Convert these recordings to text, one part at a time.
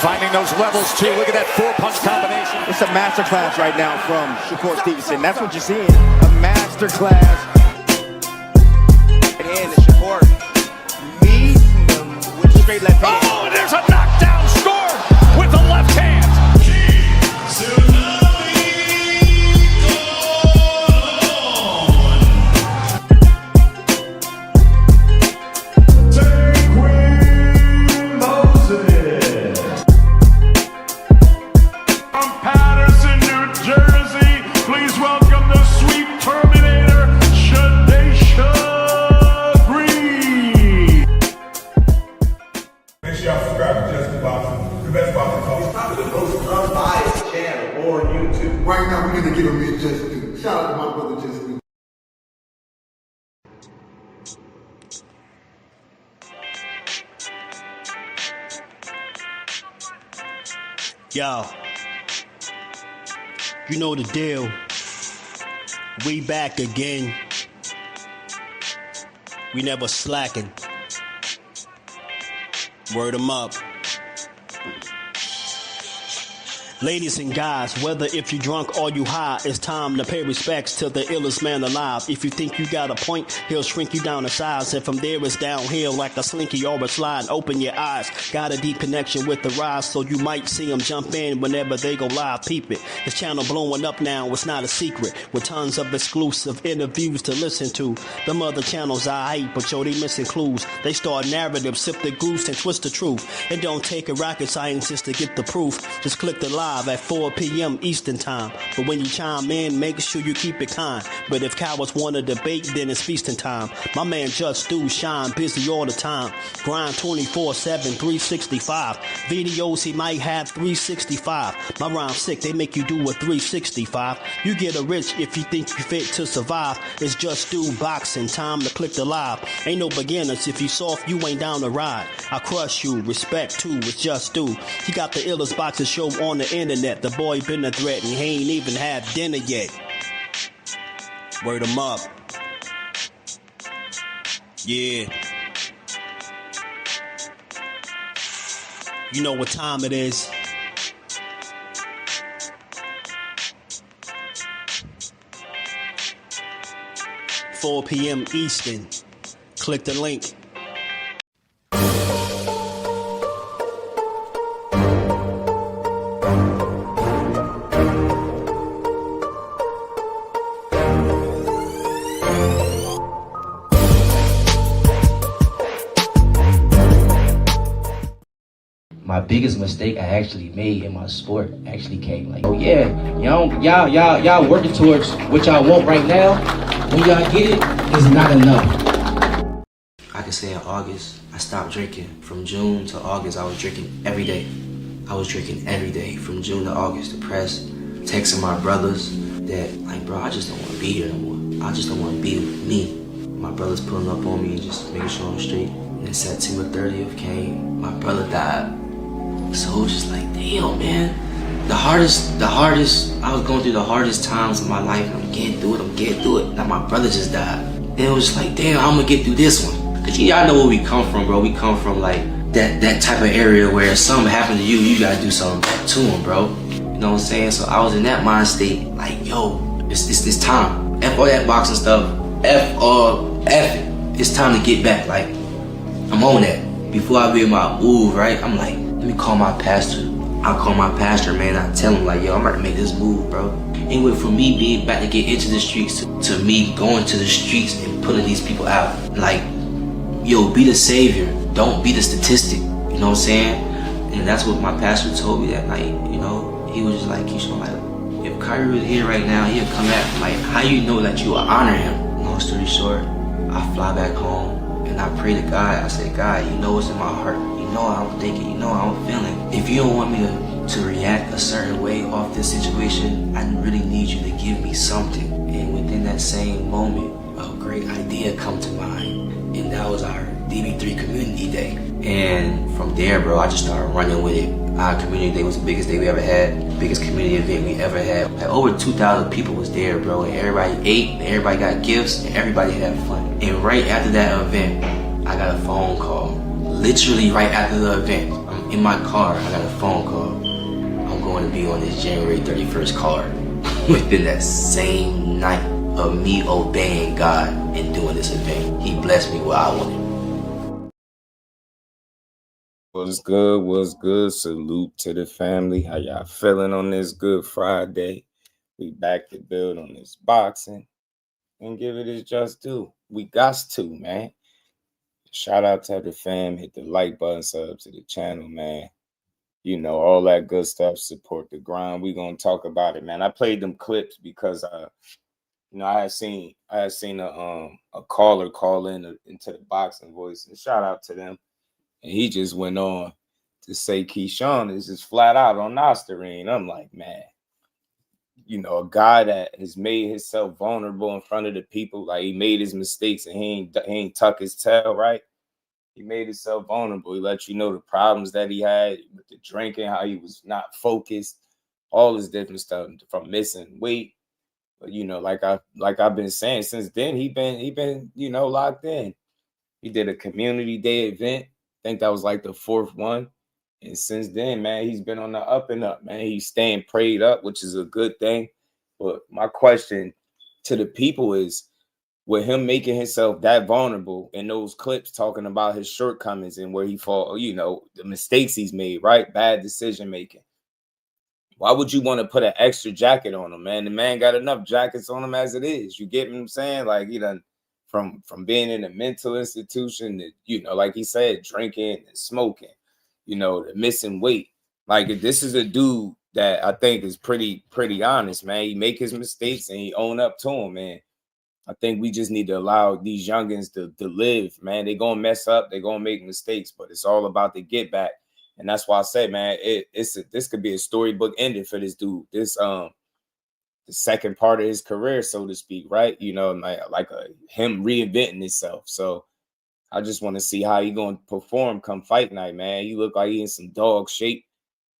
Finding those levels, too. Look at that four-punch combination. It's a masterclass right now from Shakur Stevenson. That's what you're seeing. A masterclass. And Shakur meets him with a straight left hand. Oh, and there's a knockdown scored with the left hand. Right now, we're going to give him his just due. Shout out to my brother, Just Due. Yo, you know the deal. We back again. We never slacking. Word 'em up. Ladies and guys, whether if you drunk or you high, it's time to pay respects to the illest man alive. If you think you got a point, he'll shrink you down to size. And from there it's downhill like a slinky or a slide. Open your eyes. Got a deep connection with the rise, so you might see them jump in whenever they go live. Peep it. This channel blowing up now, it's not a secret. With tons of exclusive interviews to listen to. Them other channels I hate, but yo, they missing clues. They start narratives, sip the goose and twist the truth. It don't take a rocket scientist to get the proof. Just click the live at 4 p.m. Eastern time. But when you chime in, make sure you keep it kind. But if cowards want to debate, then it's feasting time. My man Just Do shine, busy all the time. Grind 24/7, 365. Videos he might have 365. My rhyme's sick, they make you do a 365. You get a rich if you think you fit to survive. It's Just Do boxing, time to click the live. Ain't no beginners, if you soft, you ain't down to ride. I crush you, respect too, it's Just Do. He got the illest boxing show on the internet. The boy been a threat and he ain't even had dinner yet. Word 'em up. Yeah. You know what time it is. $4 p.m. Eastern. Click the link. My biggest mistake I actually made in my sport actually came like, oh yeah, y'all working towards what y'all want right now. When y'all get it, it's not enough. I can say in August, I stopped drinking. From June to August, I was drinking every day. I was drinking every day from June to August. Depressed, texting my brothers that like, bro, I just don't want to be here anymore. I just don't want to be with me. My brother's pulling up on me and just making sure I'm straight. And then September 30th came, my brother died. So it was just like, damn, man. The hardest, I was going through the hardest times of my life. I'm getting through it. Now my brother just died. And it was just like, damn, I'm gonna get through this one. Cause y'all know where we come from, bro. We come from like that type of area where if something happened to you, you gotta do something back to him, bro. You know what I'm saying? So I was in that mind state, like, yo, it's time. F all that boxing stuff. F it. It's time to get back. Like, I'm on that. Before I be in my move, right? I'm like, let me call my pastor. I'll call my pastor, man. I tell him like, yo, I'm about to make this move, bro. Anyway, from me being back to get into the streets to me going to the streets and pulling these people out. Like, yo, be the savior. Don't be the statistic. You know what I'm saying? And that's what my pastor told me that night. You know, he was just like, Keyshawn, like, if Kyrie was here right now, he'll come at me. Like, how you know that you will honor him? Long story short, I fly back home and I pray to God. I say, God, you know what's in my heart. You know how I'm thinking, you know how I'm feeling. If you don't want me to react a certain way off this situation, I really need you to give me something. And within that same moment, a great idea come to mind. And that was our DB3 Community Day. And from there, bro, I just started running with it. Our Community Day was the biggest day we ever had, biggest community event we ever had. Like over 2,000 people was there, bro, and everybody ate, and everybody got gifts, and everybody had fun. And right after that event, I got a phone call. Literally right after the event, I'm In my car, I got a phone call. I'm going to be on this January 31st card. Within that same night of me obeying God and doing this event, He blessed me where I wanted. What's good? What's good? Salute to the family. How y'all feeling on this Good Friday? We back to build on this boxing and give it its just due. We got to, man. Shout out to the fam. Hit the like button, sub to the channel, man. You know, all that good stuff. Support the grind. We gonna talk about it, man. I played them clips because you know, I had seen a caller call into the boxing voice, and shout out to them. And he just went on to say Keyshawn is just flat out on OSTERINE. I'm like, man, you know, a guy that has made himself vulnerable in front of the people, like he made his mistakes and he ain't tuck his tail, right? He made himself vulnerable. He let you know the problems that he had with the drinking, how he was not focused, all this different stuff, from missing weight. But you know, like I've been saying since then, he been you know, locked in. He did a community day event. I think that was like the fourth one. And since then, man, he's been on the up and up, man. He's staying prayed up, which is a good thing. But my question to the people is, with him making himself that vulnerable in those clips talking about his shortcomings and where he fall, you know, the mistakes he's made, right? Bad decision making. Why would you want to put an extra jacket on him, man? The man got enough jackets on him as it is. You get what I'm saying? Like, he done from being in a mental institution, that, you know, like he said, drinking and smoking, you know, the missing weight. Like, this is a dude that I think is pretty honest, man. He make his mistakes and he own up to them, man. I think we just need to allow these youngins to live, man. They're going to mess up. They're going to make mistakes, but it's all about the get back. And that's why I say, man, this could be a storybook ending for this dude. This the second part of his career, so to speak, right? You know, like him reinventing himself. So I just want to see how he going to perform come fight night, man. He look like he in some dog shape,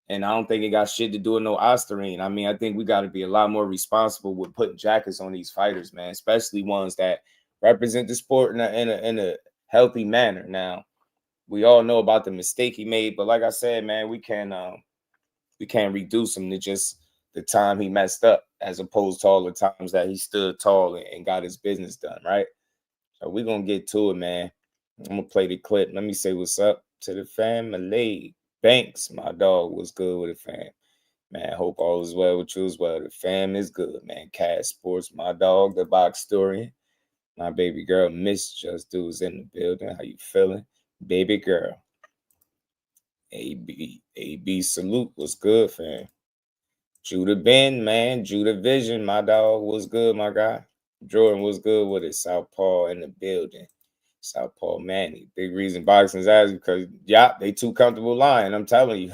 and I don't think it got shit to do with no OSTERINE. I mean, I think we got to be a lot more responsible with putting jackets on these fighters, man, especially ones that represent the sport in a healthy manner. Now, we all know about the mistake he made, but like I said, man, we can't reduce him to just the time he messed up, as opposed to all the times that he stood tall and got his business done, right? So we're gonna get to it, man. I'm gonna play the clip. Let me say what's up to the family. Banks, my dog, was good with the fam. Man, hope all is well with you as well. The fam is good, man. Cat Sports, my dog, the box historian. My baby girl, Miss Just Do, is in the building. How you feeling? Baby girl. AB salute. What's good, fam? Judah Ben, man. Judah Vision, my dog. What's good, my guy? Jordan was good with it. Southpaw in the building. Southpaw Manny. Big reason boxing's ass because, yeah, they too comfortable lying. I'm telling you.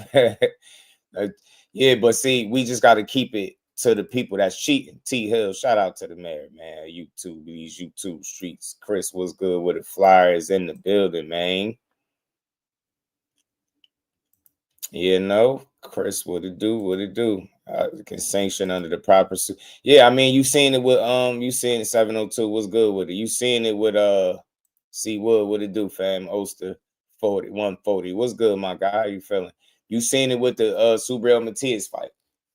Yeah, but see, we just got to keep it to the people that's cheating. T Hill, shout out to the mayor, man. YouTube, these YouTube streets. Chris was good with the Flyers in the building, man. You know, Chris, what it do? Can sanction under the proper suit. Yeah, I mean, you seen it with you seen it 702. What's good with it? You seen it with C Wood, what it do, fam? Oster 40, 140. What's good, my guy? How you feeling? You seen it with the Subriel Matias fight.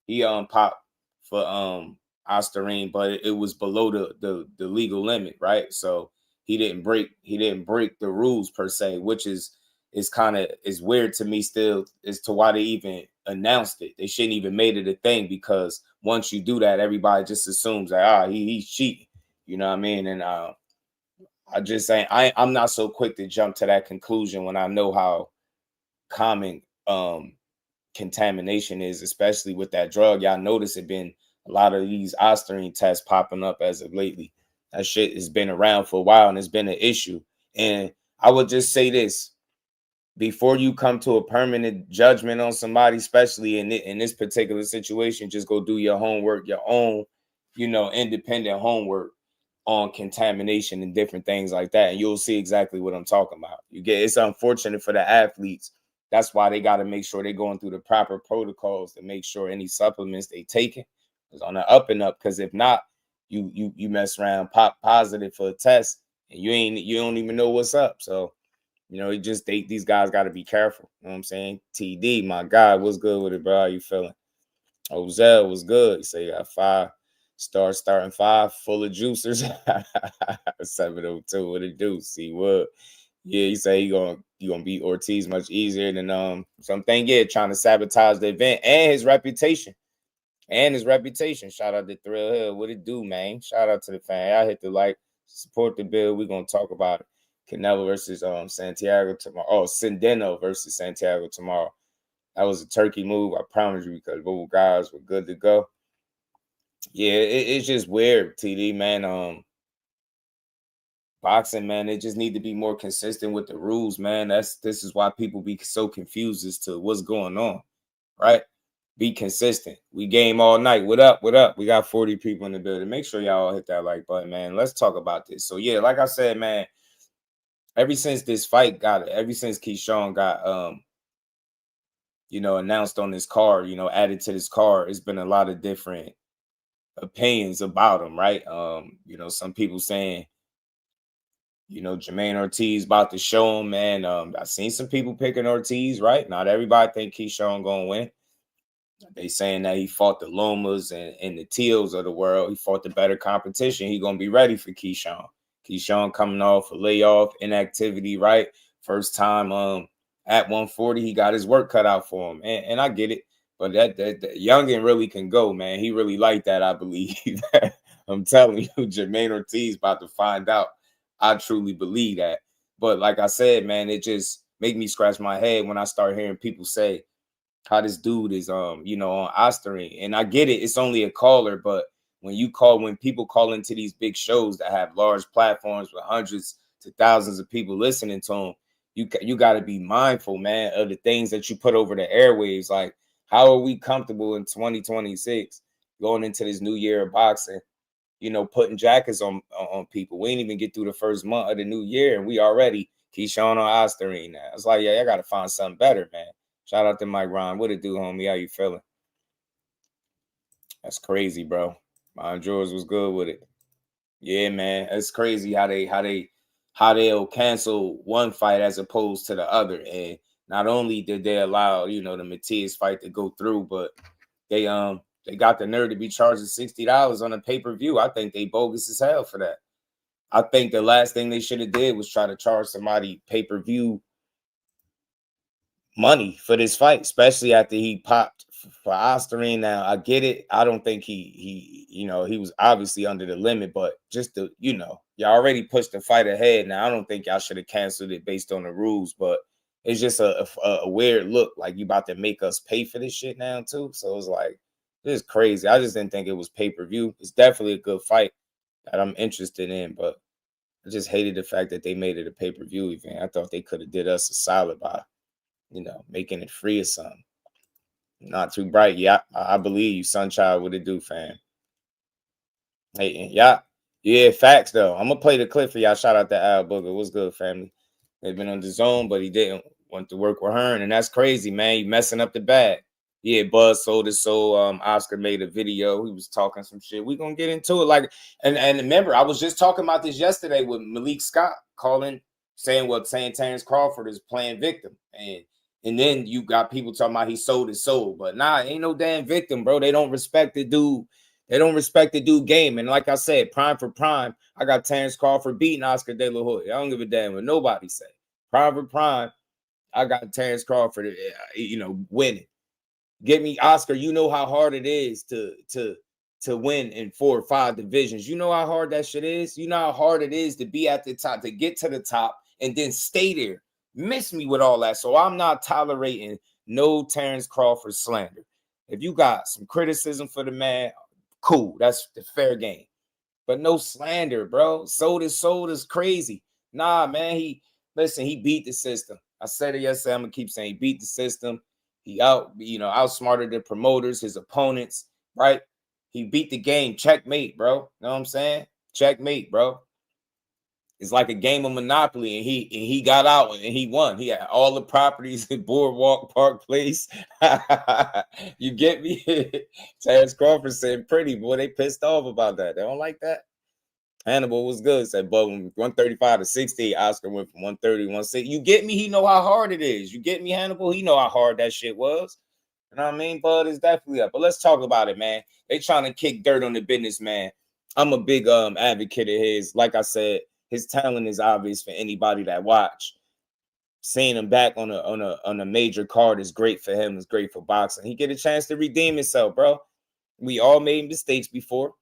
He popped for OSTERINE, but it was below the legal limit, right? So he didn't break the rules per se, which is kind of weird to me still as to why they even announced it. They shouldn't even made it a thing, because once you do that, everybody just assumes that he's cheating. You know what I mean? And I just saying I'm not so quick to jump to that conclusion when I know how common contamination is, especially with that drug. Y'all notice it been a lot of these OSTERINE tests popping up as of lately. That shit has been around for a while and it's been an issue. And I would just say this: before you come to a permanent judgment on somebody, especially in this particular situation, just go do your homework, your own, you know, independent homework on contamination and different things like that, and you'll see exactly what I'm talking about. It's unfortunate for the athletes. That's why they got to make sure they're going through the proper protocols to make sure any supplements they taking is on the up and up. Because if not, you mess around, pop positive for a test, and you don't even know what's up. So, You know, these guys got to be careful. You know what I'm saying? TD, my God, what's good with it, bro? How you feeling? Ozell was good. He said you got 5 stars, starting 5, full of juicers. 702 with a deuce. See what? Yeah, he said you gonna beat Ortiz much easier than something. Yeah, trying to sabotage the event and his reputation. Shout out to Thrill Hill. What it do, man? Shout out to the fan. I hit the like, support the bill. We're gonna talk about it. Canelo versus Santiago tomorrow. Oh, Centeno versus Santiago tomorrow. That was a turkey move, I promise you, because both guys were good to go. Yeah, it's just weird, TD, man. Boxing, man, they just need to be more consistent with the rules, man. This is why people be so confused as to what's going on, right? Be consistent. We game all night. What up? What up? We got 40 people in the building. Make sure y'all hit that like button, man. Let's talk about this. So yeah, like I said, man, ever since Keyshawn got announced on this card, added to this card, it's been a lot of different opinions about him, right? Some people saying, Jermaine Ortiz about to show him, man. I've seen some people picking Ortiz, right? Not everybody think Keyshawn gonna win. They saying that he fought the Lomas and the Teals of the world. He fought the better competition. He gonna be ready for Keyshawn. Keyshawn coming off a layoff, inactivity, right? First time at 140, he got his work cut out for him. And I get it. But that youngin really can go, man. He really like that, I believe. I'm telling you, Jermaine Ortiz about to find out. I truly believe that. But like I said, man, it just make me scratch my head when I start hearing people say how this dude is, on OSTERINE. And I get it. It's only a caller. But when people call into these big shows that have large platforms with hundreds to thousands of people listening to them, you got to be mindful, man, of the things that you put over the airwaves. Like, how are we comfortable in 2026 going into this new year of boxing, putting jackets on people? We ain't even get through the first month of the new year, and we already Keyshawn on OSTERINE now. It's like, yeah, I got to find something better, man. Shout out to Mike Ron. What it do, homie? How you feeling? That's crazy, bro. Mine George was good with it. Yeah, man. It's crazy how they'll cancel one fight as opposed to the other. And not only did they allow, the Matias fight to go through, but they got the nerve to be charging $60 on a pay-per-view. I think they bogus as hell for that. I think the last thing they should have did was try to charge somebody pay-per-view money for this fight, especially after he popped for OSTERINE. Now, I get it. I don't think he was obviously under the limit, but just y'all already pushed the fight ahead. Now, I don't think y'all should have canceled it based on the rules, but it's just a weird look, like you about to make us pay for this shit now too. So it's like, this is crazy. I just didn't think it was pay-per-view. It's definitely a good fight that I'm interested in, but I just hated the fact that they made it a pay-per-view event. I thought they could have did us a solid by, making it free or something. Not too bright. Yeah, I believe you, Sunchild. What it do, fam? Hey, yeah, facts though. I'm gonna play the clip for y'all. Shout out to Al Booger. What's good, family? They've been on the zone, but he didn't want to work with Hearn, and that's crazy, man. He messing up the bag. Yeah, Buzz sold his soul. Oscar made a video. He was talking some shit. We're gonna get into it. Like, and remember, I was just talking about this yesterday with Malik Scott saying Terence Crawford is playing victim. And then you got people talking about he sold his soul. But nah, ain't no damn victim, bro. They don't respect the dude. They don't respect the dude game. And like I said, prime for prime, I got Terence Crawford beating Oscar Delahoya. I don't give a damn what nobody say. Prime for prime, I got Terence Crawford, winning. Get me Oscar. You know how hard it is to win in 4 or 5 divisions. You know how hard that shit is. You know how hard it is to be at the top, to get to the top, and then stay there. Miss me with all that. So I'm not tolerating no Terence Crawford slander. If you got some criticism for the man, cool. That's the fair game. But no slander, bro. Sold is crazy. Nah, man. He beat the system. I said it yesterday. I'm gonna keep saying he beat the system. He outsmarted the promoters, his opponents, right? He beat the game. Checkmate, bro. Know what I'm saying? Checkmate, bro. It's like a game of Monopoly, and he got out and he won. He had all the properties in Boardwalk Park Place. You get me? Terence Crawford said pretty, boy. They pissed off about that. They don't like that. Hannibal was good. Said, but 135 to 60, Oscar went from 130 to 160. You get me? He know how hard it is. You get me, Hannibal? He know how hard that shit was. You know what I mean? Bud is definitely up. But let's talk about it, man. They trying to kick dirt on the business, man. I'm a big advocate of his. Like I said, his talent is obvious for anybody that watch. Seeing him back on a major card is great for him. It's great for boxing. He get a chance to redeem himself, bro. We all made mistakes before.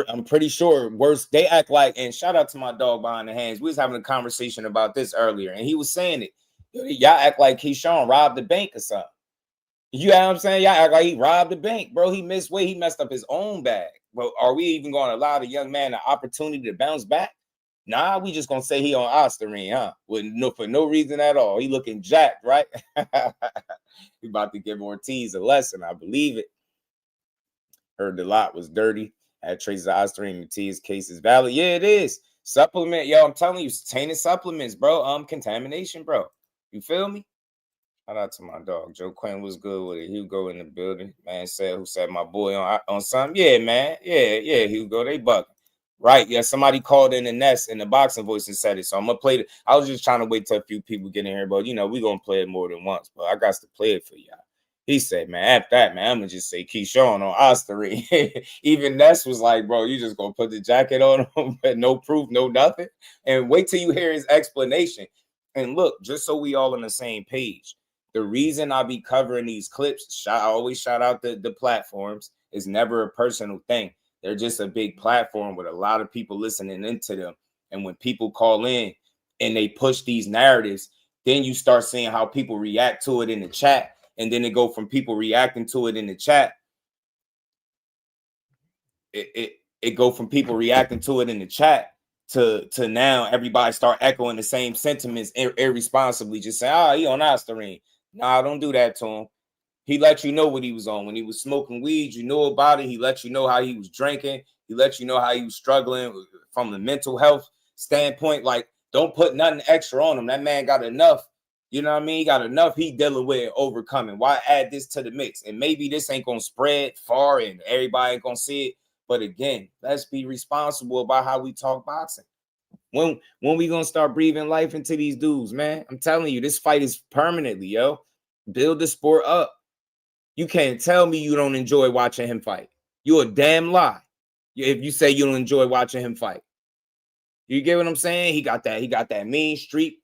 I'm pretty sure worse. They act like, and shout out to my dog behind the hands. We was having a conversation about this earlier, and he was saying it. Y'all act like Keyshawn robbed the bank or something. You know what I'm saying? Y'all act like he robbed the bank, bro. He missed weight. He messed up his own bag. But are we even going to allow the young man the opportunity to bounce back? Nah, we just gonna say he on OSTERINE, huh? For no reason at all. He looking jacked, right? He about to give Ortiz a lesson. I believe it. Heard the lot was dirty. Had traces of OSTERINE. Ortiz case is valid. Yeah, it is. Supplement, yo. I'm telling you, tainted supplements, bro. Contamination, bro. You feel me? Shout out to my dog. Joe Quinn was good with it. Hugo in the building. Man said, who said my boy on something? Yeah, man. Yeah, Hugo. They bucking. Right. Yeah, somebody called in the nest in the boxing voice and said it. So I'm going to play it. I was just trying to wait till a few people get in here. But, you know, we're going to play it more than once. But I got to play it for y'all. He said, man, after that, man, I'm going to just say Keyshawn on OSTERINE. Even Ness was like, bro, you just going to put the jacket on him, but no proof, no nothing. And wait till you hear his explanation. And look, just so we all on the same page. The reason I be covering these clips, I always shout out the platforms, is never a personal thing. They're just a big platform with a lot of people listening into them. And when people call in and they push these narratives, then you start seeing how people react to it in the chat. And then it go from people reacting to it in the chat. It go from people reacting to it in the chat to now everybody start echoing the same sentiments irresponsibly. Just say, he on OSTERINE. Nah, don't do that to him. He let you know what he was on. When he was smoking weed, you know about it. He let you know how he was drinking. He let you know how he was struggling from the mental health standpoint. Like, don't put nothing extra on him. That man got enough. You know what I mean? He got enough he dealing with overcoming. Why add this to the mix? And maybe this ain't going to spread far and everybody ain't going to see it. But again, let's be responsible about how we talk boxing. When we going to start breathing life into these dudes, man? I'm telling you, this fight is permanently, yo. Build the sport up. You can't tell me you don't enjoy watching him fight. You a damn lie if you say you don't enjoy watching him fight. You get what I'm saying? He got that mean streak.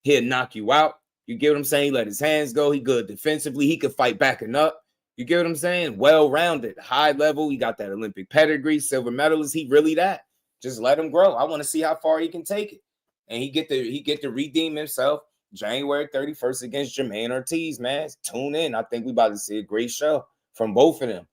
He'll knock you out. You get what I'm saying? He let his hands go. He good defensively. He could fight backing up. You get what I'm saying? Well-rounded, high level. He got that Olympic pedigree, silver medalist. He really that. Just let him grow. I want to see how far he can take it. And he get to redeem himself January 31st against Jermaine Ortiz, man. Tune in. I think we about to see a great show from both of them.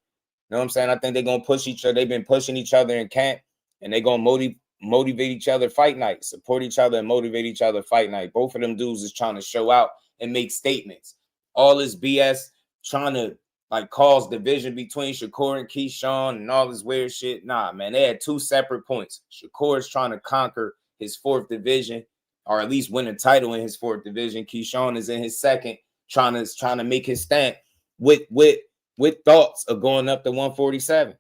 You know what I'm saying? I think they're going to push each other. They've been pushing each other in camp, and they're going to motivate each other fight night, support each other and motivate each other fight night. Both of them dudes is trying to show out and make statements. All this BS trying to like cause division between Shakur and Keyshawn and all this weird shit. Nah, man, they had two separate points. Shakur is trying to conquer his fourth division, or at least win a title in his fourth division. Keyshawn is in his second, trying to make his stamp with thoughts of going up to 147.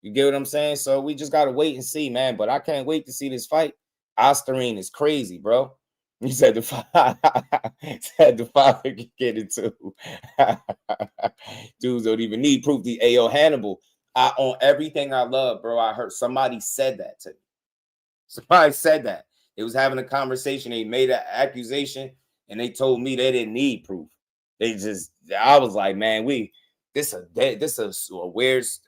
You get what I'm saying? So we just gotta wait and see, man. But I can't wait to see this fight. OSTERINE is crazy, bro. He said the father can get it too. Dudes don't even need proof. The AO Hannibal. On everything I love, bro. I heard somebody said that to me. Somebody said that. They was having a conversation. They made an accusation, and they told me they didn't need proof. I was like, man, this a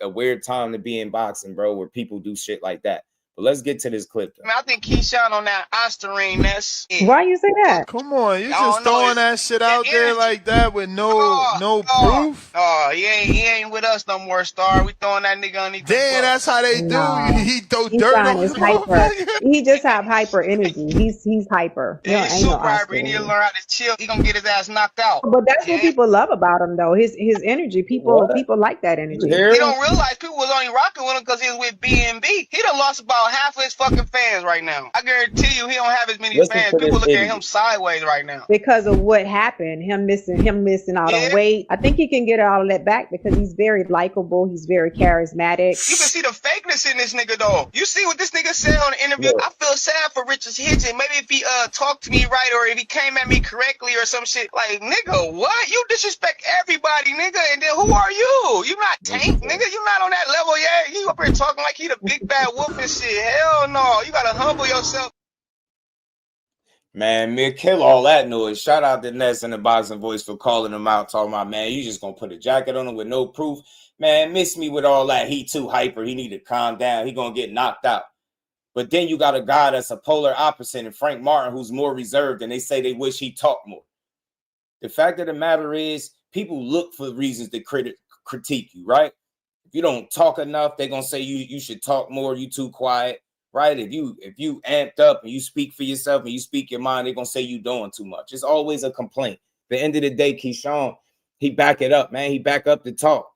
weird time to be in boxing, bro, where people do shit like that. But let's get to this clip, though. I think Keyshawn on that OSTERINE mess. Why you say that? Come on, you just throwing that shit out there like that with no proof? Oh, he ain't with us no more, Star. We throwing that nigga underneath the Damn, that's how they do. No. He throw dirt on his hyper. He just have hyper energy. He's hyper. Yeah, he's super hyper. He need to learn how to chill. He gonna get his ass knocked out. But that's what people love about him, though. His energy. People like that energy. He don't realize people was only rocking with him because he was with B&B. He done lost about on half of his fucking fans right now. I guarantee you he don't have as many Listen fans. to People this look at idiot. him sideways right now. Because of what happened, him missing out on Yeah. weight. I think he can get all of that back because he's very likable. He's very charismatic. You can see the fakeness in this nigga though. You see what this nigga said on the interview? Yeah. I feel sad for Richard Hitchens. Maybe if he talked to me right or if he came at me correctly or some shit. Like, nigga, what? You disrespect everybody, nigga, and then who are you? You not Tank, nigga. You not on that level yet. You up here talking like he the big bad wolf and shit. Hell no. You gotta humble yourself. Man, me kill all that noise. Shout out to Ness and the Boxing Voice for calling him out, talking about, man, you just gonna put a jacket on him with no proof. Man, miss me with all that. He too hyper. He need to calm down. He gonna get knocked out. But then you got a guy that's a polar opposite in Frank Martin who's more reserved, and they say they wish he talked more. The fact of the matter is, people look for reasons to critique you, right? If you don't talk enough, they're gonna say you should talk more. You too quiet, right? If you amped up and you speak for yourself and you speak your mind, they're gonna say you doing too much. It's always a complaint. At the end of the day, Keyshawn, he back it up, man. He back up the talk.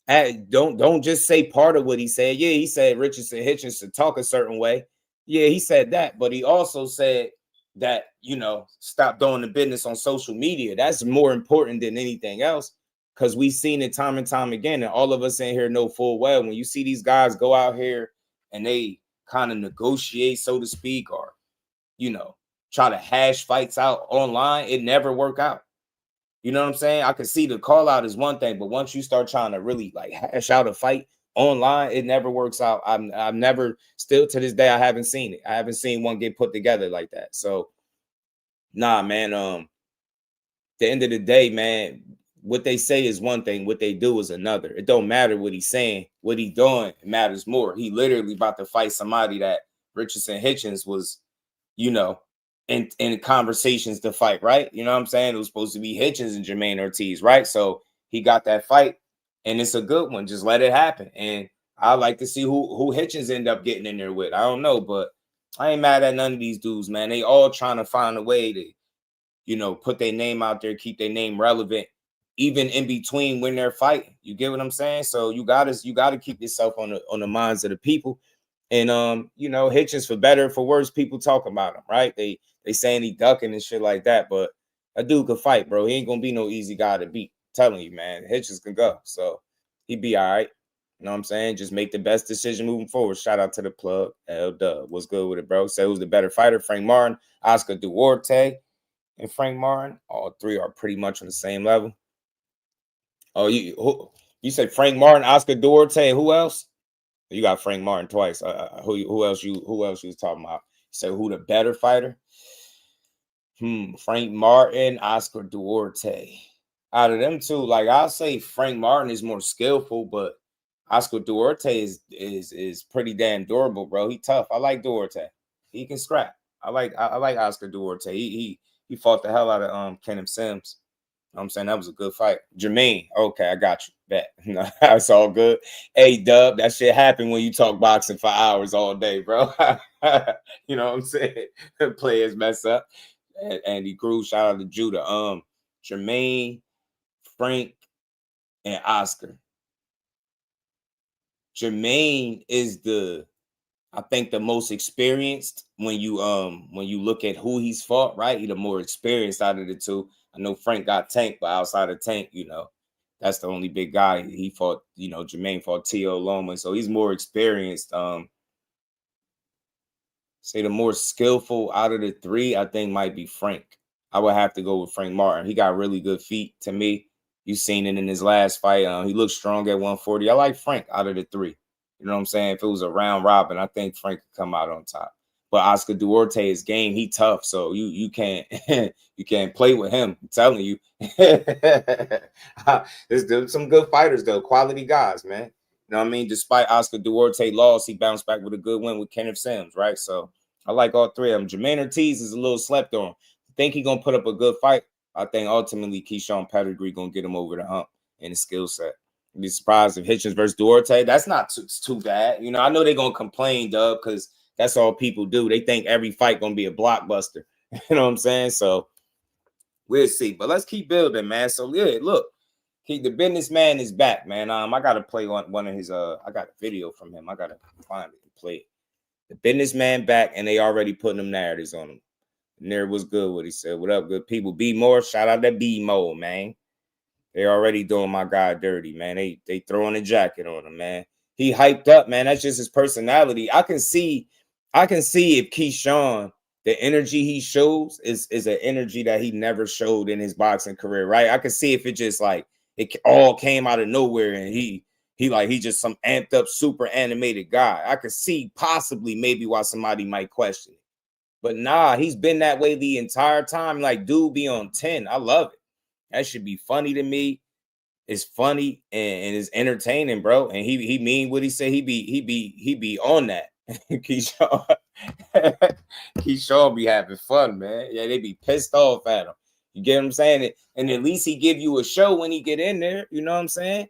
Don't just say part of what he said. Yeah, he said Richardson Hitchens to talk a certain way. Yeah, he said that, but he also said that, stop doing the business on social media. That's more important than anything else, because we've seen it time and time again, and all of us in here know full well when you see these guys go out here and they kind of negotiate, so to speak, or try to hash fights out online, it never work out. You know what I'm saying? I could see the call out is one thing, but once you start trying to really like hash out a fight online, it never works out. I've never, still to this day, I haven't seen it. I haven't seen one get put together like that. So, nah, man. The end of the day, man, what they say is one thing, what they do is another. It don't matter what he's saying, what he's doing, it matters more. He literally about to fight somebody that Richardson Hitchens was, in conversations to fight, right? You know what I'm saying? It was supposed to be Hitchens and Jermaine Ortiz, right? So he got that fight, and it's a good one. Just let it happen. And I like to see who Hitchens end up getting in there with. I don't know, but I ain't mad at none of these dudes, man. They all trying to find a way to, put their name out there, keep their name relevant, even in between when they're fighting. You get what I'm saying? So you gotta keep yourself on the minds of the people. And Hitchens, for better or for worse, people talk about him, right? They saying he ducking and shit like that, but a dude could fight, bro. He ain't gonna be no easy guy to beat. I'm telling you, man, Hitchens can go, so he be all right. You know what I'm saying? Just make the best decision moving forward. Shout out to the plug, L-Dub. What's good with it, bro? Say who's the better fighter, Frank Martin, Oscar Duarte, and Frank Martin. All three are pretty much on the same level. Oh, you said Frank Martin, Oscar Duarte, and who else? You got Frank Martin twice. Who else you was talking about? So who the better fighter? Frank Martin, Oscar Duarte. Out of them two, like I'll say Frank Martin is more skillful, but Oscar Duarte is pretty damn durable, bro. He tough. I like Duarte. He can scrap. I like Oscar Duarte. He fought the hell out of Kenneth Sims. I'm saying that was a good fight. Jermaine, okay, I got you. Bet. No, that's all good. Hey, Dub, that shit happened when you talk boxing for hours all day, bro. You know what I'm saying? Players mess up. And Andy Cruz, shout out to Judah. Jermaine, Frank, and Oscar. Jermaine is I think the most experienced when you look at who he's fought, right? He's the more experienced out of the two. I know Frank got Tank, but outside of Tank, that's the only big guy he fought. Jermaine fought T.O. Loma, so he's more experienced. Say the more skillful out of the three, I think might be Frank. I would have to go with Frank Martin. He got really good feet to me. You've seen it in his last fight. He looked strong at 140. I like Frank out of the three. You know what I'm saying? If it was a round robin, I think Frank could come out on top. But Oscar Duarte is game. He tough, so you can't you can't play with him. I'm telling you. There's some good fighters though, quality guys, man. You know what I mean? Despite Oscar Duarte loss, he bounced back with a good win with Kenneth Sims, right? So I like all three of them. Jermaine Ortiz is a little slept on. I think he's gonna put up a good fight. I think ultimately Keyshawn pedigree gonna get him over the hump in the skill set. I'd be surprised if Hitchens versus Duarte. That's not too bad. I know they're gonna complain, Dub, because that's all people do. They think every fight gonna be a blockbuster. You know what I'm saying? So we'll see. But let's keep building, man. So yeah, look, the businessman is back, man. I gotta play one of his. I got a video from him. I gotta find it and play it. The businessman back, and they already putting them narratives on him. And there was good what he said. What up, good people? B more. Shout out to B Mo, man. They already doing my guy dirty, man. They throwing a jacket on him, man. He hyped up, man. That's just his personality. I can see if Keyshawn, the energy he shows is an energy that he never showed in his boxing career, right? I can see if it just like it all came out of nowhere and he just some amped up, super animated guy. I could see possibly maybe why somebody might question it. But nah, he's been that way the entire time. Like, dude be on 10. I love it. That should be funny to me. It's funny and it's entertaining, bro. And he mean what he said. He be on that. Keyshawn be having fun, man. Yeah, they be pissed off at him. You get what I'm saying? And at least he give you a show when he get in there. You know what I'm saying?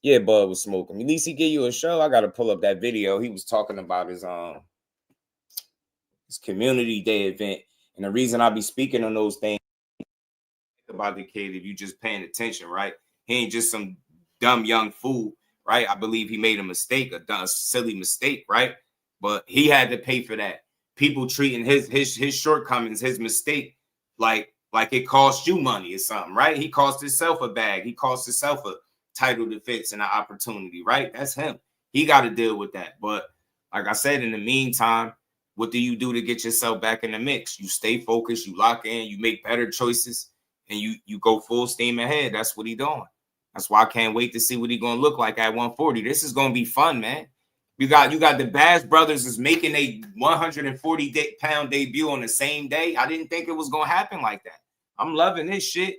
Yeah, Bud was smoking. At least he give you a show. I gotta pull up that video. He was talking about his community day event. And the reason I be speaking on those things about the kid, if you just paying attention, right? He ain't just some dumb young fool, right? I believe he made a mistake, a silly mistake, right? But he had to pay for that. People treating his shortcomings, his mistake, like it cost you money or something, right? He cost himself a bag. He cost himself a title defense and an opportunity, right? That's him. He got to deal with that. But like I said, in the meantime, what do you do to get yourself back in the mix? You stay focused, you lock in, you make better choices, and you go full steam ahead. That's what he doing. That's why I can't wait to see what he gonna look like at 140. This is gonna be fun, man. You got the Bass brothers is making a 140-pound debut on the same day. I didn't think it was gonna happen like that. I'm loving this shit,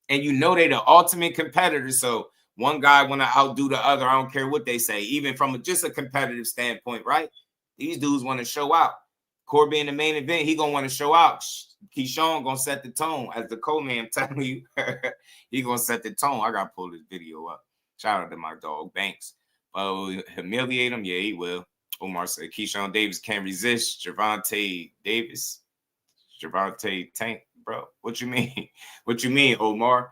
and you know they the ultimate competitors. So one guy want to outdo the other. I don't care what they say, even from just a competitive standpoint, right? These dudes want to show out. Corby in the main event, he gonna want to show out. Keyshawn gonna set the tone as the co-man. I'm telling you, he gonna set the tone. I gotta pull this video up. Shout out to my dog Banks. Humiliate him, yeah, he will. Omar said Keyshawn Davis can't resist Gervonta Davis. Gervonta Tank, bro. What you mean? What you mean, Omar?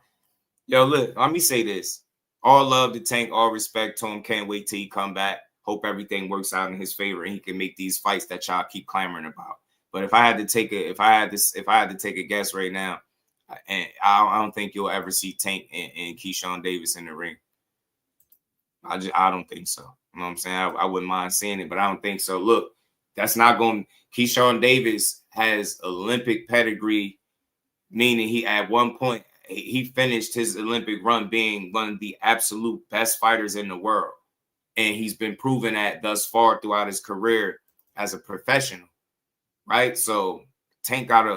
Yo, look, let me say this. All love to Tank, all respect to him. Can't wait till he come back. Hope everything works out in his favor and he can make these fights that y'all keep clamoring about. But if I had to take a guess right now, and I don't think you'll ever see Tank and Keyshawn Davis in the ring. I don't think so. You know what I'm saying? I wouldn't mind seeing it, but I don't think so. Look, that's not going. Keyshawn Davis has Olympic pedigree, meaning he at one point he finished his Olympic run being one of the absolute best fighters in the world. And he's been proven that thus far throughout his career as a professional, right? So Tank got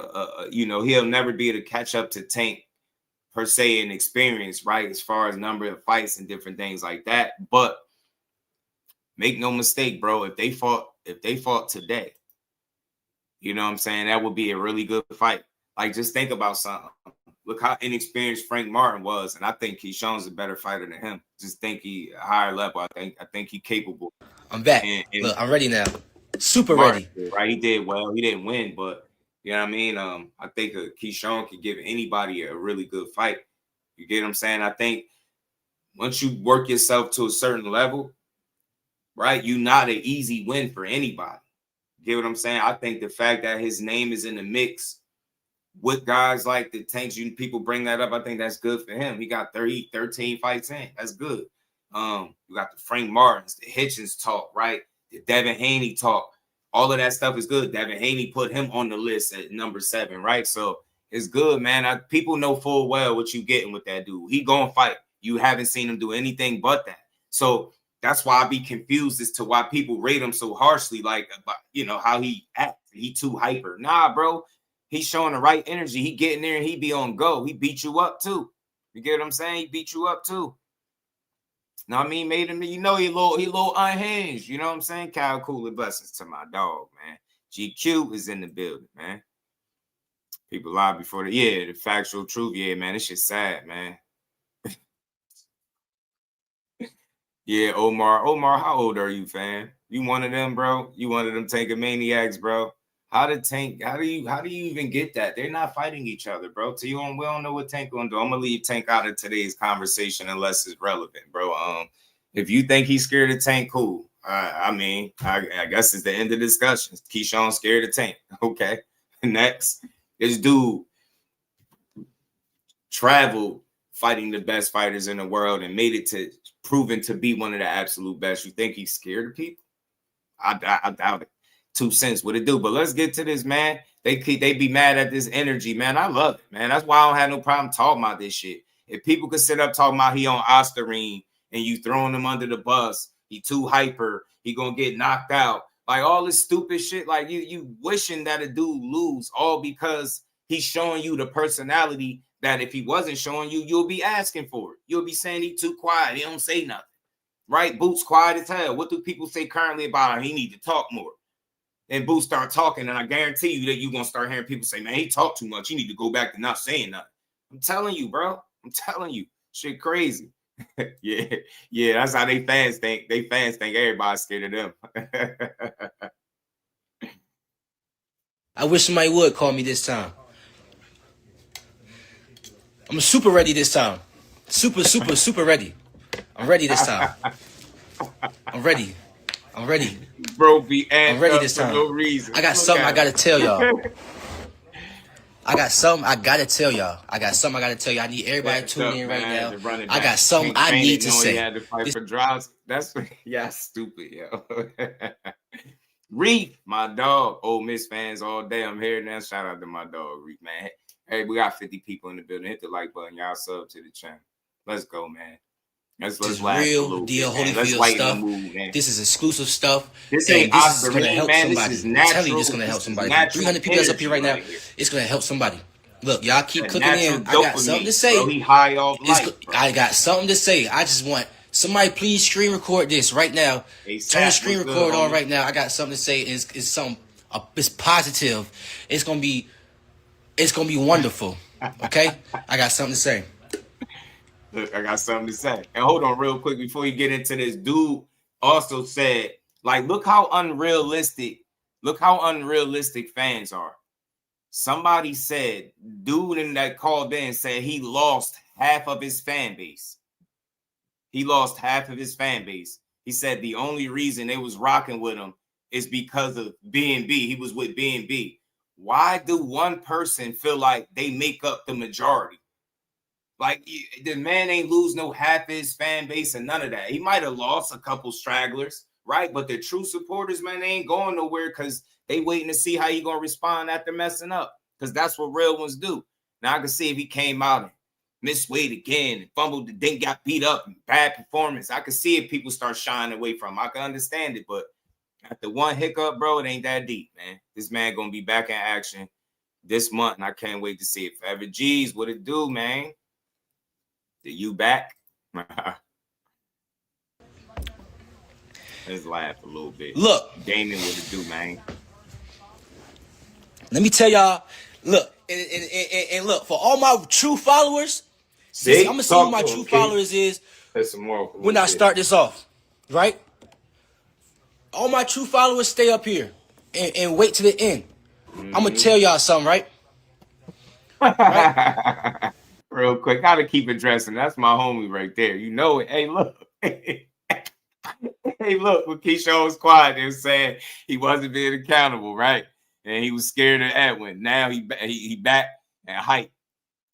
he'll never be able to catch up to Tank per se in experience, right? As far as number of fights and different things like that. But make no mistake, bro, if they fought today, you know what I'm saying? That would be a really good fight. Like, just think about something. Look how inexperienced Frank Martin was, and I think Keyshawn's a better fighter than him. Just think he a higher level. I think he's capable. I'm back. And look, I'm ready now. Super Martin, ready. Right, he did well. He didn't win, but you know what I mean. I think Keyshawn can give anybody a really good fight. You get what I'm saying? I think once you work yourself to a certain level, right, you're not an easy win for anybody. You get what I'm saying? I think the fact that his name is in the mix with guys like the Tanks, people bring that up. I think that's good for him. He got 13 fights in. That's good. You got the Frank Martins, the Hitchens talk, right? The Devin Haney talk. All of that stuff is good. Devin Haney put him on the list at number 7, right? So it's good, man. People know full well what you getting with that dude. He gonna fight. You haven't seen him do anything but that. So that's why I be confused as to why people rate him so harshly, like, how he acts. He too hyper. Nah, bro. He's showing the right energy. He getting there and he be on go. He beat you up too. You get what I'm saying? He beat you up too. Know what I mean? Made him, he little unhinged. You know what I'm saying? Kyle Cooler, blessings to my dog, man. GQ is in the building, man. People lie before the factual truth. Yeah, man, this shit sad, man. Yeah, Omar, how old are you, fam? You one of them, bro? You one of them Tank maniacs, bro? How do you even get that? They're not fighting each other, bro. We don't know what Tank gonna do. I'm gonna leave Tank out of today's conversation unless it's relevant, bro. If you think he's scared of Tank, cool. I mean, I guess it's the end of the discussion. Keyshawn scared of Tank. Okay. Next, this dude traveled fighting the best fighters in the world and made it to proven to be one of the absolute best. You think he's scared of people? I doubt it. 2 cents what it do. But let's get to this, man. They be mad at this energy, man. I love it, man. That's why I don't have no problem talking about this shit. If people could sit up talking about he on OSTERINE and you throwing him under the bus, he too hyper, he gonna get knocked out, like all this stupid shit, like you wishing that a dude lose, all because he's showing you the personality that if he wasn't showing you, you'll be asking for it. You'll be saying he too quiet, he don't say nothing, right? Boots quiet as hell. What do people say currently about him? He need to talk more. And Boots start talking, and I guarantee you that you're gonna start hearing people say, man, he talk too much, he need to go back to not saying nothing. I'm telling you, bro. I'm telling you, shit crazy. yeah, that's how they fans think. They fans think everybody's scared of them. I wish somebody would call me this time. I'm super ready this time. Super ready. I'm ready this time. I'm ready. Bro, be I'm ready this time. For no reason. I got something I gotta tell y'all. I got something I gotta tell y'all. I need everybody to tune in right now. I got something I need to say. He had to fight for drives. That's stupid, yo. Reef, my dog. Ole Miss fans all day. I'm here now. Shout out to my dog, Reef, man. Hey, we got 50 people in the building. Hit the like button. Y'all sub to the channel. Let's go, man. Let's real deal Holyfield stuff. Mood, this is exclusive stuff. This ain't this is gonna help man. somebody. This is natural. I'm telling you, this is gonna help somebody. 300 people that's up here right now. It's gonna help somebody. Look, y'all keep cooking in. I got something to say. Bro, he high off life, I got something to say. I just want somebody please screen record this right now. Turn the screen record on right now. I got something to say. It's something. It's positive. It's gonna be wonderful. Okay, I got something to say. Look, I got something to say. And hold on real quick before you get into this. Dude also said, like, look how unrealistic fans are. Somebody said, dude in that called in said he lost half of his fan base. He said the only reason they was rocking with him is because of B&B. He was with B&B. Why do one person feel like they make up the majority? Like, the man ain't lose no half his fan base and none of that. He might have lost a couple stragglers, right? But the true supporters, man, they ain't going nowhere because they waiting to see how you going to respond after messing up, because that's what real ones do. Now, I can see if he came out and missed weight again and fumbled, then got beat up and bad performance. I can see if people start shying away from him. I can understand it, but after one hiccup, bro, it ain't that deep, man. This man going to be back in action this month, and I can't wait to see it. Forever G's, what it do, man? You back? Let's laugh a little bit. Look, Damon, what it do, man? Let me tell y'all. Look, and look, for all my true followers, I'm gonna see who my true followers is when I start this off, right? All my true followers stay up here and wait to the end. I'm gonna tell y'all something, right? Right? Real quick, gotta keep it dressing. That's my homie right there. You know it. Hey, look. Hey, look. When Keyshawn was quiet, they were saying he wasn't being accountable, right? And he was scared of Edwin. Now he back and hype.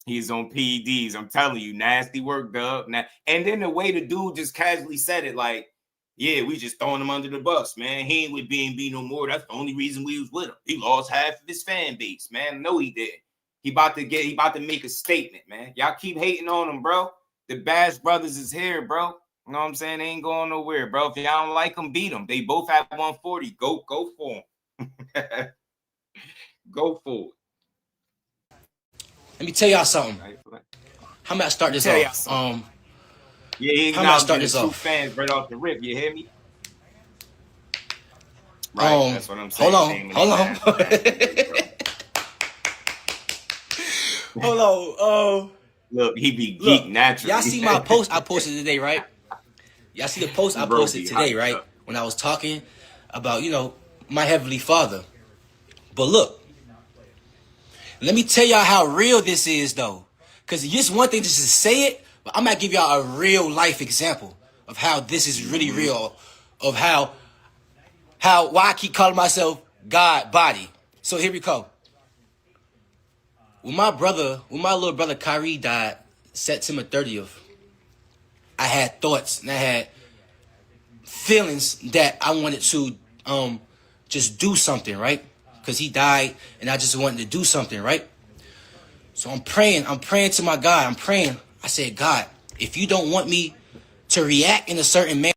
He's on PEDs. I'm telling you, nasty work, Dub. Now, and then the way the dude just casually said it, like, yeah, we just throwing him under the bus, man. He ain't with B&B no more. That's the only reason we was with him. He lost half of his fan base, man. No, he didn't. He about to make a statement, man. Y'all keep hating on him, bro. The Bash Brothers is here, bro. You know what I'm saying? They ain't going nowhere, bro. If y'all don't like them, beat them. They both have 140. Go for them. Go for it. Let me tell y'all something. How about I start this off? Yeah, how about I start this off? Fans right off the rip. You hear me? Right. That's what I'm saying. Hold on. Hold on. Look, he be geek naturally. Y'all see my post I posted today, right? Y'all see the post I posted today, right? When I was talking about, my Heavenly Father. But look, let me tell y'all how real this is, though. Because it's just one thing just to say it, but I'm going to give y'all a real life example of how this is really real, of how why I keep calling myself God body. So here we go. When my little brother Kyrie died, September 30th, I had thoughts and I had feelings that I wanted to just do something, right? Because he died and I just wanted to do something, right? So I'm praying to my God. I'm praying. I said, God, if you don't want me to react in a certain manner.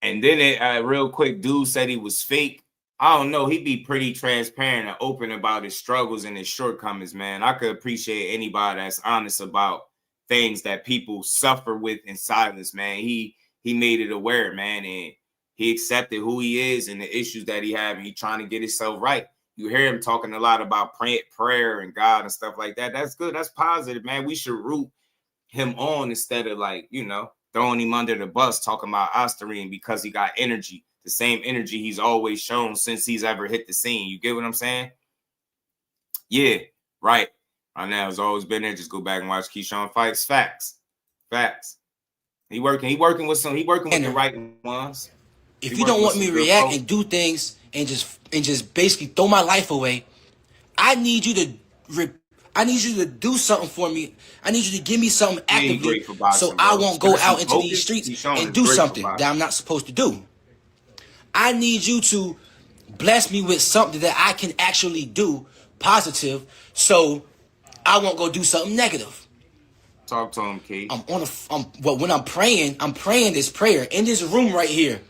And then real quick, dude said he was fake. I don't know. He'd be pretty transparent and open about his struggles and his shortcomings, man. I could appreciate anybody that's honest about things that people suffer with in silence, man. He made it aware, man, and he accepted who he is and the issues that he had, and he trying to get himself right. You hear him talking a lot about prayer and God and stuff like that. That's good. That's positive, man. We should root him on instead of, like, you know, throwing him under the bus, talking about OSTERINE because he got energy, the same energy he's always shown since he's ever hit the scene. You get what I'm saying? Yeah, right. Right now, it's always been there. Just go back and watch Keyshawn fights. Facts. He working with the right ones. If you don't want me to react and do things and just basically throw my life away, I need you to do something for me. I need you to give me something actively so I won't go out into these streets and do something that I'm not supposed to do. I need you to bless me with something that I can actually do positive so I won't go do something negative. Talk to him, Kate. When I'm praying this prayer in this room right here.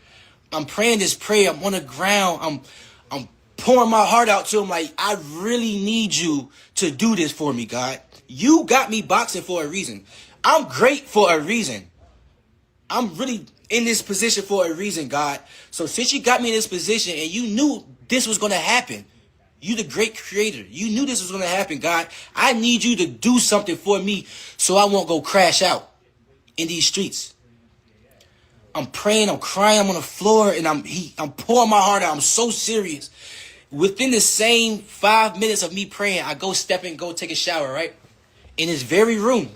I'm praying this prayer. I'm on the ground. I'm pouring my heart out to him like, I really need you to do this for me, God. You got me boxing for a reason. I'm great for a reason. I'm really in this position for a reason, God. So since you got me in this position and you knew this was going to happen, you the great creator. You knew this was going to happen, God. I need you to do something for me so I won't go crash out in these streets. I'm praying, I'm crying, I'm on the floor, and I'm pouring my heart out. I'm so serious. Within the same 5 minutes of me praying, I go step in, go take a shower, right? In this very room.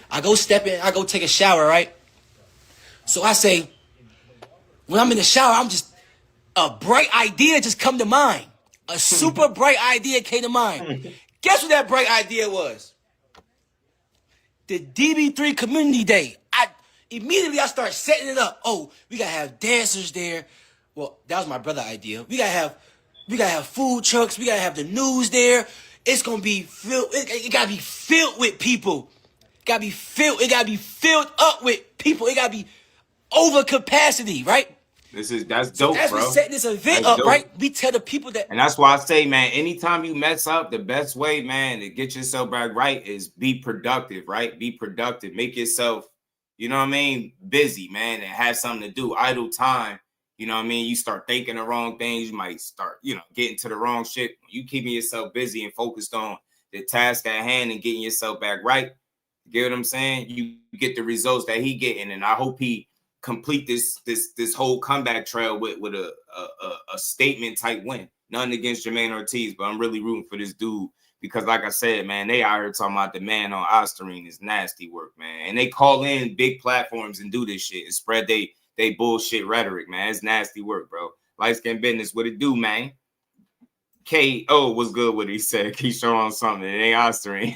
I go step in, I go take a shower, right? So I say, when I'm in the shower, a bright idea just come to mind. A super bright idea came to mind. Guess what that bright idea was? The DB3 Community Day. Immediately I start setting it up. Oh, we gotta have dancers there. Well, that was my brother's idea. We gotta have food trucks. We gotta have the news there. It's gonna be filled. It gotta be filled with people. It gotta be filled up with people. It gotta be over capacity, right? That's dope, as bro. We set this event up, right? We tell the people that. And that's why I say, man, anytime you mess up, the best way, man, to get yourself back right is be productive, right? Be productive. Make yourself, you know what I mean, busy, man, and have something to do. Idle time, you know what I mean? You start thinking the wrong things. You might start, getting to the wrong shit. You keeping yourself busy and focused on the task at hand and getting yourself back right. You get what I'm saying? You get the results that he getting, and I hope he complete this whole comeback trail with a statement type win. Nothing against Jermaine Ortiz, but I'm really rooting for this dude because, like I said, man, they out here talking about the man on OSTERINE is nasty work, man. And they call in big platforms and do this shit and spread they bullshit rhetoric, man. It's nasty work, bro. Light skin business, what it do, man? K.O. was good what he said. Keyshawn on something. It ain't OSTERINE.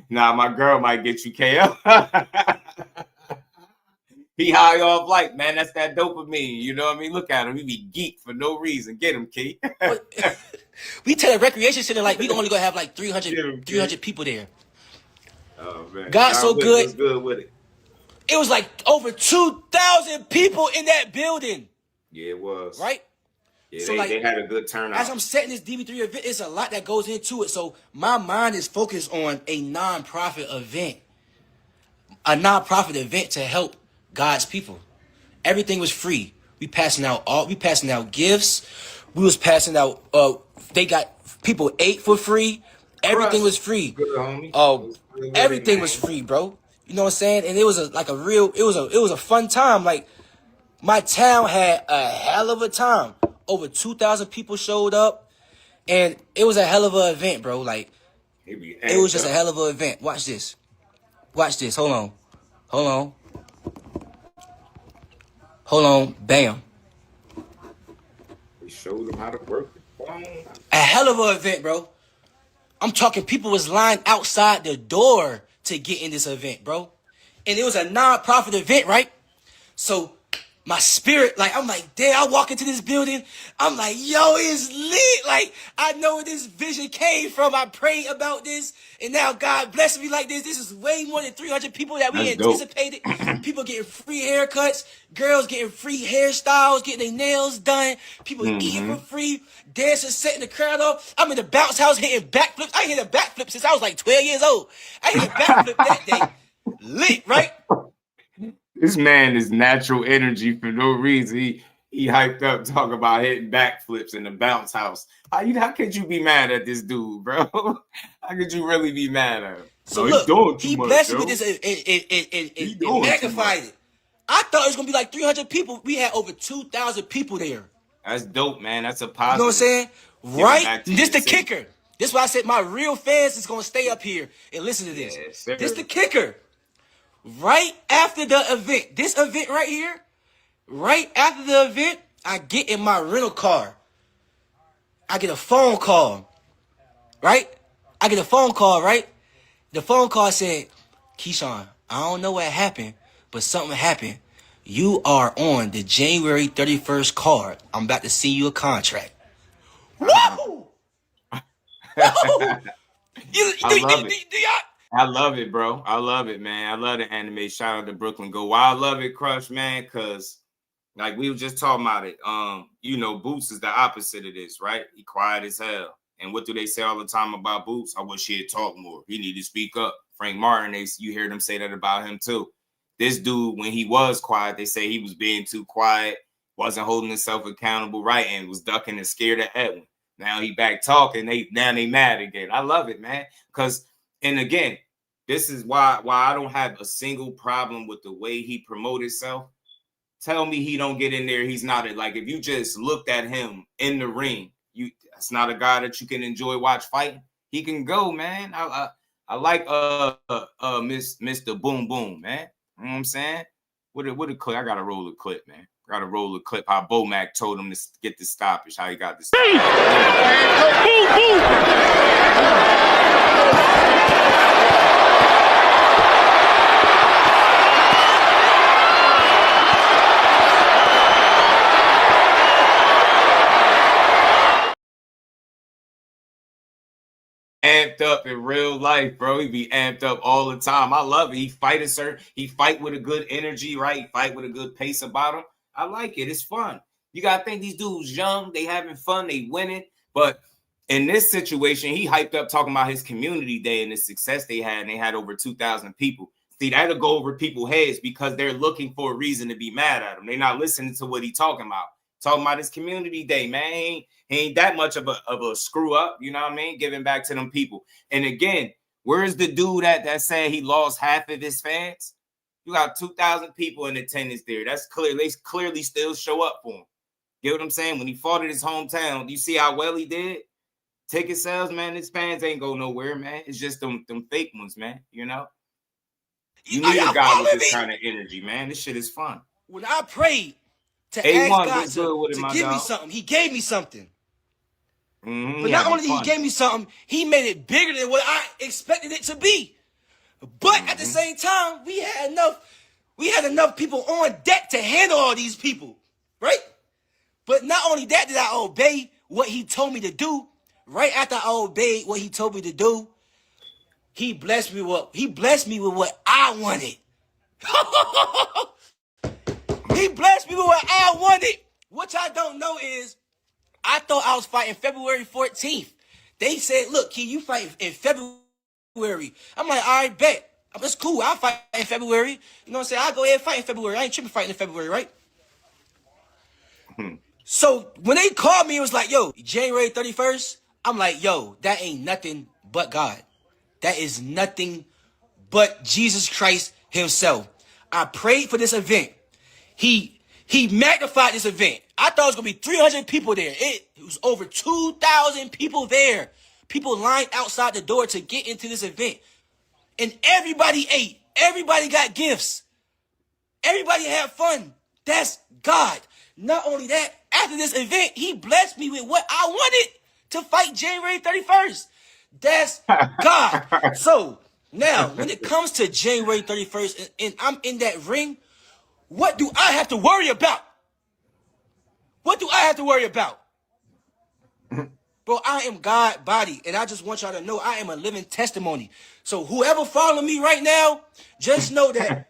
Nah, my girl might get you K.O. He high off light, man. That's that dopamine. You know what I mean? Look at him. He be geek for no reason. Get him, Key. We tell the recreation center, like, we only gonna have like 300 people there. Oh, man. God so good. Was good with it. It was like over 2,000 people in that building. Yeah, it was. Right? Yeah, so they had a good turnout. As I'm setting this DB3 event, it's a lot that goes into it. So my mind is focused on a nonprofit event. A nonprofit event to help God's people. Everything was free. We passing out gifts. We was passing out people ate for free. Everything was free. Good, homie. Everything was free, bro. You know what I'm saying? And it was a fun time. Like, my town had a hell of a time. Over 2,000 people showed up, and it was a hell of an event, bro. Like, it was just a hell of an event. Watch this. Hold on. Bam. He showed him how to work the phone. A hell of an event, bro. I'm talking people was lined outside the door to get in this event, bro. And it was a non-profit event, right? So my spirit, like, I'm like, damn, I walk into this building. I'm like, yo, it's lit. Like, I know where this vision came from. I prayed about this. And now God blessed me like this. This is way more than 300 people that we That's anticipated. People getting free haircuts. Girls getting free hairstyles, getting their nails done. People eating for free. Dancers setting the crowd off. I'm in the bounce house hitting backflips. I hit a backflip since I was like 12 years old. I hit a backflip that day. Lit, right? This man is natural energy for no reason. He hyped up talking about hitting backflips in the bounce house. How could you be mad at this dude, bro? How could you really be mad at him? So look, he blessed me with this and magnified it. I thought it was gonna be like 300 people. We had over 2,000 people there. That's dope, man. That's a positive. You know what I'm saying? Right? This the kicker. This is why I said my real fans is gonna stay up here and listen to this. Yes, This the kicker. Right after the event, this event right here, right after the event, I get in my rental car. I get a phone call, right? I get a phone call, right? The phone call said, Keyshawn, I don't know what happened, but something happened. You are on the January 31st card. I'm about to send you a contract. Woo! Woo! I love it, bro. I love it, man. I love the anime. Shout out to Brooklyn Go. Why I love it, Crush, man, because like we were just talking about it. Boots is the opposite of this, right? He quiet as hell. And what do they say all the time about Boots? I wish he had talked more. He need to speak up. Frank Martin, you hear them say that about him too. This dude, when he was quiet, they say he was being too quiet, wasn't holding himself accountable, right, and was ducking and scared of Edwin. Now he back talking. Now they mad again. I love it, man. And again, this is why I don't have a single problem with the way he promotes himself. Tell me he don't get in there. He's not it. Like if you just looked at him in the ring, that's not a guy that you can enjoy watch fighting. He can go, man. I like Mr. Boom Boom, man. You know what I'm saying? What a clip. I gotta roll a clip, man. Gotta roll a clip. How Bomac told him to get the stoppage. How he got the stoppage. Amped up in real life, bro. He be amped up all the time. I love it. He fight with a good energy, right? He fight with a good pace about him. I like it. It's fun. You gotta think these dudes young, they having fun, they winning. But in this situation, he hyped up talking about his community day and the success they had, and they had over 2,000 people. See, that'll go over people's heads because they're looking for a reason to be mad at him. They're not listening to what he's talking about. Talking about his community day, man. He ain't that much of a screw up, you know what I mean? Giving back to them people. And again, where's the dude that said he lost half of his fans? You got 2,000 people in attendance there. That's clear. They clearly still show up for him. Get what I'm saying? When he fought in his hometown, you see how well he did? Ticket sales, man, his fans ain't go nowhere, man. It's just them fake ones, man, you know? You need a guy with this kind of energy, man. This shit is fun. When I prayed to ask God to give me something, he gave me something. But not only did he give me something, he made it bigger than what I expected it to be. But at the same time, we had enough people on deck to handle all these people, right? But not only that did I obey what he told me to do. Right after I obeyed what he told me to do, he blessed me with what I wanted. He blessed me with what I wanted. What y'all don't know is, I thought I was fighting February 14th. They said, look, Key, you fight in February. I'm like, all right, bet. That's cool. I'll fight in February. You know what I'm saying? I'll go ahead and fight in February. I ain't tripping fighting in February, right? So when they called me, it was like, yo, January 31st. I'm like, yo, that ain't nothing but God. That is nothing but Jesus Christ himself. I prayed for this event. He magnified this event. I thought it was going to be 300 people there. It was over 2,000 people there. People lined outside the door to get into this event. And everybody ate. Everybody got gifts. Everybody had fun. That's God. Not only that, after this event, he blessed me with what I wanted to fight January 31st. That's God. So now, when it comes to January 31st and I'm in that ring, what do I have to worry about? What do I have to worry about? Bro, I am God body, and I just want y'all to know I am a living testimony. So whoever following me right now, just know that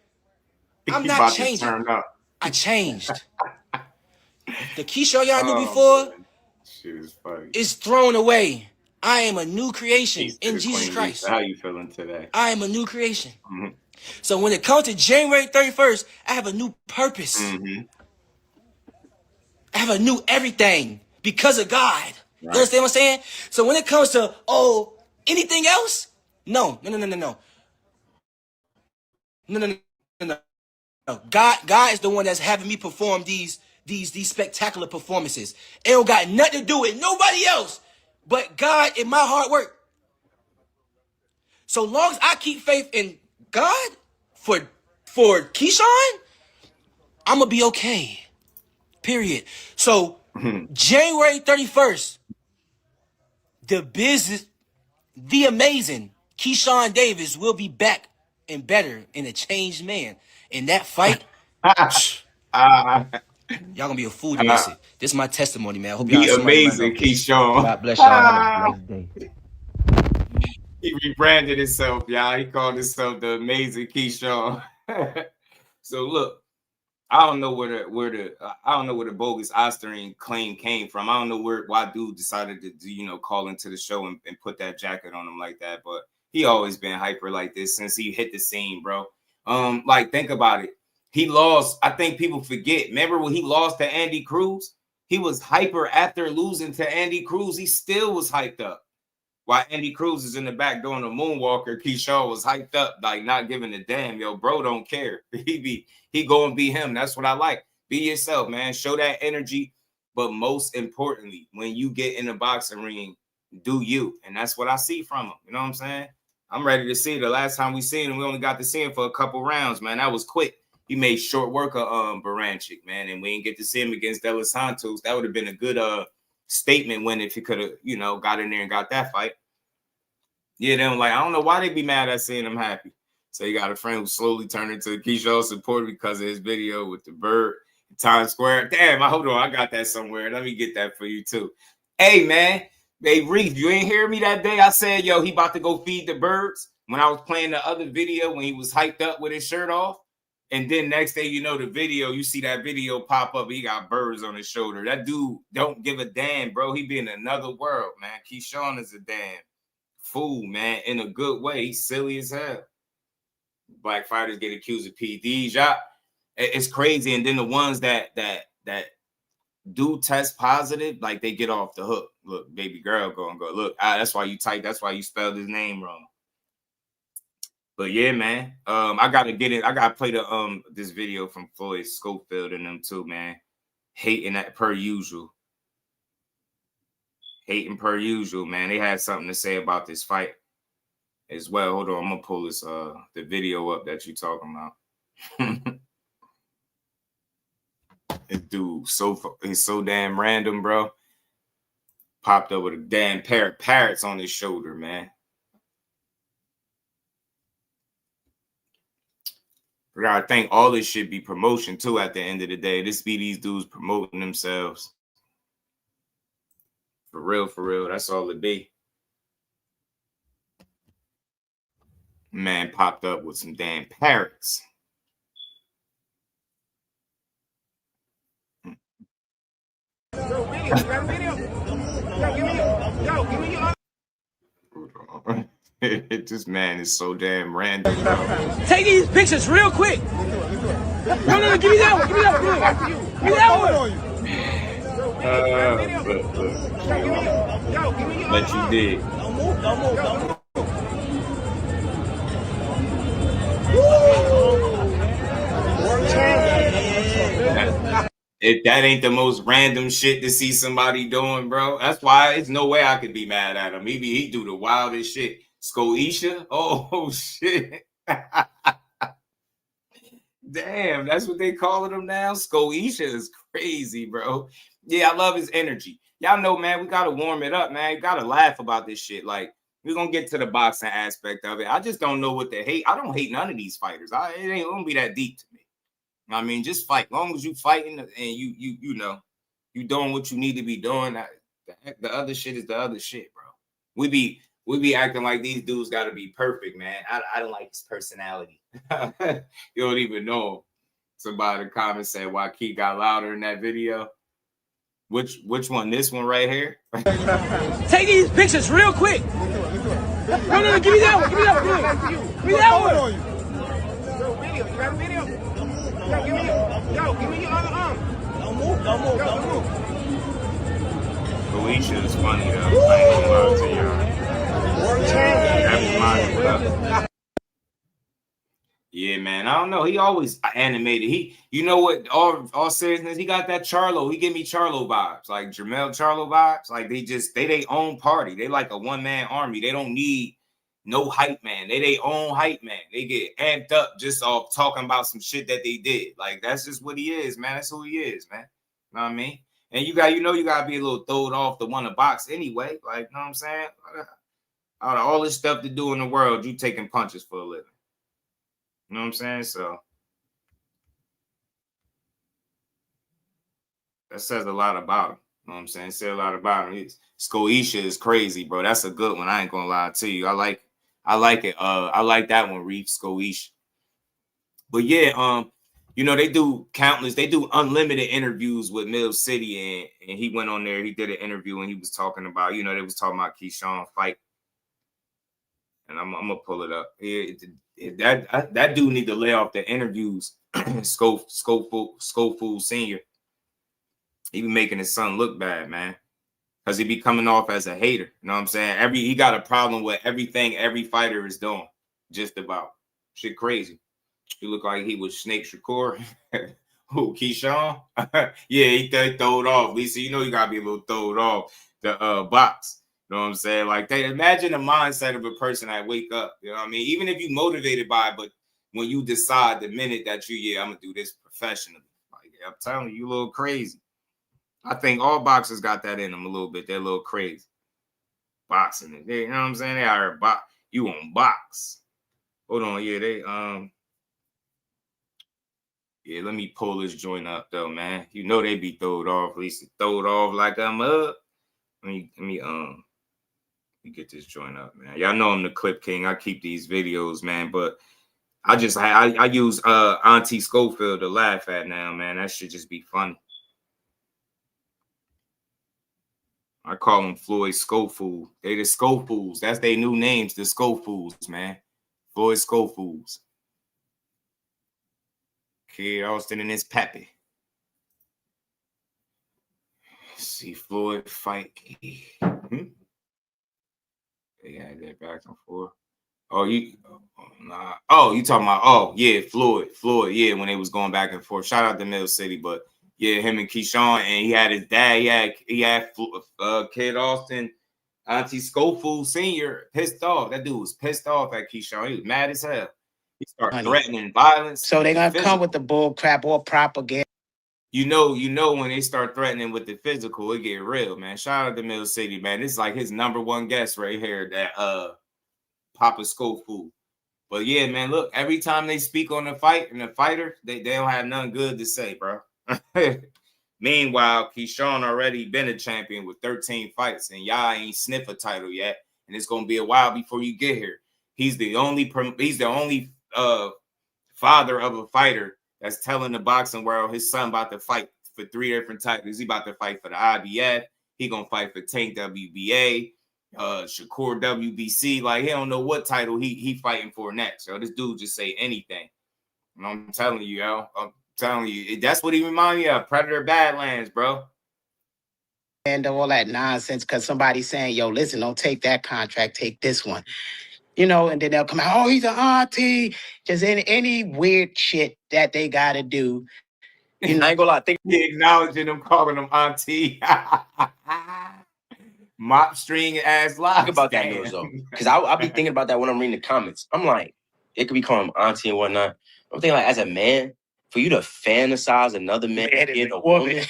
I'm not changing. I changed. The Keyshawn y'all knew before is thrown away. I am a new creation in Jesus Christ. How you feeling today? I am a new creation. So when it comes to January 31st, I have a new purpose. I have a new everything because of God. Right. You understand what I'm saying? So when it comes to, anything else? No. God is the one that's having me perform these spectacular performances. It don't got nothing to do with nobody else but God and my hard work. So long as I keep faith in God for Keyshawn, I'm gonna be okay. Period. So January 31st, the amazing Keyshawn Davis will be back and better and a changed man. In that fight, y'all gonna be a fool to miss it. This is my testimony, man. I hope y'all be amazing, Keyshawn. God bless y'all. Have a blessed day. He rebranded himself, y'all. He called himself the amazing Keyshawn. So look, I don't know where the bogus OSTERINE claim came from. I don't know why dude decided to call into the show and put that jacket on him like that. But he always been hyper like this since he hit the scene, bro. Like think about it. He lost. I think people forget. Remember when he lost to Andy Cruz? He was hyper after losing to Andy Cruz. He still was hyped up. While Andy Cruz is in the back doing a moonwalker, Keyshawn was hyped up, like not giving a damn. Yo, bro, don't care. He go and be him. That's what I like. Be yourself, man. Show that energy. But most importantly, when you get in the boxing ring, do you. And that's what I see from him. You know what I'm saying? I'm ready to see. The last time we seen him, we only got to see him for a couple rounds, man. That was quick. He made short work of Baranchik, man. And we didn't get to see him against De Los Santos. That would have been a good statement win if he could have, got in there and got that fight. Yeah, then I don't know why they be mad at seeing him happy. So you got a friend who slowly turned into a Keyshawn supporter because of his video with the bird in Times Square. Damn, hold on, I got that somewhere. Let me get that for you too. Hey, man, hey, Reef, you ain't hear me that day? I said, yo, he about to go feed the birds when I was playing the other video when he was hyped up with his shirt off. And then next day, the video, you see that video pop up. He got birds on his shoulder. That dude don't give a damn, bro. He be in another world, man. Keyshawn is a damn fool, man, in a good way. He's silly as hell. Black fighters get accused of PDs. It's crazy. And then the ones that do test positive, like they get off the hook. Look, baby girl go. Look, that's why you type. That's why you spelled his name wrong. But yeah, man, I gotta get it. I gotta play this video from Floyd Schofield and them too, man. Hating that per usual. Hating per usual, man. They had something to say about this fight as well. Hold on, I'm gonna pull this the video up that you talking about. This dude he's so damn random, bro. Popped up with a damn pair of parrots on his shoulder, man. But I think all this should be promotion too at the end of the day. This be these dudes promoting themselves. For real. That's all it be. Man popped up with some damn parrots. This man is so damn random, bro. Take these pictures real quick. No, give me that one. Give me that one. But you did. Don't move. If that ain't the most random shit to see somebody doing, bro, that's why it's no way I could be mad at him. Maybe he do the wildest shit. Scoisha? Oh, shit. Damn, that's what they calling him now. Scoisha is crazy, bro. Yeah, I love his energy. Y'all know, man, we gotta warm it up, man. You gotta laugh about this shit. Like, we're gonna get to the boxing aspect of it. I just don't know what to hate. I don't hate none of these fighters. It ain't gonna be that deep to me. I mean, just fight. As long as you fighting and you know, you doing what you need to be doing. The other shit is the other shit, bro. We be acting like these dudes got to be perfect, man. I don't like his personality. You don't even know him. Somebody in the comments said why Key got louder in that video. Which one? This one right here? Take these pictures real quick. No, give me that one. Give me that one. Give me that one. Video, you got a video? Give me your other arm. Don't move. Felicia is funny though. I ain't gonna lie to y'all. Yeah, man. I don't know. He always animated. You know what? All seriousness, he got that Charlo. He give me Charlo vibes, like Jermell Charlo vibes. Like they own party. They like a one-man army. They don't need no hype man. They own hype man. They get amped up just off talking about some shit that they did. Like that's just what he is, man. That's who he is, man. You know what I mean? And you gotta be a little throwed off to want to box anyway. Like, you know what I'm saying? Out of all this stuff to do in the world, you taking punches for a living. You know what I'm saying? So that says a lot about him. You know what I'm saying? Says a lot about him. Scoisha is crazy, bro. That's a good one. I ain't gonna lie to you. I like it. I like that one, Reef Scoisha. But yeah, you know, they do unlimited interviews with Mill City, and he went on there, he did an interview and he was talking about, you know, they was talking about Keyshawn fight. And I'm gonna pull it up. That dude need to lay off the interviews. Schofield Senior. He be making his son look bad, man. Because he be coming off as a hater. You know what I'm saying? He got a problem with everything every fighter is doing. Just about. Shit crazy. He look like he was Snake Shakur. Who, Keyshawn? Yeah, he throwed off. Lisa, you know you gotta be a little throwed off the box. You know what I'm saying? Like, imagine the mindset of a person that wake up. You know what I mean? Even if you motivated by it, but when you decide the minute that I'm gonna do this professionally. Like, I'm telling you, you a little crazy. I think all boxers got that in them a little bit. They're a little crazy. Boxing it. You know what I'm saying? They are you on box. Hold on, yeah, yeah, let me pull this joint up though, man. You know they be throwed off. At least throw it off like I'm up. Let me get this joint up, man. Y'all know I'm the clip king. I keep these videos, man, but I use Auntie Schofield to laugh at now, man. That should just be funny. I call them Floyd Schofield. They the Schofields. That's their new names, the Schofields, man. Floyd Schofields. Kid Austin and his pappy. See Floyd fight. They had that back and forth. Oh, you talking about, Floyd, yeah, when they was going back and forth. Shout out to Mill City, but yeah, him and Keyshawn, and he had his dad, he had Kid Austin, Auntie Schofield Senior pissed off. That dude was pissed off at Keyshawn. He was mad as hell. He started threatening violence. So they're gonna come with the bull crap or propaganda. You know, when they start threatening with the physical, it get real, man. Shout out to Mill City, man. This is like his #1 guest right here, that Papa Schofield. But yeah, man, look, every time they speak on the fight and the fighter, they don't have nothing good to say, bro. Meanwhile, Keyshawn already been a champion with 13 fights, and y'all ain't sniff a title yet, and it's gonna be a while before you get here. He's the only father of a fighter that's telling the boxing world his son about to fight for 3 different titles. He about to fight for the IBF. He gonna fight for Tank WBA, Shakur WBC. Like, he don't know what title he fighting for next. So this dude just say anything. And I'm telling you, yo. I'm telling you, that's what he remind me of. Predator Badlands, bro. And all that nonsense because somebody's saying, yo, listen, don't take that contract, take this one. You know, and then they'll come out, oh, he's an auntie. Just any weird shit that they got to do. You know, I ain't gonna lie, think he acknowledging them, calling them auntie. Mop string ass locks. Think about that news, though. Because I'll be thinking about that when I'm reading the comments. I'm like, it could be calling him auntie and whatnot. I'm thinking, like, as a man, For you to fantasize another man being a woman,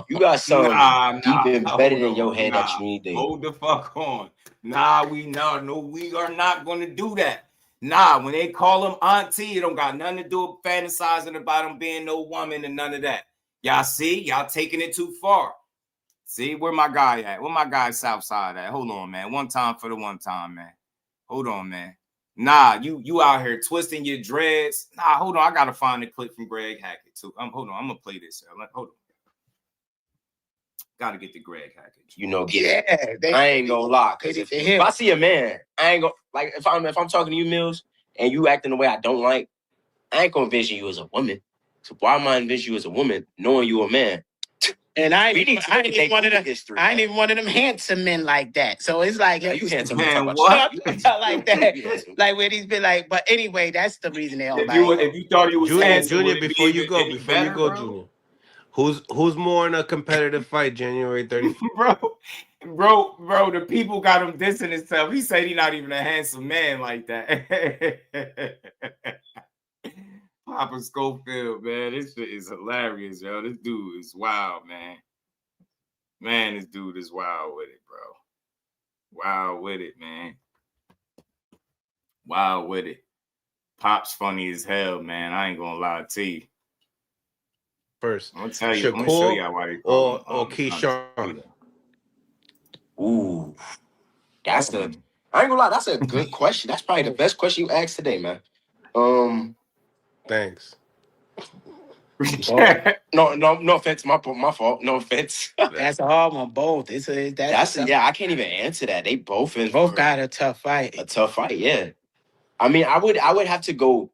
you got Nah, something deep embedded hold in your on, head nah. that you need to. Hold the fuck on. Nah, we are not gonna do that. Nah, when they call him auntie, it don't got nothing to do with fantasizing about him being no woman and none of that. Y'all see, y'all taking it too far. See, where my guy at? Where my guy Southside at? Hold on, man. One time for the one time, man. Hold on, man. Nah, you out here twisting your dreads. Nah, hold on. I gotta find a clip from Greg Hackett too. Hold on. I'm gonna play this. Hold on. Gotta get the Greg Hackett. You know, I ain't gonna lie. Cause if I see a man, I ain't gonna like if I'm talking to you, Mills, and you acting the way I don't like, I ain't gonna envision you as a woman. So why am I envision you as a woman, knowing you a man? And I ain't even one of them handsome men like that. So it's like, you handsome man, man. what? Like that. Like where he's been like, but anyway, that's the reason they don't like. If you thought he was handsome, Junior, would it before be you any go, better, bro? Junior, who's more in a competitive fight, January 31st? bro, the people got him dissing himself. He said he's not even a handsome man like that. Papa Schofield, man, this shit is hilarious, yo. This dude is wild, man. Man, this dude is wild with it, bro. Wild with it, man. Wild with it. Pop's funny as hell, man. I ain't gonna lie to you. First, I'm gonna tell you. I'm gonna show y'all why they call him. or Keyshawn. Ooh, that's the. I ain't gonna lie. That's a good question. That's probably the best question you asked today, man. Thanks. No offense. My fault. No offense. That's a hard one. Both. Yeah. I can't even answer that. They both got a tough fight. A tough fight. Yeah. I mean, I would have to go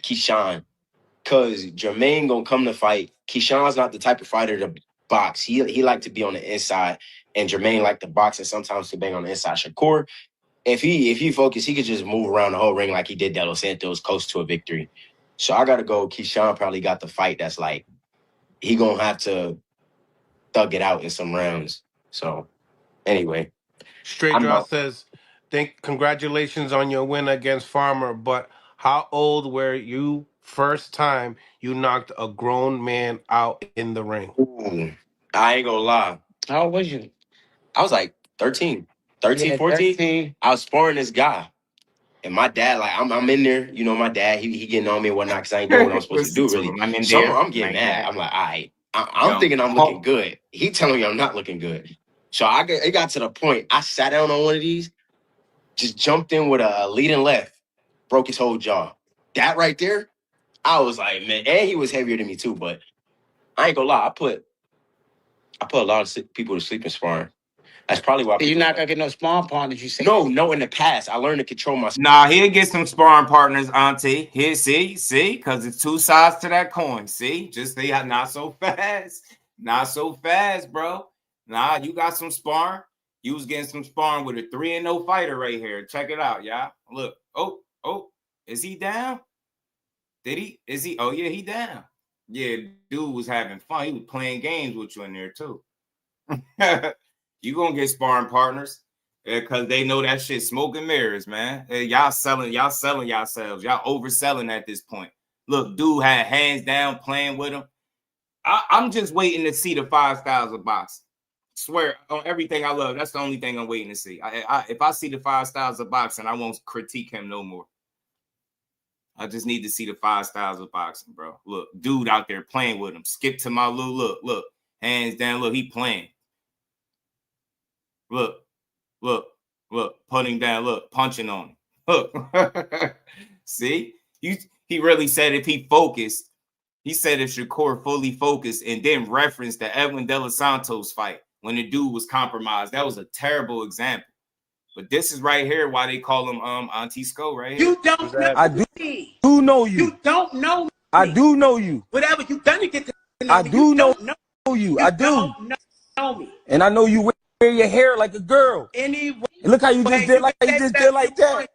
Keyshawn, cause Jermaine gonna come to fight. Keyshawn's not the type of fighter to box. He like to be on the inside, and Jermaine like to box and sometimes to bang on the inside. Shakur, if he focus, he could just move around the whole ring like he did De Los Santos, close to a victory. So I gotta go. Keyshawn probably got the fight that's like he gonna have to thug it out in some rounds. So anyway, Straight Draw says, congratulations on your win against Farmer, but how old were you first time you knocked a grown man out in the ring? Ooh, I ain't gonna lie. How old was you? I was like 13, 14. 13. I was sparring this guy. And my dad, like, I'm in there, you know, my dad, he getting on me and whatnot because I ain't doing what I'm supposed to do, really. So I'm getting mad. I'm like, all right. I'm thinking I'm looking good. He telling me I'm not looking good. So it got to the point, I sat down on one of these, just jumped in with a leading left, broke his whole jaw. That right there, I was like, man, and he was heavier than me too, but I ain't gonna lie, I put a lot of people to sleep in sparring. That's probably why. You're not gonna get no spawn partners, you say? No. In the past, I learned to control myself. Nah, he'll get some sparring partners, Auntie. Here, see, because it's two sides to that coin. See, just they are not so fast, bro. Nah, you got some sparring. You was getting some sparring with a 3-0 fighter right here. Check it out, y'all. Look. Oh, is he down? Did he? Is he? Oh yeah, he down. Yeah, dude was having fun. He was playing games with you in there too. You gonna get sparring partners because they know that shit smoke and mirrors, man. Y'all selling yourselves. Y'all overselling at this point. Look, dude had hands down playing with him. I'm just waiting to see the 5 styles of boxing. Swear on everything I love. That's the only thing I'm waiting to see. If I see the 5 styles of boxing, I won't critique him no more. I just need to see the 5 styles of boxing, bro. Look, dude out there playing with him. Skip to my look, hands down. Look, he playing. Look, putting down, look, punching on him. Look, see, he really said if he focused, he said if Shakur fully focused and then referenced the Edwin De Los Santos fight when the dude was compromised. That was a terrible example. But this is right here why they call him Auntie Sco right here. You don't know I do know you. You don't know me. I do know you. Whatever you done to get to know I me, do you know don't you. I do. don't know me. And I know you wear your hair like a girl. Anyway, and look how you just did like that.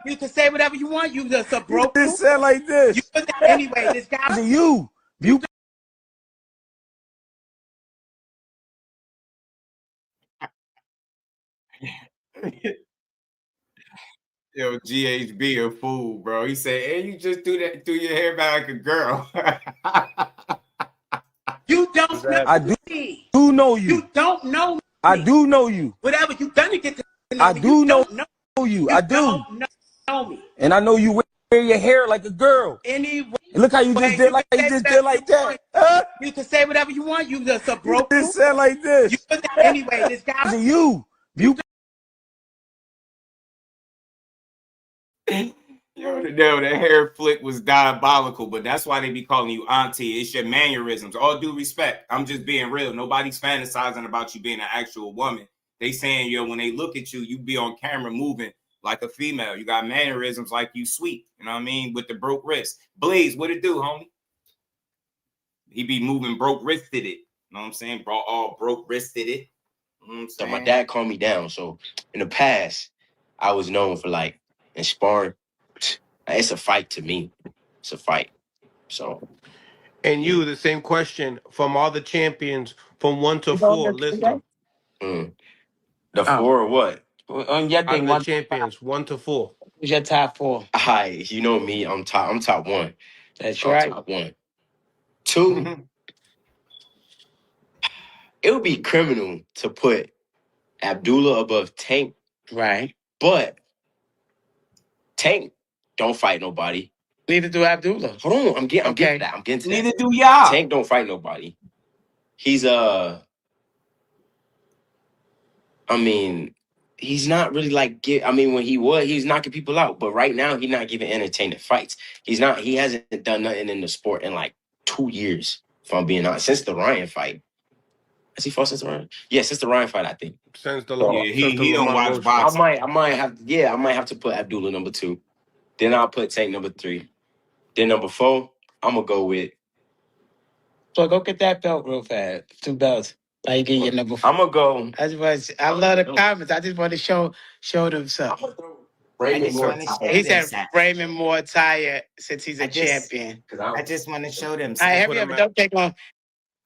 You can say whatever you want. You just a broke. You just said like this. Anyway, this guy. You. Yo, GHB a fool, bro. He said, "Hey, you just do your hair back like a girl." You don't know I do know you. You don't know me. I do know you. Whatever you done to get to know I me, do you know don't know. you. You I do. don't know me. And I know you wear your hair like a girl. Anyway, And look how you just did like that. Huh? You can say whatever you want. You just a broke. You just said like this. Anyway, this guy. You. Yo, the hair flick was diabolical, but that's why they be calling you auntie. It's your mannerisms. All due respect. I'm just being real. Nobody's fantasizing about you being an actual woman. They saying, yo, when they look at you, you be on camera moving like a female. You got mannerisms like you sweet. You know what I mean? With the broke wrist. Blaze, what it do, homie? He be moving broke wristed it. You know what I'm saying? All broke wristed it. You know what I'm So saying? my dad calmed me down. So in the past, I was known for like in sparring. It's a fight to me. It's a fight. So. And you, the same question from all the champions from 1 to 4. List them. The 4 or what? Out of the champions, 1 to 4. Who's your top 4? Hi, you know me. I'm top 1. That's right. Top 1. 2. It would be criminal to put Abdullah above Tank. Right. But Tank don't fight nobody. Neither do Abdullah. Hold on, I'm getting to that. I'm getting to that. Neither do y'all. Tank don't fight nobody. He's I mean, he's not really like when he's knocking people out, but right now he's not giving entertaining fights. He hasn't done nothing in the sport in like 2 years, if I'm being honest. Since the Ryan fight. Has he fought since the Ryan? Yeah, since the Ryan fight, I think. Since the he don't watch boxing. I might have to put Abdullah number 2. Then I'll put Tank number 3. Then number 4, I'm gonna go with. So go get that belt real fast. 2 belts. Now you get your number 4. I'm gonna go. I love the comments. I just want to show them something. He said Raymond more tired since he's a champion. I just want to show them something. Don't take on.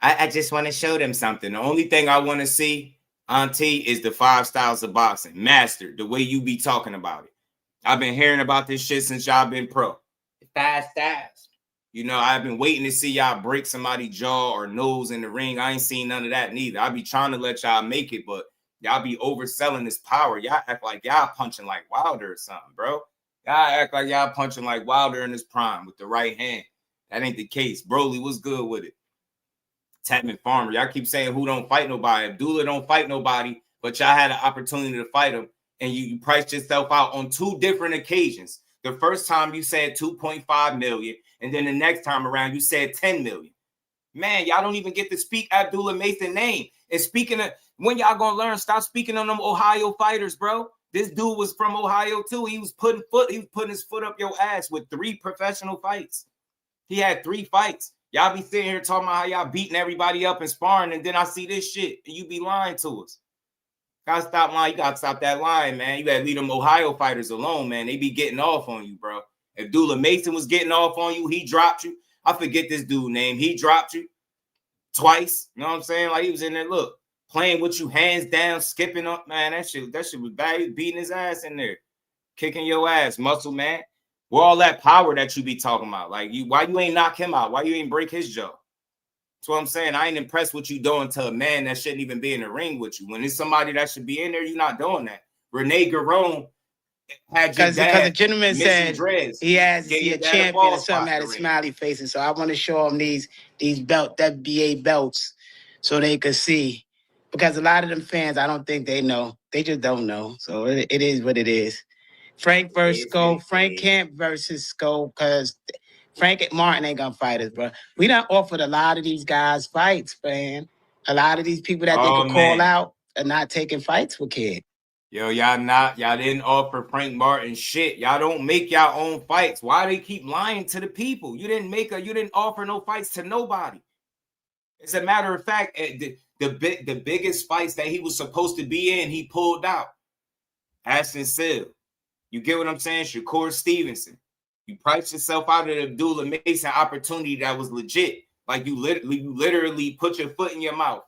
I just want to show them something. The only thing I want to see, Auntie, is the 5 styles of boxing. Mastered, the way you be talking about it. I've been hearing about this shit since y'all been pro. 5 styles. You know, I've been waiting to see y'all break somebody's jaw or nose in the ring. I ain't seen none of that neither. I be trying to let y'all make it, but y'all be overselling this power. Y'all act like y'all punching like Wilder or something, bro. Y'all act like y'all punching like Wilder in his prime with the right hand. That ain't the case. Broly, what's good with it? Tapman Farmer. Y'all keep saying who don't fight nobody. Abdullah don't fight nobody, but y'all had an opportunity to fight him, and you priced yourself out on 2 different occasions. The first time you said 2.5 million, and then the next time around you said 10 million. Man, y'all don't even get to speak Abdullah Mason's name. And speaking of, when y'all gonna learn, stop speaking on them Ohio fighters, bro. This dude was from Ohio too. He was putting his foot up your ass with 3 professional fights. He had 3 fights. Y'all be sitting here talking about how y'all beating everybody up and sparring, and then I see this shit, and you be lying to us. Gotta stop lying. You gotta stop that lying, man. You gotta leave them Ohio fighters alone, man. They be getting off on you, bro. If Abdullah Mason was getting off on you, he dropped you. I forget this dude's name. He dropped you twice. You know what I'm saying? Like he was in there, look, playing with you, hands down, skipping up, man. That shit was bad. He was beating his ass in there, kicking your ass, muscle man. Where all that power that you be talking about? Like why you ain't knock him out? Why you ain't break his jaw? That's what I'm saying. I ain't impressed with you doing to a man that shouldn't even be in the ring with you. When it's somebody that should be in there, you're not doing that. Renee Garone had your dad because the gentleman said dreads. He a champion or something, had a smiley face, and so I want to show him these belt WBA belts so they could see. Because a lot of them fans, I don't think they know. They just don't know. So it is what it is. Frank versus Skull. Frank Camp versus Skull, because Frank Martin ain't gonna fight us, bro. We done offered a lot of these guys fights, man. A lot of these people that they could call out are not taking fights with kids. Yo, y'all didn't offer Frank Martin shit. Y'all don't make y'all own fights. Why they keep lying to the people? You didn't offer no fights to nobody. As a matter of fact, the biggest fights that he was supposed to be in, he pulled out. Aston Seal. You get what I'm saying? Shakur Stevenson. You priced yourself out of the Abdullah Mason opportunity that was legit. Like you literally put your foot in your mouth.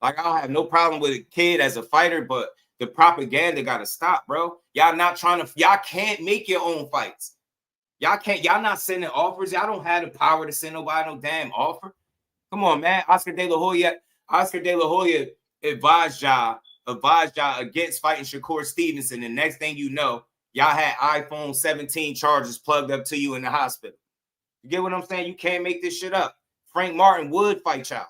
Like I don't have no problem with a kid as a fighter, but The propaganda got to stop, bro. Y'all can't make your own fights. Y'all not sending offers. Y'all don't have the power to send nobody no damn offer. Come on, man. Oscar De La Hoya advised y'all against fighting Shakur Stevenson. The next thing you know, y'all had iPhone 17 chargers plugged up to you in the hospital. You get what I'm saying? You can't make this shit up. Frank Martin would fight y'all.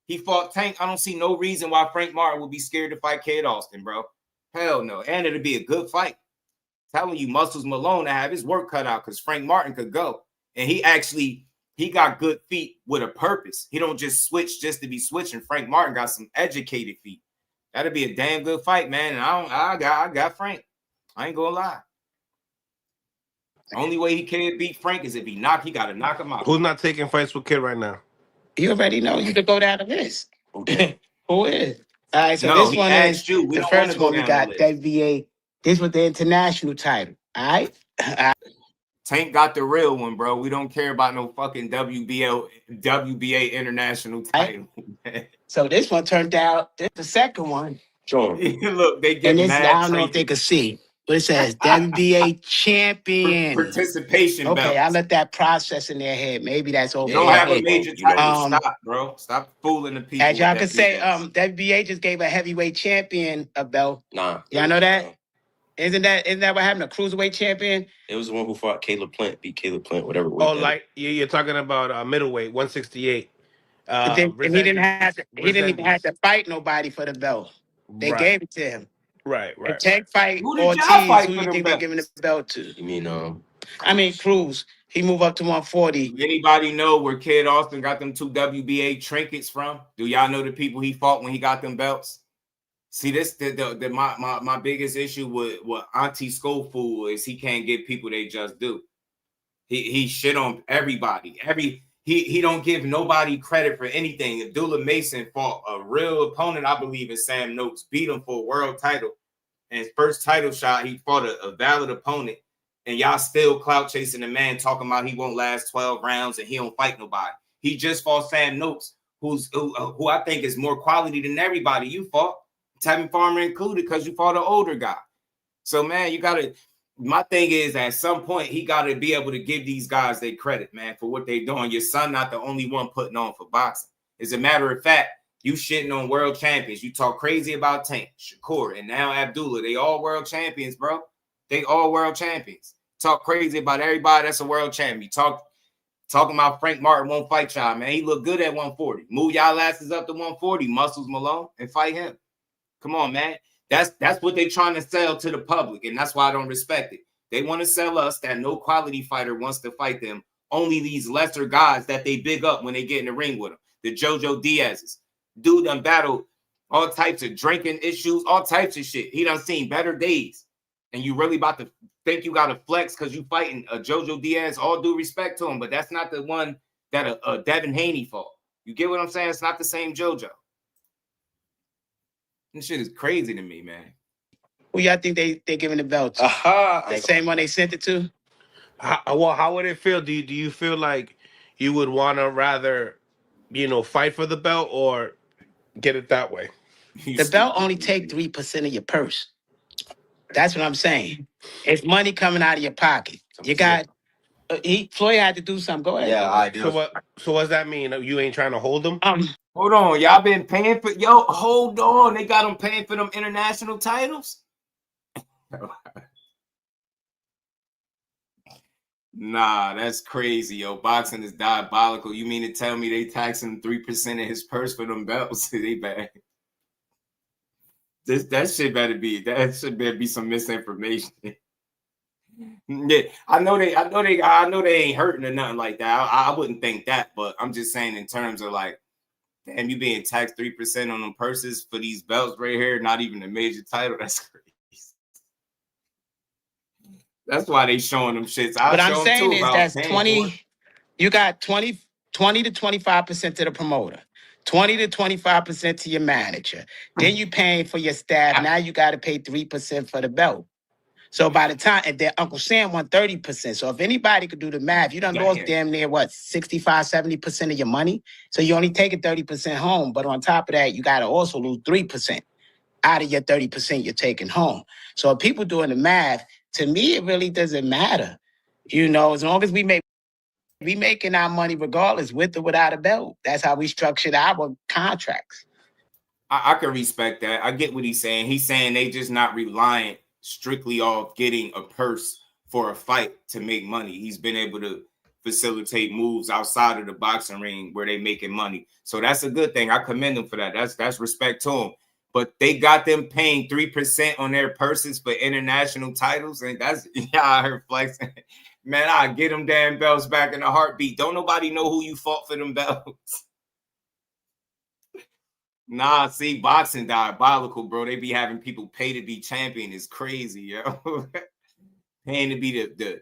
He fought Tank. I don't see no reason why Frank Martin would be scared to fight Cade Austin, bro. Hell no. And it'll be a good fight. Telling you, Muscles Malone to have his work cut out because Frank Martin could go. And he got good feet with a purpose. He don't just switch just to be switching. Frank Martin got some educated feet. That'll be a damn good fight, man. And I got Frank. I ain't gonna lie. Only way he can beat Frank is if he got to knock him out. Who's not taking fights with Kid right now? You already know. You could go down the list. Okay. Who is? All right, so No, this one is you. We the don't first go one. We down got the list. WBA. This was the international title. All right. Tank got the real one, bro. We don't care about no fucking WBA international title. So this one turned out. This the second one. Sure. Look, they get and this, mad. I don't know if they could see, but it says WBA champion participation. Okay, belts. I let that process in their head. Maybe that's over. You don't have a major title. Stop, bro. Stop fooling the people. As y'all can say, WBA just gave a heavyweight champion a belt. Nah. Y'all know that? Isn't that what happened? A cruiserweight champion? It was the one who fought Caleb Plant, beat Caleb Plant, whatever. Oh, like you're talking about middleweight, 168. And he didn't have to. He didn't even have to fight nobody for the belt. They gave it to him. Right. The Tank fight Who did Ortiz. y'all fight Who for you them think they're giving the belt to? You mean I mean Cruz. He moved up to 140. Anybody know where Kid Austin got them 2 WBA trinkets from? Do y'all know the people he fought when he got them belts? See, this my biggest issue with Auntie Schofield is he can't give people they just do. He shit on everybody. He don't give nobody credit for anything. Abdullah Mason fought a real opponent, I believe, in Sam Noakes, beat him for a world title. And his first title shot, he fought a valid opponent. And y'all still clout chasing the man, talking about he won't last 12 rounds and he don't fight nobody. He just fought Sam Noakes, who I think is more quality than everybody you fought. Tevin Farmer included, because you fought an older guy. So, man, you got to – my thing is at some point he got to be able to give these guys their credit, man, for what they're doing. Your son not the only one putting on for boxing. As a matter of fact, you shitting on world champions. You talk crazy about Tank, Shakur, and now Abdullah. They all world champions, bro. They all world champions. Talk crazy about everybody that's a world champion. Talking about Frank Martin won't fight y'all, man. He look good at 140. Move y'all asses up to 140, Muscles Malone, and fight him. Come on, man. That's what they're trying to sell to the public, and that's why I don't respect it. They want to sell us that no quality fighter wants to fight them. Only these lesser guys that they big up when they get in the ring with them. The JoJo Diaz's. Dude done battled all types of drinking issues, all types of shit. He done seen better days. And you really about to think you got to flex because you fighting a JoJo Diaz, all due respect to him, but that's not the one that a Devin Haney fought. You get what I'm saying? It's not the same JoJo. This shit is crazy to me, man. Who y'all think they giving the belt to? The same one they sent it to? How would it feel? Do you feel like you would want to rather, fight for the belt or get it that way? The belt only take 3% of your purse. That's what I'm saying. It's money coming out of your pocket. You got Floyd had to do something. Go ahead. Yeah, I do. So what does that mean? You ain't trying to hold them? Hold on, y'all been paying for hold on. They got them paying for them international titles. Nah, that's crazy, yo. Boxing is diabolical. You mean to tell me they taxing 3% of his purse for them belts? They bad. That shit better be some misinformation. Yeah, I know they ain't hurting or nothing like that. I wouldn't think that, but I'm just saying in terms of like, damn, you being taxed 3% on them purses for these belts right here, not even a major title. That's crazy. That's why they showing them shits. What I'm saying is that's 20. You got 20 to 25% to the promoter, 20 to 25% to your manager. Then you paying for your staff. Now you got to pay 3% for the belt. So by the time, and then Uncle Sam won 30%. So if anybody could do the math, you done lost damn near 65, 70% of your money. So you only taking 30% home. But on top of that, you got to also lose 3%. out of your 30% you're taking home. So if people doing the math, to me, it really doesn't matter. You know, as long as we making our money regardless, with or without a belt. That's how we structured our contracts. I can respect that. I get what he's saying. He's saying they just not reliant strictly off getting a purse for a fight to make money. He's been able to facilitate moves outside of the boxing ring where they making money. So that's a good thing. I commend him for that. That's respect to him. But they got them paying 3% on their purses for international titles. And that's, yeah, I heard flexing. Man, I get them damn belts back in a heartbeat. Don't nobody know who you fought for them belts. Nah, see, boxing diabolical, bro. They be having people pay to be champion. It's crazy, yo. Paying to be the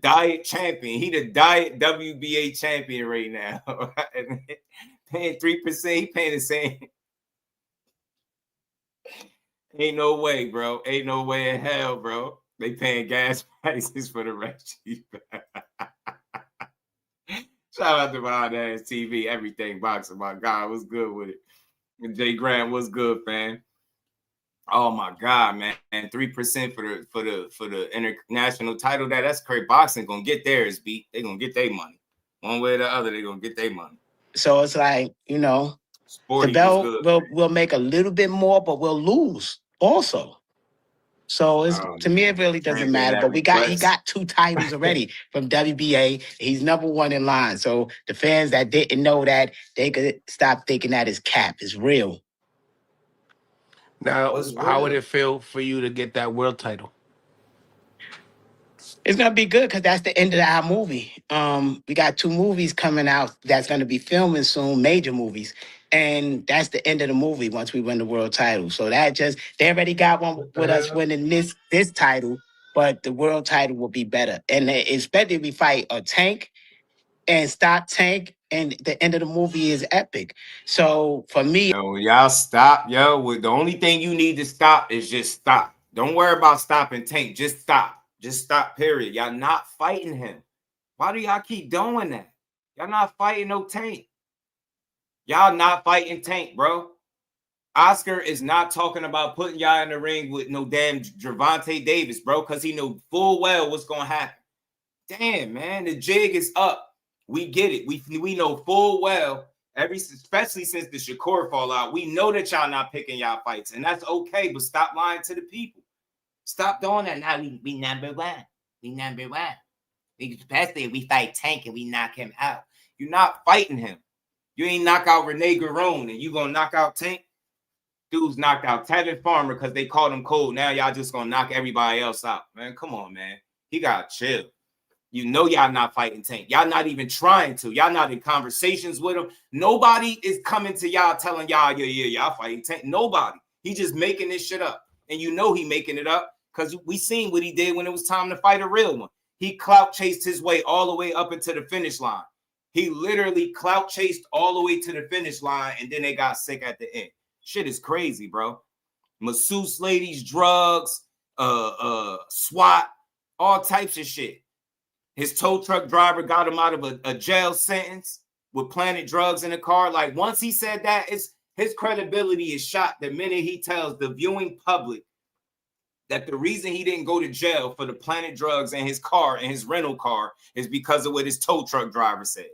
diet champion. He the diet WBA champion right now. Paying 3%, he paying the same. Ain't no way, bro. Ain't no way in hell, bro. They paying gas prices for the rest. Shout out to Behind Ass TV, everything boxing. My God, what's good with it? And Jay Grant, what's good, fam? Oh my God, man! 3% for the international title. That's crazy. Boxing gonna get theirs, beat. They gonna get their money, one way or the other. They gonna get their money. So it's like, you know, Sporty the belt will make a little bit more, but we'll lose also. So it's to me, it really doesn't matter. But he got 2 titles already from WBA. He's #1 in line. So the fans that didn't know that, they could stop thinking that his cap is real. Now, how would it feel for you to get that world title? It's gonna be good because that's the end of our movie. We got 2 movies coming out that's gonna be filming soon, major movies, and that's the end of the movie once we win the world title. So they already got one with us winning this title, but the world title will be better. And especially if we fight a Tank and stop Tank, and the end of the movie is epic. So for me, yo, y'all stop, yo. The only thing you need to stop is just stop. Don't worry about stopping Tank. Just stop. Just stop, period. Y'all not fighting him. Why do y'all keep doing that? Y'all not fighting no Tank. Y'all not fighting Tank, bro. Oscar is not talking about putting y'all in the ring with no damn Gervonta Davis, bro, because he knew full well what's going to happen. Damn, man, the jig is up. We get it. We know full well, especially since the Shakur fallout, we know that y'all not picking y'all fights, and that's okay, but stop lying to the people. Stop doing that. Now we #1. We #1. Especially if we fight Tank and we knock him out. You're not fighting him. You ain't knock out Renee Garone and you gonna knock out Tank. Dude's knocked out Tevin Farmer because they called him cold. Now y'all just gonna knock everybody else out. Man, come on, man. He gotta chill. You know y'all not fighting Tank. Y'all not even trying to. Y'all not in conversations with him. Nobody is coming to y'all telling y'all, yeah, y'all fighting Tank. Nobody. He just making this shit up. And you know he making it up because we seen what he did when it was time to fight a real one. He clout chased his way all the way up into the finish line. He literally clout chased all the way to the finish line, and then they got sick at the end. Shit is crazy, bro. Masseuse ladies, drugs, SWAT, all types of shit. His tow truck driver got him out of a jail sentence with planted drugs in the car. Like, once he said that, his credibility is shot the minute he tells the viewing public that the reason he didn't go to jail for the planted drugs in his car, in his rental car, is because of what his tow truck driver said.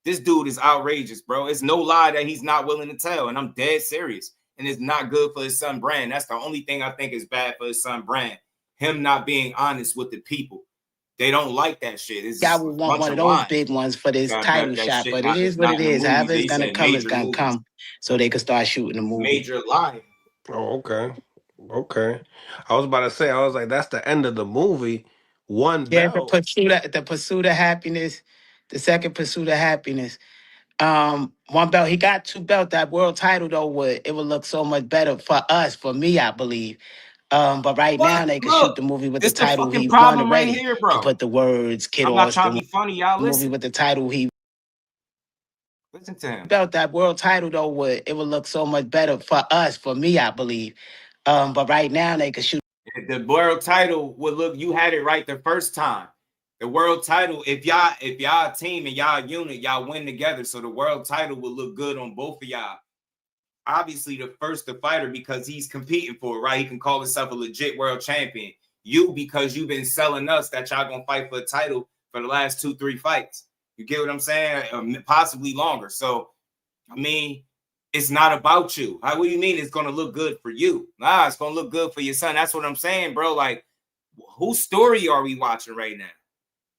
This dude is outrageous, bro. It's no lie that he's not willing to tell, and I'm dead serious. And it's not good for his son brand. That's the only thing I think is bad for his son brand. Him not being honest with the people. They don't like that shit. Y'all would want one of those big ones for this title shot, but it is what it is. However it's gonna come, it's gonna come. So they can start shooting the movie. Major lie. Oh, okay. Okay. I was about to say, I was like, that's the end of the movie. One belt. The pursuit of happiness, the second pursuit of happiness. One belt. He got 2 belts. That world title though it would look so much better for us, for me, I believe. But now they can shoot the movie with the title he won already, right here, bro. and put the words "Kid I'm not trying to be funny, y'all. Movie with the title he. Listen to him. Belt that world title though it would look so much better for us, for me, I believe. But right now they can shoot. The world title would look. You had it right the first time. The world title, if y'all a team and y'all a unit, y'all win together. So the world title will look good on both of y'all. obviously the first to fighter because he's competing for it, right? He can call himself a legit world champion. You, because you've been selling us that y'all gonna fight for a title for the last 2-3 fights. You get what I'm saying? Possibly longer. So, I mean, it's not about you. What do you mean it's gonna look good for you? Nah, it's gonna look good for your son. That's what I'm saying, bro. Like, whose story are we watching right now?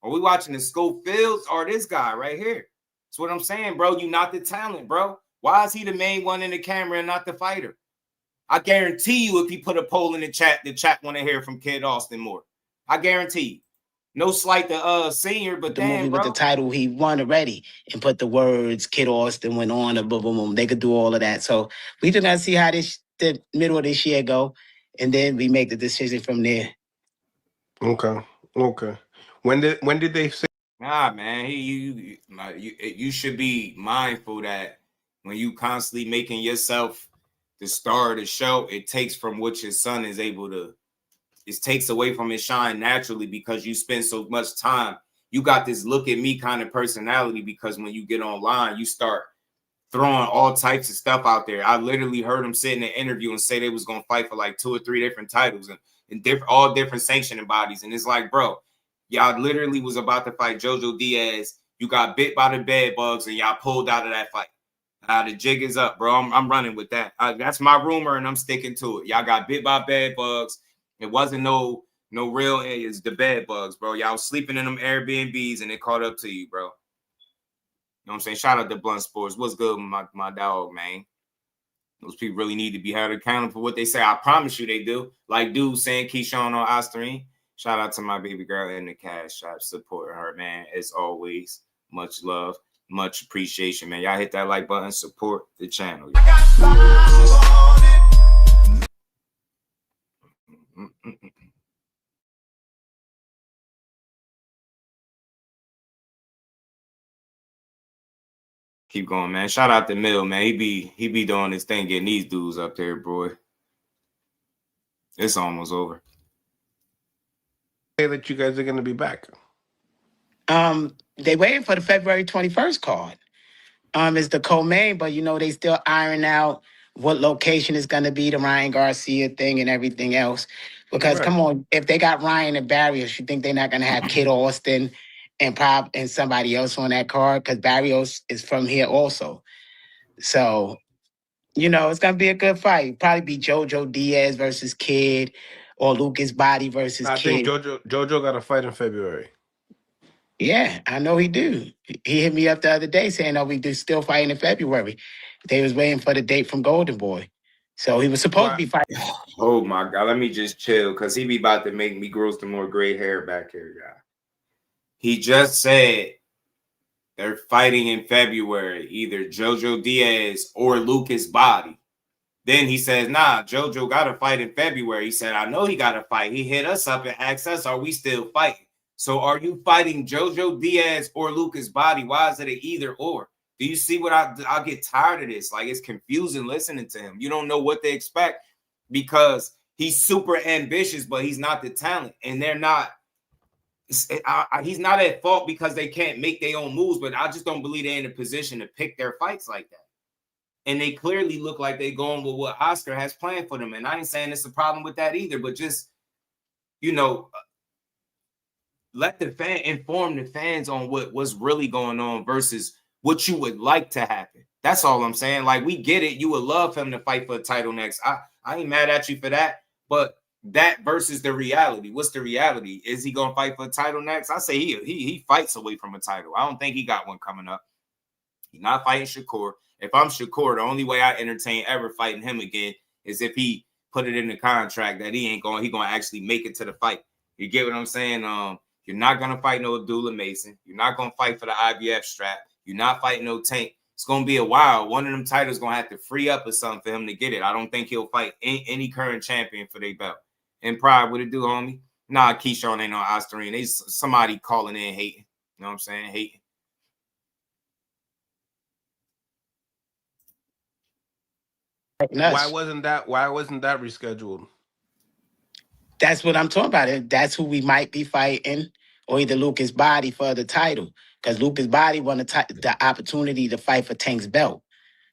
Are we watching the Schofields or this guy right here? That's what I'm saying, bro. You not the talent, bro. Why is he the main one in the camera and not the fighter? I guarantee you, if you put a poll in the chat want to hear from Kid Austin more. I guarantee you. No slight to senior, but the damn, movie bro. with the title he won already and put the words Kid Austin went on and boom, boom, boom. They could do all of that. So we just gotta see how the middle of this year go, and then we make the decision from there. Okay. When did they say? Nah, man. You should be mindful that when you constantly making yourself the star of the show, it takes from what your son is able to. It takes away from his shine naturally because you spend so much time. You got this look at me kind of personality because when you get online, you start throwing all types of stuff out there. I literally heard him sit in an interview and say they was gonna fight for like 2 or 3 different titles and all different sanctioning bodies. And it's like, bro, y'all literally was about to fight Jojo Diaz. You got bit by the bed bugs and y'all pulled out of that fight. The jig is up, bro. I'm running with that. That's my rumor and I'm sticking to it. Y'all got bit by bed bugs. It wasn't no real, it's the bed bugs, bro. Y'all sleeping in them Airbnbs and it caught up to you, bro. You know what I'm saying? Shout out to Blunt Sports. What's good with my dog, man? Those people really need to be held accountable for what they say. I promise you they do. Like dude saying Keyshawn on OSTERINE. Shout out to my baby girl in the cash shop. Supporting her, man. As always, much love, much appreciation, man. Y'all hit that like button. Support the channel. Keep going, man. Shout out to Mill, man. He be doing his thing, getting these dudes up there, boy. It's almost over. Say that you guys are gonna be back. They waiting for the February 21st card. It's the co-main, but they still iron out what location is going to be the Ryan Garcia thing and everything else. Because come on, if they got Ryan and Barrios, you think they're not going to have Kid Austin and somebody else on that card? Because Barrios is from here also. So, it's going to be a good fight. Probably be Jojo Diaz versus Kid or Lucas Body versus Kid. I think Jojo got a fight in February. Yeah, I know he do. He hit me up the other day saying, "Oh, we do still fighting in February." They was waiting for the date from Golden Boy, so he was supposed to be fighting. Oh my God, let me just chill because he be about to make me grow some more gray hair back here, guy. He just said they're fighting in February, either Jojo Diaz or Lucas Body. Then he says, "Nah, Jojo got to fight in February." He said, "I know he got to fight." He hit us up and asked us, "Are we still fighting?" So are you fighting Jojo Diaz or Lucas Body? Why is it an either or? Do you see what I get tired of this? Like, it's confusing listening to him. You don't know what they expect because he's super ambitious, but he's not the talent. And they're not, he's not at fault because they can't make their own moves, but I just don't believe they're in a position to pick their fights like that. And they clearly look like they're going with what Oscar has planned for them. And I ain't saying it's a problem with that either, but just, let the fan inform the fans on what's really going on versus what you would like to happen. That's all I'm saying. Like, we get it. You would love him to fight for a title next. I ain't mad at you for that. But that versus the reality. What's the reality? Is he gonna fight for a title next? I say he fights away from a title. I don't think he got one coming up. He's not fighting Shakur. If I'm Shakur, the only way I entertain ever fighting him again is if he put it in the contract that he gonna actually make it to the fight. You get what I'm saying? You're not going to fight no Abdullah Mason. You're not going to fight for the IBF strap. You're not fighting no Tank. It's going to be a while. One of them titles going to have to free up or something for him to get it. I don't think he'll fight any current champion for their belt. And Pride, what it do, homie? Nah, Keyshawn ain't on OSTERINE. They somebody calling in hating. You know what I'm saying? Hating. Why wasn't that rescheduled? That's what I'm talking about. That's who we might be fighting, or either Lucas Body for the title, because Lucas Body won the opportunity to fight for Tank's belt.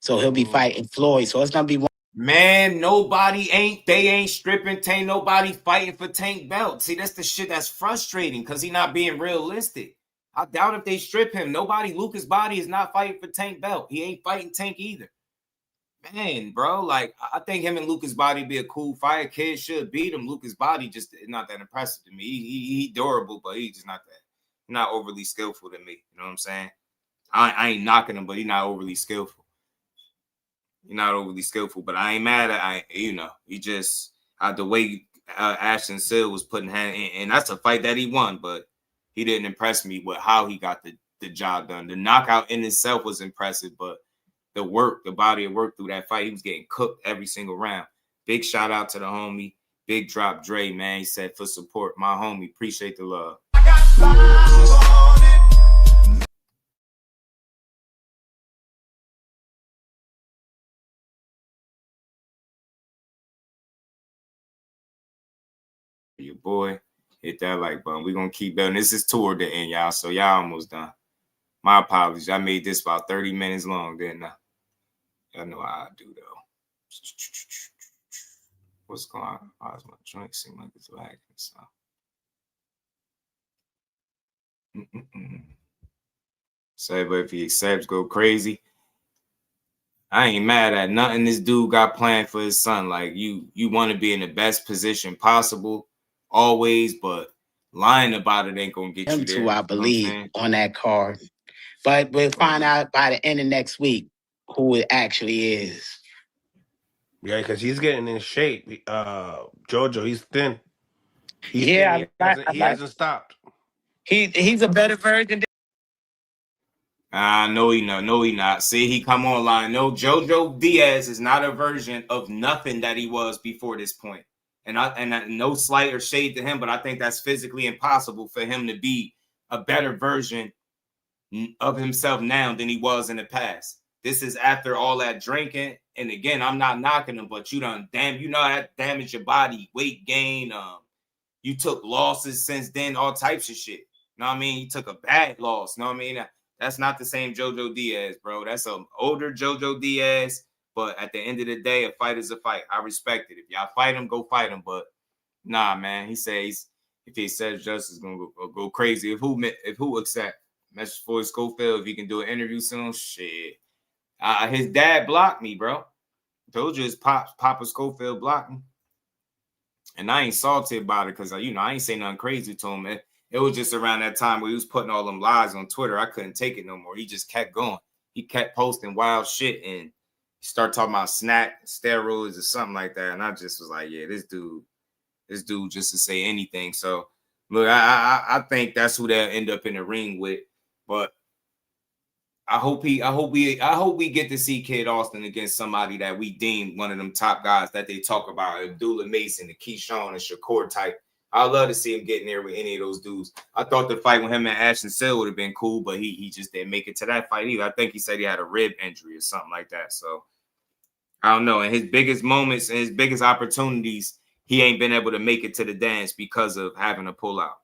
So he'll be fighting Floyd. So it's gonna be one. Man, they ain't stripping Tank. Nobody fighting for Tank belt. See, that's the shit that's frustrating because he not being realistic. I doubt if they strip him. Lucas Body is not fighting for Tank belt. He ain't fighting Tank either. Man, bro, like I think him and Lucas Body be a cool fight. Kid should beat him. Lucas Body just not that impressive to me. He durable, but he just not overly skillful to me. You know what I'm saying? I ain't knocking him, but he's not overly skillful. You're not overly skillful, but I ain't mad at he just the way Ashton Seal was putting hand in, and that's a fight that he won, but he didn't impress me with how he got the job done. The knockout in itself was impressive, but the body of work through that fight, he was getting cooked every single round. Big shout out to the homie, Big Drop Dre, man. He said for support, my homie, appreciate the love. I got 5 on it. Your boy, hit that like button. We're gonna keep building. This is toward the end, y'all. So y'all almost done. My apologies. I made this about 30 minutes long, didn't I? Y'all know how I do though. What's going on? Why does my joint seem like it's lagging? So. Say, but if he accepts, go crazy. I ain't mad at nothing this dude got planned for his son. Like you want to be in the best position possible. Always, but lying about it ain't gonna get you there. I believe, on that card. But we'll find out by the end of next week who it actually is. Yeah, because he's getting in shape. Jojo, he's thin. He hasn't stopped. He's a better version. No, he not. No, he not. See, he come online. No, Jojo Diaz is not a version of nothing that he was before this point. And no slight or shade to him, but I think that's physically impossible for him to be a better version of himself now than he was in the past. This is after all that drinking. And again, I'm not knocking him, but that damaged your body, weight gain. You took losses since then, all types of shit. You know what I mean? You took a bad loss. You know what I mean? That's not the same Jojo Diaz, bro. That's an older Jojo Diaz. But at the end of the day, a fight is a fight. I respect it. If y'all fight him, go fight him. But nah, man. He says if he says justice, gonna go crazy. If who accept message for Schofield, if he can do an interview soon, shit. His dad blocked me, bro. Told you his Papa Schofield blocked me. And I ain't salty about it because I ain't say nothing crazy to him. It was just around that time where he was putting all them lies on Twitter. I couldn't take it no more. He just kept going. He kept posting wild shit and start talking about snack steroids or something like that. And I just was like, yeah, this dude just to say anything. So look, I think that's who they'll end up in the ring with. But I hope we get to see Kid Austin against somebody that we deem one of them top guys that they talk about, Abdullah Mason, the Keyshawn and Shakur type. I'd love to see him getting there with any of those dudes. I thought the fight with him and Ashton Seal would have been cool, but he just didn't make it to that fight either. I think he said he had a rib injury or something like that. So I don't know. In his biggest moments and his biggest opportunities, he ain't been able to make it to the dance because of having to pull out.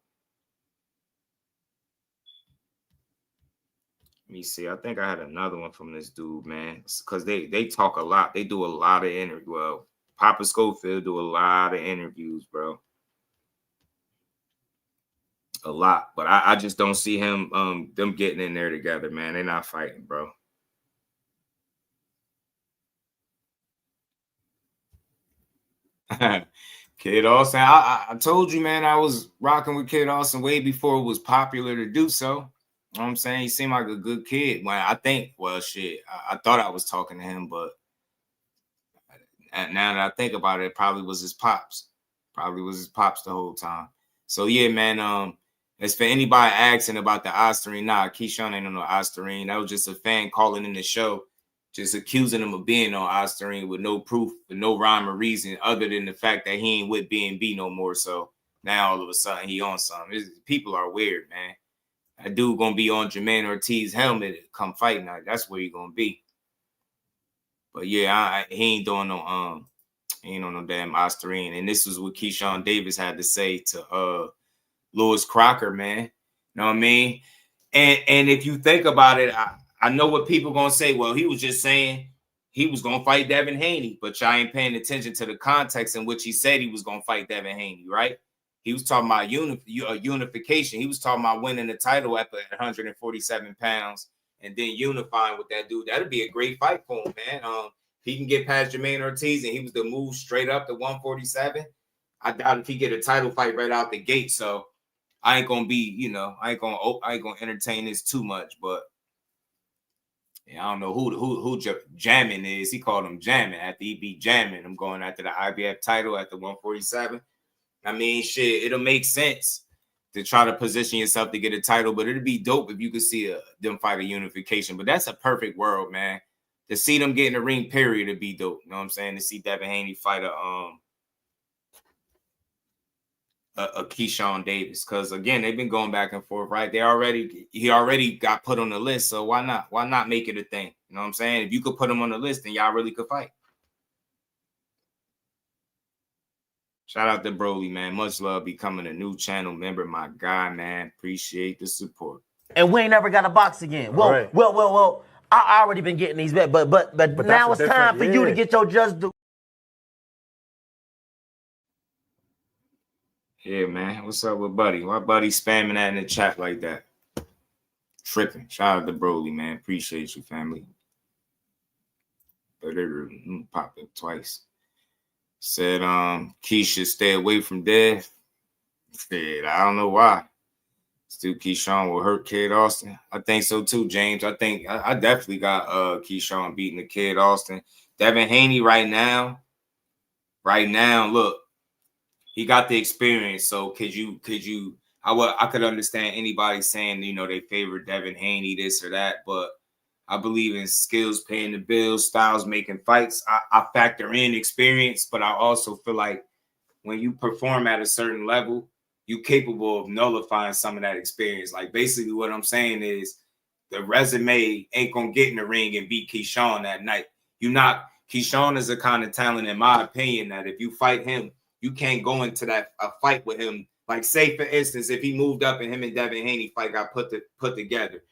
Let me see. I think I had another one from this dude, man, because they talk a lot. They do a lot of interviews. Well, Papa Schofield do a lot of interviews, bro. A lot, but I just don't see him them getting in there together, man. They're not fighting, bro. Kid Austin, I told you, man, I was rocking with Kid Austin way before it was popular to do so. You know what I'm saying? He seemed like a good kid. Well, I thought I was talking to him, but now that I think about it, it probably was his pops. Probably was his pops the whole time. So yeah, man. As for anybody asking about the OSTERINE, nah, Keyshawn ain't on no OSTERINE. That was just a fan calling in the show, just accusing him of being on OSTERINE with no proof, with no rhyme or reason, other than the fact that he ain't with B&B no more. So now all of a sudden he on something. People are weird, man. That dude gonna be on Jermaine Ortiz's helmet come fight night. That's where he gonna be. But yeah, he ain't doing no he ain't on no damn OSTERINE. And this was what Keyshawn Davis had to say to Lewis Crocker, man. You know what I mean? And if you think about it, I know what people gonna say. Well, he was just saying he was going to fight Devin Haney, but y'all ain't paying attention to the context in which he said he was going to fight Devin Haney, right? He was talking about unification. He was talking about winning the title at 147 pounds and then unifying with that dude. That'd be a great fight for him, man. He can get past Jermaine Ortiz and he was to move straight up to 147. I doubt if he get a title fight right out the gate. So I ain't gonna be, I ain't gonna entertain this too much, but yeah, I don't know who Jamming is. He called him Jamming after he beat Jamming. I'm going after the IBF title at the 147. I mean, shit, it'll make sense to try to position yourself to get a title, but it'd be dope if you could see them fight a unification. But that's a perfect world, man. To see them get in the ring, period, it'd be dope. You know what I'm saying? To see Devin Haney fight a Keyshawn Davis, because again, they've been going back and forth, right? He already got put on the list, so why not make it a thing? You know what I'm saying? If you could put him on the list, then y'all really could fight. Shout out to Broly, man. Much love becoming a new channel member, my guy, man. Appreciate the support. And we ain't never got a box again. Well, Right. well. I already been getting these bets, but now it's time for you to get your just due. Yeah, man. What's up with Buddy? Why Buddy spamming that in the chat like that? Tripping. Shout out to Broly, man. Appreciate you, family. But it popped up twice. Said Key should stay away from death. Said, I don't know why. Still Keyshawn will hurt Kid Austin. I think so too, James. I think I definitely got Keyshawn beating the Kid Austin. Devin Haney right now, look, he got the experience. So I could understand anybody saying, they favor Devin Haney, this or that, but I believe in skills paying the bills, styles making fights. I factor in experience, but I also feel like when you perform at a certain level, you're capable of nullifying some of that experience. Like, basically what I'm saying is the resume ain't going to get in the ring and beat Keyshawn that night. Keyshawn is the kind of talent, in my opinion, that if you fight him, you can't go into a fight with him. Like, say, for instance, if he moved up and him and Devin Haney fight got put together.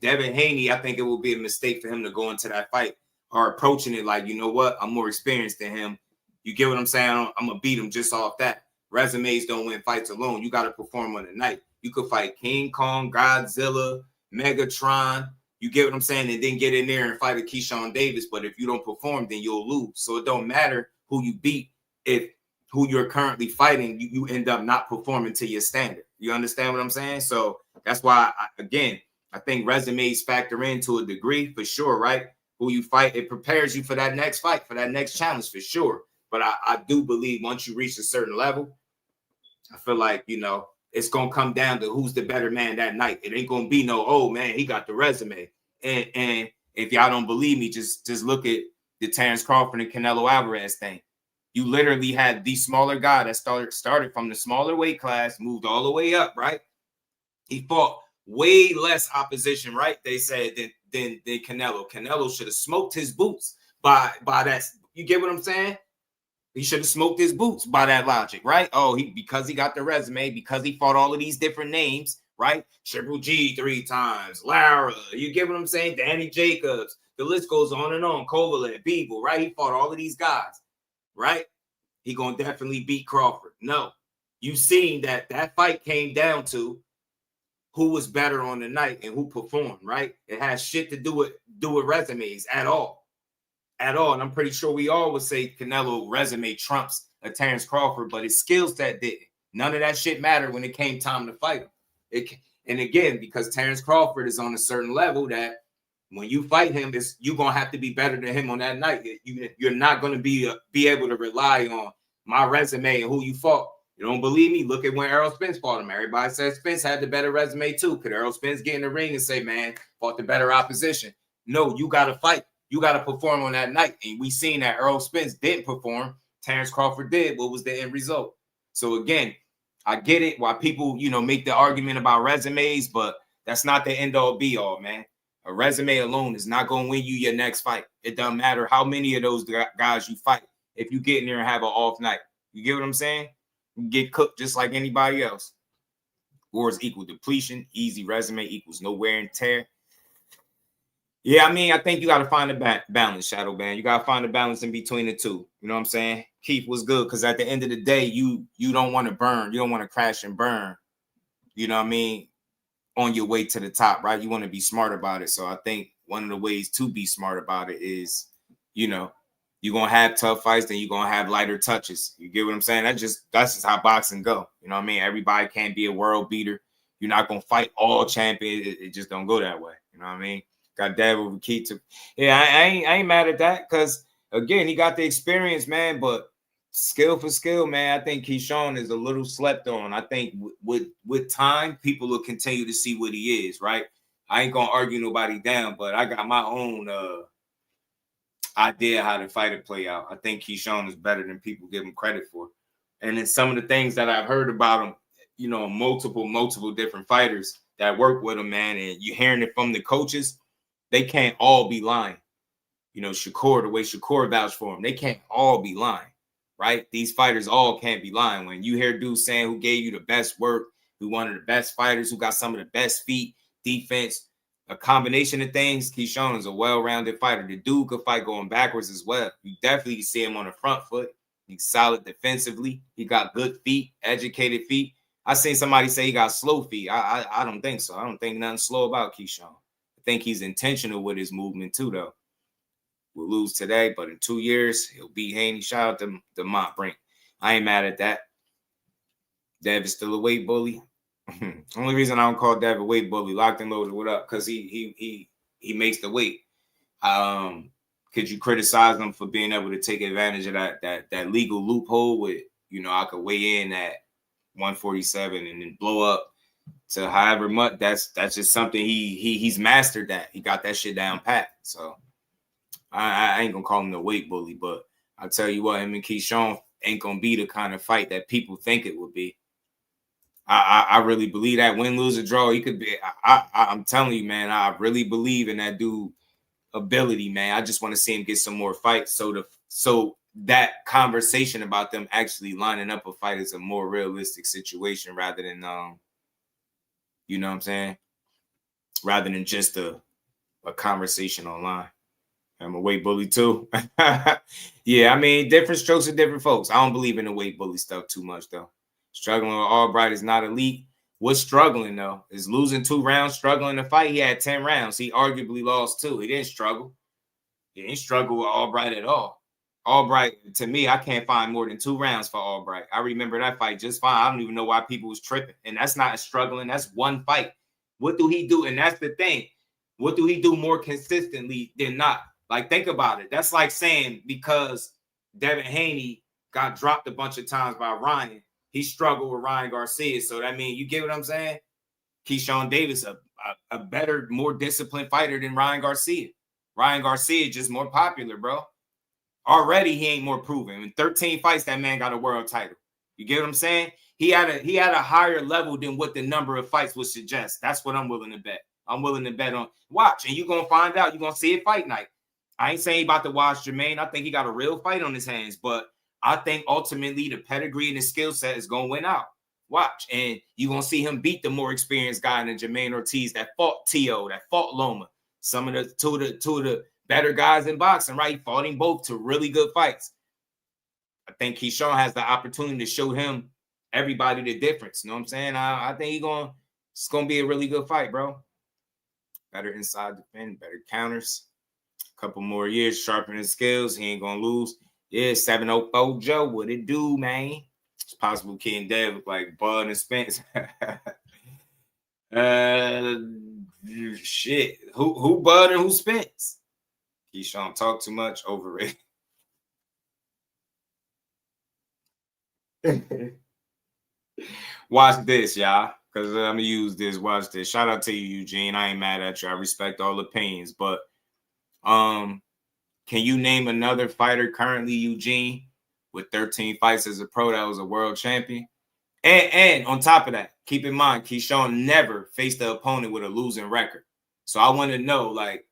Devin Haney, I think it would be a mistake for him to go into that fight or approaching it like, you know what, I'm more experienced than him. You get what I'm saying? I'm going to beat him just off that. Resumes don't win fights alone. You got to perform on the night. You could fight King Kong, Godzilla, Megatron. You get what I'm saying? And then get in there and fight a Keyshawn Davis. But if you don't perform, then you'll lose. So it don't matter who you beat. If who you're currently fighting, you end up not performing to your standard. You understand what I'm saying? So that's why, I think resumes factor in to a degree for sure, right? Who you fight, it prepares you for that next fight, for that next challenge for sure. But I do believe once you reach a certain level, I feel like, it's going to come down to who's the better man that night. It ain't going to be no, oh, man, he got the resume. And if y'all don't believe me, just look at the Terence Crawford and Canelo Alvarez thing. You literally had the smaller guy that started from the smaller weight class, moved all the way up, right? He fought way less opposition, right? They said than Canelo. Canelo should have smoked his boots by that. You get what I'm saying? He should have smoked his boots by that logic, right? Oh, because he got the resume, because he fought all of these different names, right? Triple G 3 times, Lara, you get what I'm saying? Danny Jacobs, the list goes on and on. Kovalev, Beeble, right? He fought all of these guys, right? He gonna definitely beat Crawford. No, you seen that fight came down to who was better on the night and who performed, right? It has shit to do with resumes at all. And I'm pretty sure we all would say Canelo resume trumps a Terence Crawford, but his skill set didn't. None of that shit mattered when it came time to fight him. And again, because Terence Crawford is on a certain level that when you fight him, you're going to have to be better than him on that night. You're not going to be able to rely on my resume and who you fought. You don't believe me? Look at when Errol Spence fought him. Everybody says Spence had the better resume too. Could Errol Spence get in the ring and say, man, fought the better opposition? No, you got to fight. You got to perform on that night. And we seen that Errol Spence didn't perform. Terence Crawford did. What was the end result? So again, I get it why people, make the argument about resumes, but that's not the end all be all, man. A resume alone is not going to win you your next fight. It doesn't matter how many of those guys you fight if you get in there and have an off night. You get what I'm saying? You get cooked just like anybody else. Wars equal depletion. Easy resume equals no wear and tear. Yeah, I mean, I think you got to find a balance, Shadow Band. You got to find a balance in between the two. You know what I'm saying? Keith was good because at the end of the day, you don't want to burn. You don't want to crash and burn. You know what I mean? On your way to the top, right? You want to be smart about it. So I think one of the ways to be smart about it is, you know, you're going to have tough fights, then you're going to have lighter touches. You get what I'm saying? That's just how boxing go. You know what I mean? Everybody can't be a world beater. You're not going to fight all champions. It just don't go that way. You know what I mean? Got Dad over key to. Yeah, I ain't mad at that because, again, he got the experience, man, but skill for skill, man, I think Keyshawn is a little slept on. I think with time, people will continue to see what he is, right? I ain't gonna argue nobody down, but I got my own idea how the fight will play out. I think Keyshawn is better than people give him credit for. And then some of the things that I've heard about him, you know, multiple different fighters that work with him, man, and you're hearing it from the coaches, they can't all be lying. You know, Shakur, the way Shakur vouched for him, they can't all be lying. Right? These fighters all can't be lying. When you hear dudes saying who gave you the best work, who one of the best fighters, who got some of the best feet, defense, a combination of things, Keyshawn is a well-rounded fighter. The dude could fight going backwards as well. You definitely see him on the front foot. He's solid defensively. He got good feet, educated feet. I seen somebody say he got slow feet. I don't think so. I don't think nothing slow about Keyshawn. I think he's intentional with his movement too, though. We'll lose today, but in 2 years, he'll beat Haney. Shout out to Mont Brink. I ain't mad at that. Dev is still a weight bully. Only reason I don't call Dev a weight bully, locked and loaded, what up? Because he makes the weight. Could you criticize him for being able to take advantage of that legal loophole with, you know, I could weigh in at 147 and then blow up to however much? That's just something he's mastered that. He got that shit down pat. So I ain't gonna call him the weight bully, but I tell you what, him and Keyshawn ain't gonna be the kind of fight that people think it would be. I really believe that. Win, lose, or draw, he could be. I'm telling you, man, I really believe in that dude ability, man. I just want to see him get some more fights, so that conversation about them actually lining up a fight is a more realistic situation rather than you know what I'm saying, rather than just a conversation online. I'm a weight bully too. Yeah, I mean, different strokes for different folks. I don't believe in the weight bully stuff too much, though. Struggling with Albright is not elite. What's struggling, though, is losing 2 rounds, struggling to fight. He had 10 rounds. He arguably lost 2. He didn't struggle. He didn't struggle with Albright at all. Albright, to me, I can't find more than 2 rounds for Albright. I remember that fight just fine. I don't even know why people was tripping. And that's not struggling. That's one fight. What do he do? And that's the thing. What do he do more consistently than not? Like, think about it. That's like saying because Devin Haney got dropped a bunch of times by Ryan, he struggled with Ryan Garcia. So that means, you get what I'm saying? Keyshawn Davis, a better, more disciplined fighter than Ryan Garcia. Ryan Garcia is just more popular, bro. Already he ain't more proven. In 13 fights, that man got a world title. You get what I'm saying? He had a higher level than what the number of fights would suggest. That's what I'm willing to bet. I'm willing to bet on. Watch, and you're going to find out. You're going to see it fight night. I ain't saying about to watch Jermaine. I think he got a real fight on his hands, but I think ultimately the pedigree and the skill set is going to win out. Watch, and you're going to see him beat the more experienced guy than Jermaine Ortiz that fought T.O., that fought Loma. Some of the two of the better guys in boxing, right? He fought him both to really good fights. I think Keyshawn has the opportunity to show him everybody the difference. You know what I'm saying? I think it's going to be a really good fight, bro. Better inside defense, better counters. Couple more years, sharpen his skills. He ain't gonna lose. Yeah, 704 Joe. What it do, man? It's possible King Dev look like Bud and Spence. Shit. Who Bud and who Spence? Keyshawn talk too much, overrated. Watch this, y'all. Because I'm gonna use this. Watch this. Shout out to you, Eugene. I ain't mad at you. I respect all opinions, but can you name another fighter currently, Eugene, with 13 fights as a pro that was a world champion? And on top of that, keep in mind, Keyshawn never faced an opponent with a losing record. So I want to know, like,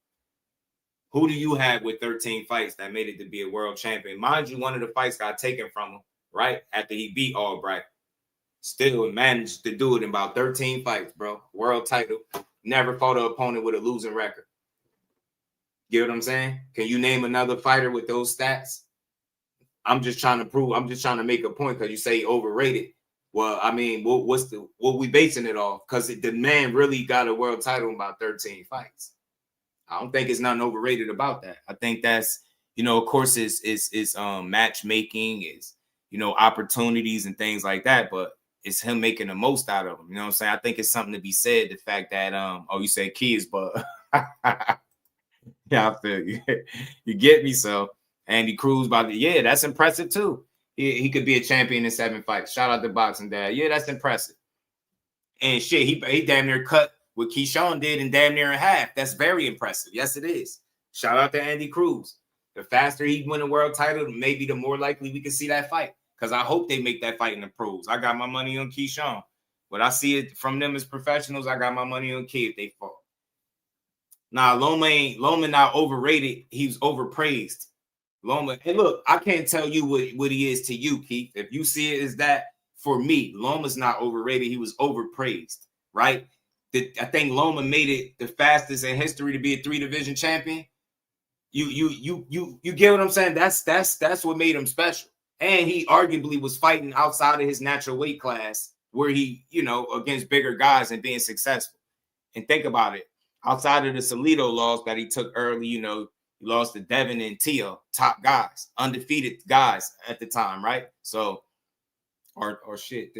who do you have with 13 fights that made it to be a world champion? Mind you, one of the fights got taken from him, right? After he beat Albright. Still managed to do it in about 13 fights, bro. World title. Never fought an opponent with a losing record. Get what I'm saying? Can you name another fighter with those stats? I'm just trying to make a point because you say overrated. Well, I mean, what we basing it off? Because the man really got a world title in about 13 fights. I don't think it's nothing overrated about that. I think that's, of course, is matchmaking, is opportunities and things like that, but it's him making the most out of them. You know what I'm saying? I think it's something to be said. The fact that you said kids, but yeah, I feel you. You get me? So Andy Cruz, that's impressive too. He could be a champion in 7 fights. Shout out to Boxing Dad. Yeah, that's impressive. And shit, he damn near cut what Keyshawn did in damn near a half. That's very impressive. Yes, it is. Shout out to Andy Cruz. The faster he win a world title, maybe the more likely we can see that fight. Because I hope they make that fight in the pros. I got my money on Keyshawn. But I see it from them as professionals. I got my money on Key if they fall. Nah, Loma not overrated. He's overpraised. Loma, hey, look, I can't tell you what he is to you, Keith. If you see it as that, for me, Loma's not overrated. He was overpraised, right? I think Loma made it the fastest in history to be a 3-division champion. You get what I'm saying? That's what made him special. And he arguably was fighting outside of his natural weight class, where he, against bigger guys and being successful. And think about it. Outside of the Salido loss that he took early, he lost to Devin and Tio, top guys, undefeated guys at the time, right? So, or shit,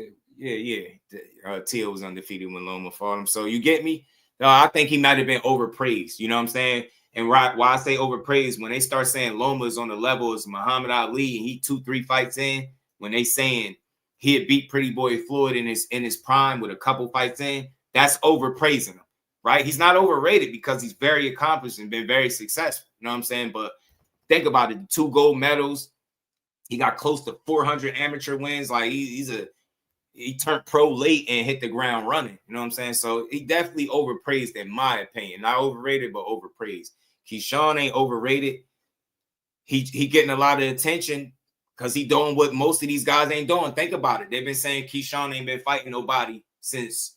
Tio was undefeated when Loma fought him. So you get me? I think he might have been overpraised. You know what I'm saying? And why I say overpraised, when they start saying Loma is on the level as Muhammad Ali and he 2-3 fights in, when they saying he had beat Pretty Boy Floyd in his prime with a couple fights in, that's overpraising him. Right? He's not overrated because he's very accomplished and been very successful. You know what I'm saying? But think about it. 2 gold medals. He got close to 400 amateur wins. Like he turned pro late and hit the ground running. You know what I'm saying? So he definitely overpraised, in my opinion. Not overrated, but overpraised. Keyshawn ain't overrated. He getting a lot of attention because he doing what most of these guys ain't doing. Think about it. They've been saying Keyshawn ain't been fighting nobody since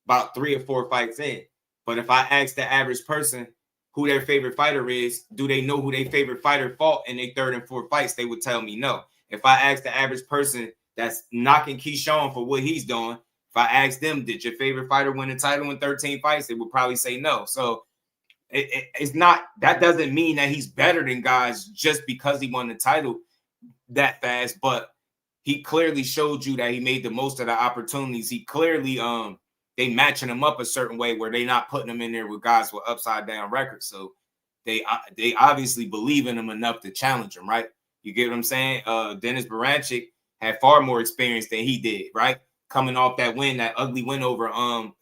about 3 or 4 fights in. But if I ask the average person who their favorite fighter is, do they know who their favorite fighter fought in their 3rd and 4th fights? They would tell me no. If I ask the average person that's knocking Keyshawn for what he's doing, if I ask them, did your favorite fighter win a title in 13 fights? They would probably say no. So it's not, that doesn't mean that he's better than guys just because he won the title that fast. But he clearly showed you that he made the most of the opportunities. He clearly, they matching him up a certain way where they not putting him in there with guys with upside down records. So they obviously believe in him enough to challenge him, right? You get what I'm saying? Dennis Baranchik had far more experience than he did, right? Coming off that win, that ugly win over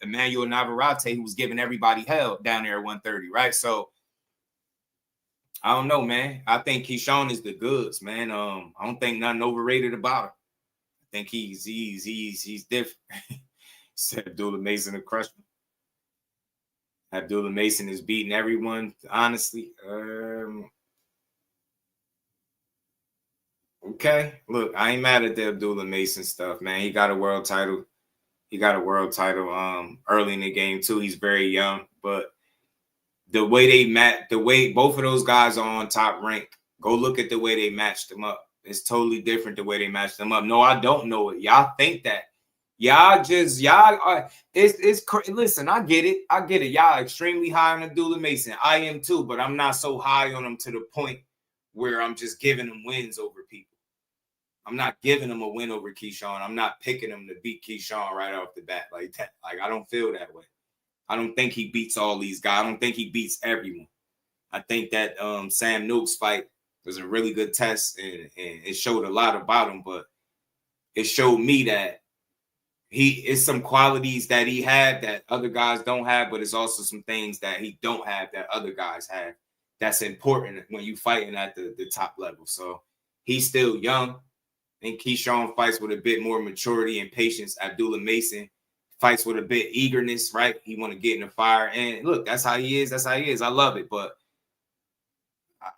Emmanuel Navarrete, who was giving everybody hell down there at 130, right? So I don't know, man. I think Keyshawn is the goods, man. I don't think nothing overrated about him. I think he's different. Said Abdullah Mason to crush him. Abdullah Mason is beating everyone, honestly. Okay, look, I ain't mad at the Abdullah Mason stuff, man. He got a world title. Early in the game too. He's very young, but the way both of those guys are on Top Rank, go look at the way they matched them up. It's totally different the way they matched them up. No, I don't know it. Y'all think that. Listen, I get it. Y'all extremely high on Abdullah Mason. I am too, but I'm not so high on him to the point where I'm just giving him wins over people. I'm not giving him a win over Keyshawn. I'm not picking him to beat Keyshawn right off the bat like that. Like, I don't feel that way. I don't think he beats all these guys. I don't think he beats everyone. I think that Sam Noakes fight was a really good test, and it showed a lot about him, but it showed me that it's some qualities that he had that other guys don't have, but it's also some things that he don't have that other guys have. That's important when you fighting at the top level. So he's still young. I think Keyshawn fights with a bit more maturity and patience. Abdullah Mason fights with a bit eagerness, right? He want to get in the fire. And look, that's how he is. I love it. But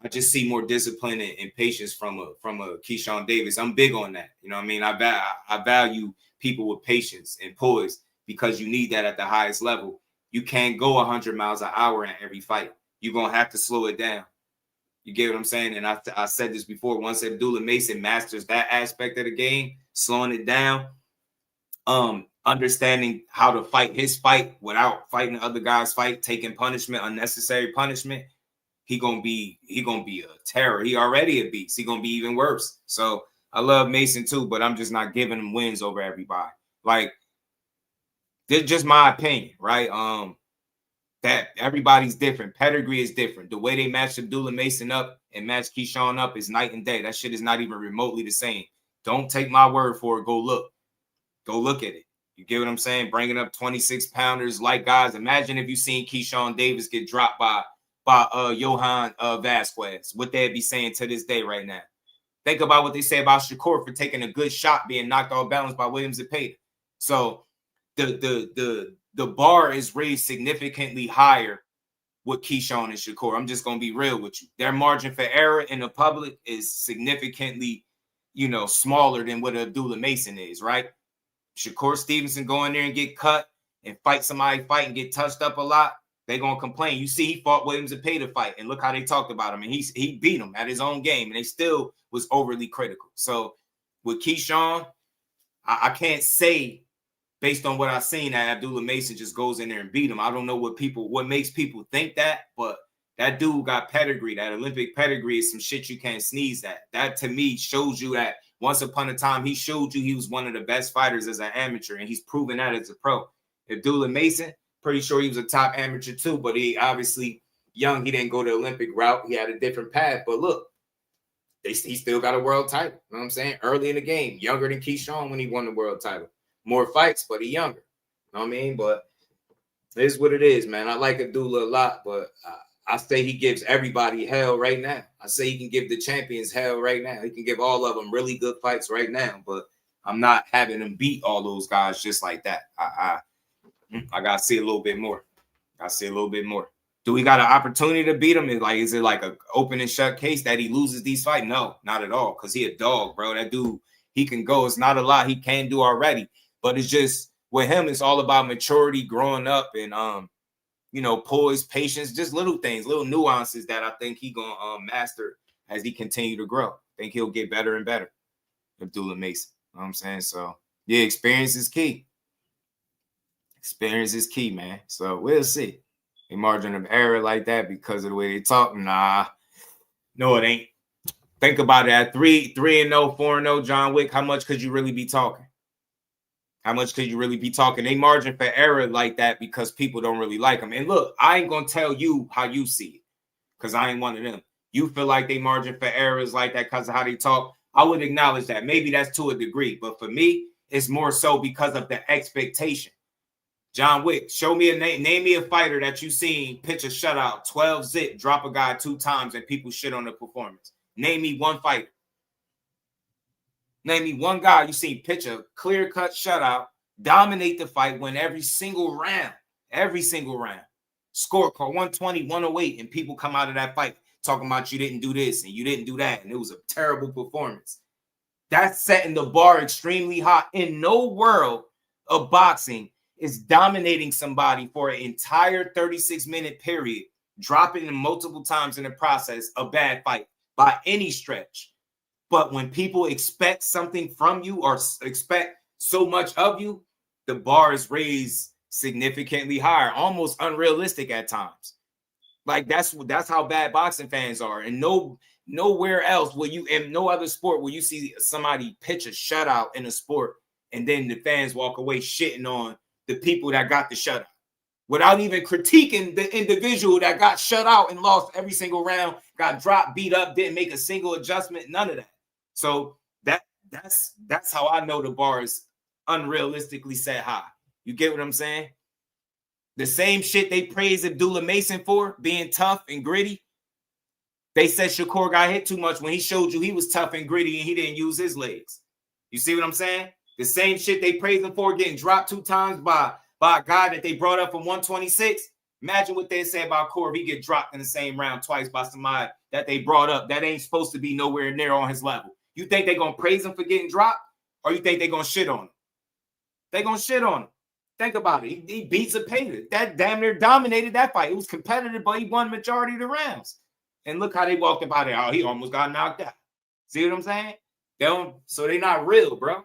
I just see more discipline and patience from a Keyshawn Davis. I'm big on that. You know what I mean? I value people with patience and poise because you need that at the highest level. You can't go 100 miles an hour in every fight. you're going to have to slow it down. You get what I'm saying? And I said this before. Once Abdullah Mason masters that aspect of the game, slowing it down, understanding how to fight his fight without fighting the other guy's fight, taking punishment, unnecessary punishment, he gonna be a terror. He already a beast. He gonna be even worse. So I love Mason too, but I'm just not giving him wins over everybody. Like, this is just my opinion, right? That everybody's different. Pedigree is different. The way they match Abdullah Mason up and match Keyshawn up is night and day. That shit is not even remotely the same. Don't take my word for it. Go look. Go look at it. You get what I'm saying? Bringing up 26-pounders like guys. Imagine if you seen Keyshawn Davis get dropped by Johan Vasquez. What they'd be saying to this day right now. Think about what they say about Shakur for taking a good shot being knocked off balance by Williams and Payton. So the bar is raised significantly higher with Keyshawn and Shakur. I'm just going to be real with you. Their margin for error in the public is significantly, smaller than what Abdullah Mason is, right? Shakur Stevenson go in there and get cut and fight and get touched up a lot. They're going to complain. You see, he fought Williams and Payton fight, and look how they talked about him. And he beat him at his own game, and they still was overly critical. So with Keyshawn, I can't say, based on what I've seen, that Abdullah Mason just goes in there and beat him. I don't know what makes people think that, but that dude got pedigree. That Olympic pedigree is some shit you can't sneeze at. That, to me, shows you that once upon a time, he showed you he was one of the best fighters as an amateur, and he's proven that as a pro. Abdullah Mason, pretty sure he was a top amateur too, but he obviously young. He didn't go the Olympic route. He had a different path, but look, he still got a world title. You know what I'm saying? Early in the game, younger than Keyshawn when he won the world title. More fights, but he younger. You know what I mean? But it is what it is, man. I like Abdullah a lot, but I say he gives everybody hell right now. I say he can give the champions hell right now. He can give all of them really good fights right now, but I'm not having him beat all those guys just like that. I got to see a little bit more. Do we got an opportunity to beat him? Is it like an open and shut case that he loses these fights? No, not at all, because he a dog, bro. That dude, he can go. It's not a lot he can do already, but it's just with him, it's all about maturity, growing up, and poise, patience, just little things, little nuances that I think he gonna master as he continue to grow. I think he'll get better and better. Abdullah Mason, you know what I'm saying? So yeah, experience is key. Experience is key, man. So we'll see. A margin of error like that because of the way they talk, nah, no, it ain't. Think about it. At 3-0, 4-0, John Wick, how much could you really be talking? How much could you really be talking? They margin for error like that because people don't really like them. And look, I ain't going to tell you how you see it because I ain't one of them. You feel like they margin for error is like that because of how they talk. I would acknowledge that. Maybe that's to a degree. But for me, it's more so because of the expectation. John Wick, show me a name. Name me a fighter that you seen pitch a shutout, 12-zip, drop a guy 2 times, and people shit on the performance. Name me one fighter. Name me one guy you seen pitch a clear-cut shutout, dominate the fight, win every single round. Score card 120, 108, and people come out of that fight talking about you didn't do this and you didn't do that, and it was a terrible performance. That's setting the bar extremely high. In no world of boxing is dominating somebody for an entire 36-minute period, dropping them multiple times in the process, a bad fight by any stretch. But when people expect something from you or expect so much of you, the bar is raised significantly higher, almost unrealistic at times. Like that's how bad boxing fans are. And nowhere else will you, in no other sport, will you see somebody pitch a shutout in a sport and then the fans walk away shitting on the people that got the shutout without even critiquing the individual that got shut out and lost every single round, got dropped, beat up, didn't make a single adjustment, none of that. So that's how I know the bar is unrealistically set high. You get what I'm saying? The same shit they praise Abdullah Mason for, being tough and gritty. They said Shakur got hit too much when he showed you he was tough and gritty and he didn't use his legs. You see what I'm saying? The same shit they praise him for, getting dropped 2 times by a guy that they brought up from 126. Imagine what they say about Corey. He get dropped in the same round twice by somebody that they brought up that ain't supposed to be nowhere near on his level. You think they're going to praise him for getting dropped, or you think they're going to shit on him? They're going to shit on him. Think about it. He beats Zepeda. That damn near dominated that fight. It was competitive, but he won majority of the rounds. And look how they walked about it. Oh, he almost got knocked out. See what I'm saying? So they not real, bro.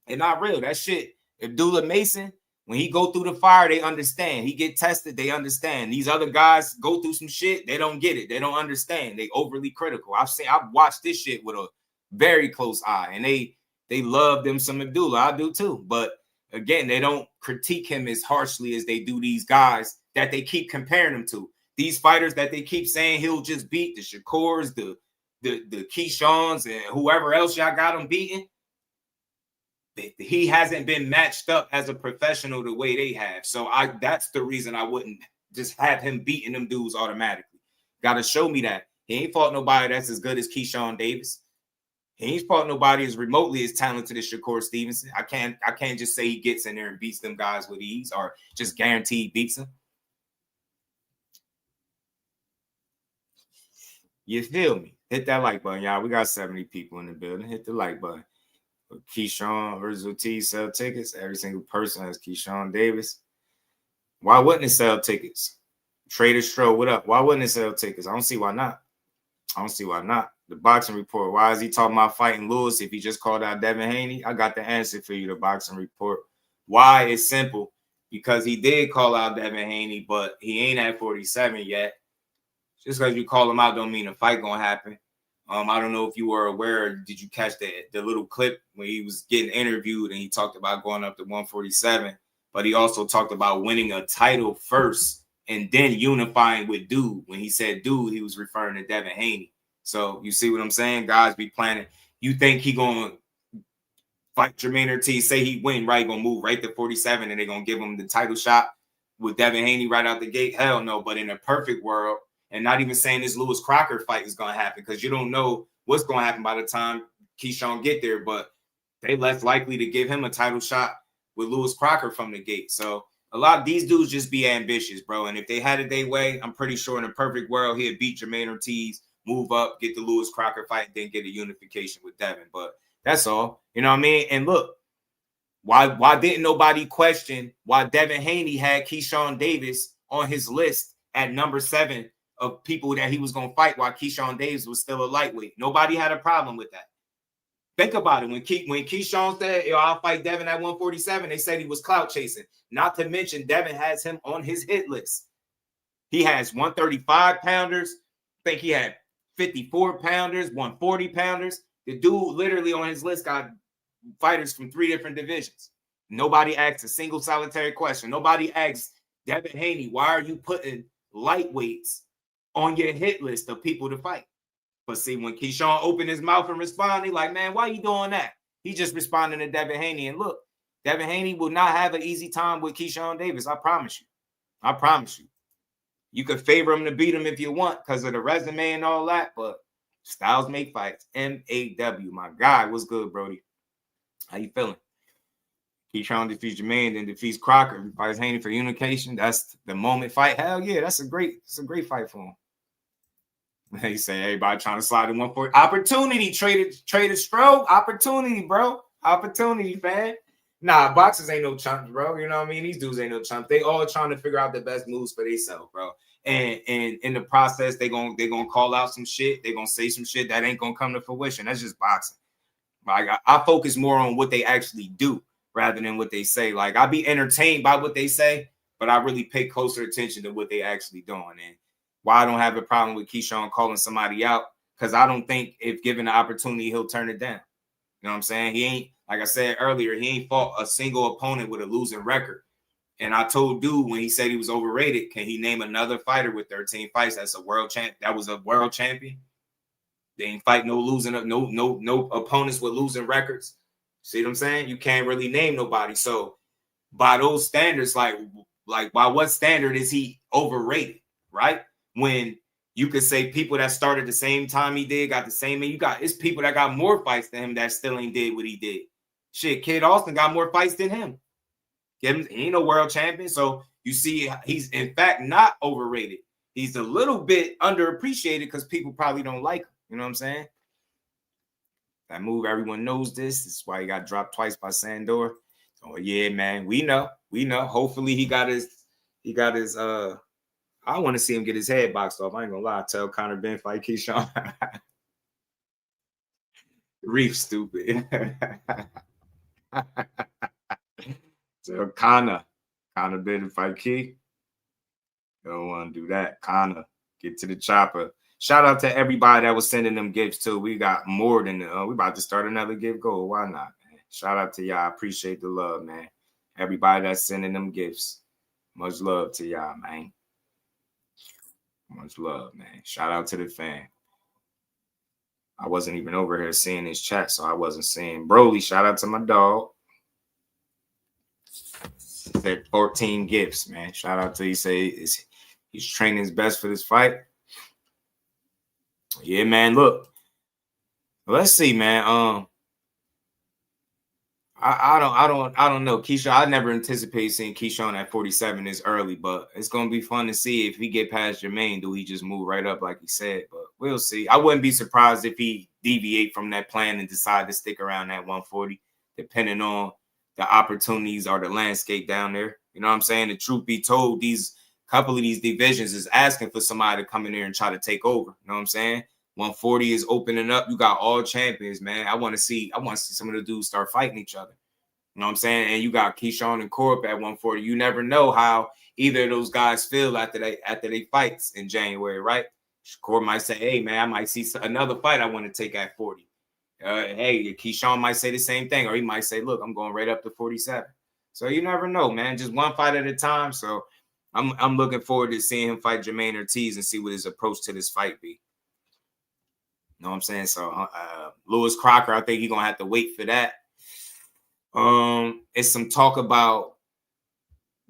They're not real. That shit. Abdullah Mason, when he go through the fire, they understand. He get tested, they understand. These other guys go through some shit, they don't get it. They don't understand. They overly critical. I've watched this shit with a very close eye, and they love them some Abdullah. I do too. But again, they don't critique him as harshly as they do these guys that they keep comparing him to. These fighters that they keep saying he'll just beat, the Shakurs, the Keyshawns, and whoever else y'all got him beating. He hasn't been matched up as a professional the way they have. So that's the reason I wouldn't just have him beating them dudes automatically. Got to show me that. He ain't fought nobody that's as good as Keyshawn Davis. He ain't fought nobody as remotely as talented as Shakur Stevenson. I can't just say he gets in there and beats them guys with ease or just guaranteed beats them. You feel me? Hit that like button, y'all. We got 70 people in the building. Hit the like button. Keyshawn versus Ortiz sell tickets. Every single person has Keyshawn Davis. Why wouldn't it sell tickets? Trader Stro, what up? Why wouldn't it sell tickets? I don't see why not. I don't see why not. The boxing report. Why is he talking about fighting Lewis if he just called out Devin Haney? I got the answer for you, the boxing report. Why? It's simple. Because he did call out Devin Haney, but he ain't at 47 yet. Just because you call him out don't mean a fight gonna happen. I don't know if you were aware. Did you catch the little clip when he was getting interviewed and he talked about going up to 147? But he also talked about winning a title first and then unifying with Dude. When he said Dude, he was referring to Devin Haney. So you see what I'm saying? Guys be planning. You think he gonna fight Jermaine Ortiz? Say he win, right? Gonna move right to 47 and they're gonna give him the title shot with Devin Haney right out the gate? Hell no. But in a perfect world. And not even saying this Lewis Crocker fight is going to happen because you don't know what's going to happen by the time Keyshawn get there. But they less likely to give him a title shot with Lewis Crocker from the gate. So a lot of these dudes just be ambitious, bro. And if they had it their way, I'm pretty sure in a perfect world, he'd beat Jermaine Ortiz, move up, get the Lewis Crocker fight, then get a unification with Devin. But that's all. You know what I mean? And look, why didn't nobody question why Devin Haney had Keyshawn Davis on his list at number 7 of people that he was going to fight while Keyshawn Davis was still a lightweight? Nobody had a problem with that. Think about it. When Keyshawn said, yo, I'll fight Devin at 147, they said he was clout chasing. Not to mention Devin has him on his hit list. He has 135-pounders. I think he had 54-pounders, 140-pounders. The dude literally on his list got fighters from 3 different divisions. Nobody asked a single solitary question. Nobody asked Devin Haney, why are you putting lightweights on your hit list of people to fight? But see, when Keyshawn opened his mouth and responded, like, man, why you doing that? He just responding to Devin Haney. And look, Devin Haney will not have an easy time with Keyshawn Davis. I promise you. I promise you. You could favor him to beat him if you want because of the resume and all that, but styles make fights. MAW, my guy. What's good, Brody? How you feeling? Keyshawn defeats Jermaine, then defeats Crocker, fights Haney for unification. That's the moment fight. Hell yeah, that's a great fight for him. He say everybody trying to slide in 140. Opportunity, traded stroke. Opportunity, bro. Opportunity, man. Nah, boxers ain't no chumps, bro. You know what I mean? These dudes ain't no chumps. They all trying to figure out the best moves for themselves, bro. And in the process, they gonna call out some shit. They gonna say some shit that ain't gonna come to fruition. That's just boxing. Like I focus more on what they actually do rather than what they say. Like I be entertained by what they say, but I really pay closer attention to what they actually doing. And why I don't have a problem with Keyshawn calling somebody out, because I don't think if given the opportunity, he'll turn it down. You know what I'm saying? He ain't, like I said earlier, he ain't fought a single opponent with a losing record. And I told Dude when he said he was overrated, can he name another fighter with 13 fights that's a world champ? That was a world champion. They ain't fight no losing, no opponents with losing records. See what I'm saying? You can't really name nobody. So by those standards, like by what standard is he overrated, right? When you could say people that started the same time he did got the same, and it's people that got more fights than him that still ain't did what he did. Shit, Kid Austin got more fights than him. He ain't no world champion. So you see, he's in fact not overrated. He's a little bit underappreciated because people probably don't like him. You know what I'm saying? That move, everyone knows this. This is why he got dropped twice by Sandor. Oh yeah, man. We know. Hopefully he got his I want to see him get his head boxed off. I ain't gonna lie. Tell Conor Ben fight Keyshawn. Reef stupid. Tell Conor Ben fight Key. Don't want to do that. Conor, get to the chopper. Shout out to everybody that was sending them gifts too. We got more than we about to start another gift goal. Why not, man? Shout out to y'all. I appreciate the love, man. Everybody that's sending them gifts. Much love to y'all, man. Much love, man. Shout out to the fan. I wasn't even over here seeing his chat, so I wasn't seeing Broly. Shout out to my dog. Said 14 gifts, man. Shout out to he say he's training his best for this fight. Yeah, man. Look, let's see, man. I don't know. Keyshawn, I never anticipated seeing Keyshawn at 47 this early, but it's gonna be fun to see if he get past Jermaine. Do he just move right up like he said? But we'll see. I wouldn't be surprised if he deviate from that plan and decide to stick around at 140, depending on the opportunities or the landscape down there. You know what I'm saying? The truth be told, these couple of these divisions is asking for somebody to come in there and try to take over. You know what I'm saying? 140 is opening up. You got all champions, man. I want to see some of the dudes start fighting each other. You know what I'm saying? And you got Keyshawn and Corp at 140. You never know how either of those guys feel after they fights in January, right? Shakur might say, hey, man, I might see another fight I want to take at 40. Hey, Keyshawn might say the same thing, or he might say, look, I'm going right up to 47. So you never know, man. Just one fight at a time. So I'm looking forward to seeing him fight Jermaine Ortiz and see what his approach to this fight be. You know what I'm saying? So Lewis Crocker, I think he's gonna have to wait for that. It's some talk about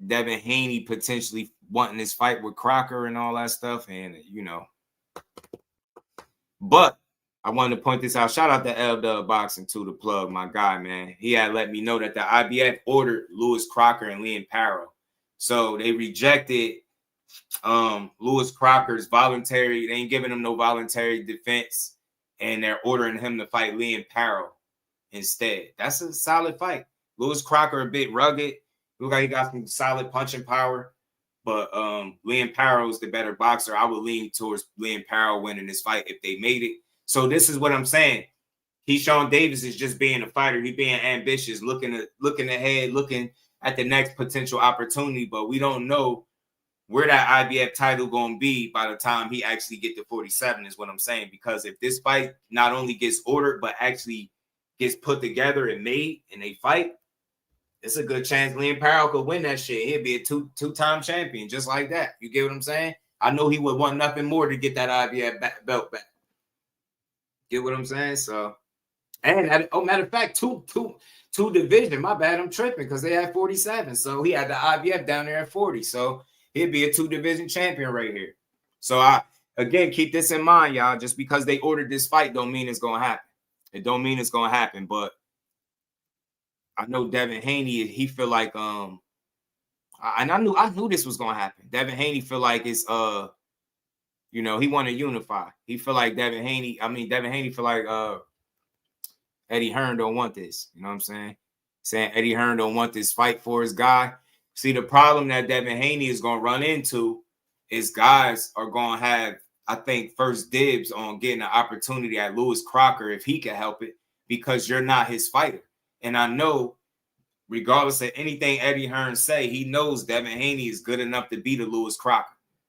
Devin Haney potentially wanting this fight with Crocker and all that stuff, and but I wanted to point this out. Shout out to LW Boxing too, the plug, my guy, man. He had let me know that the IBF ordered Lewis Crocker and Liam Paro, so they rejected Lewis Crocker's voluntary. They ain't giving him no voluntary defense, and they're ordering him to fight Liam Paro instead. That's a solid fight. Lewis Crocker a bit rugged. Look like he got some solid punching power, but Liam Paro is the better boxer. I would lean towards Liam Paro winning this fight if they made it. So this is what I'm saying. Keyshawn Davis is just being a fighter. He's being ambitious, looking ahead, looking at the next potential opportunity, but we don't know where that IBF title going to be by the time he actually get to 47 is what I'm saying. Because if this fight not only gets ordered, but actually gets put together and made and they fight, it's a good chance Liam Paro could win that shit. He'd be a two-time champion just like that. You get what I'm saying? I know he would want nothing more to get that IBF belt back. Get what I'm saying? So, and matter of fact, two division. My bad, I'm tripping because they had 47. So he had the IBF down there at 40. So he'd be a 2-division champion right here. So again, keep this in mind, y'all. Just because they ordered this fight don't mean it's gonna happen. It don't mean it's gonna happen, but I know Devin Haney, he feel like and I knew this was gonna happen. Devin Haney feel like it's he want to unify. He feel like Devin Haney feel like Eddie Hearn don't want this. You know what I'm saying? Saying Eddie Hearn don't want this fight for his guy. See, the problem that Devin Haney is gonna run into is guys are gonna have, I think, first dibs on getting an opportunity at Lewis Crocker if he can help it, because you're not his fighter. And I know, regardless of anything Eddie Hearn say, he knows Devin Haney is good enough to beat a Lewis Crocker.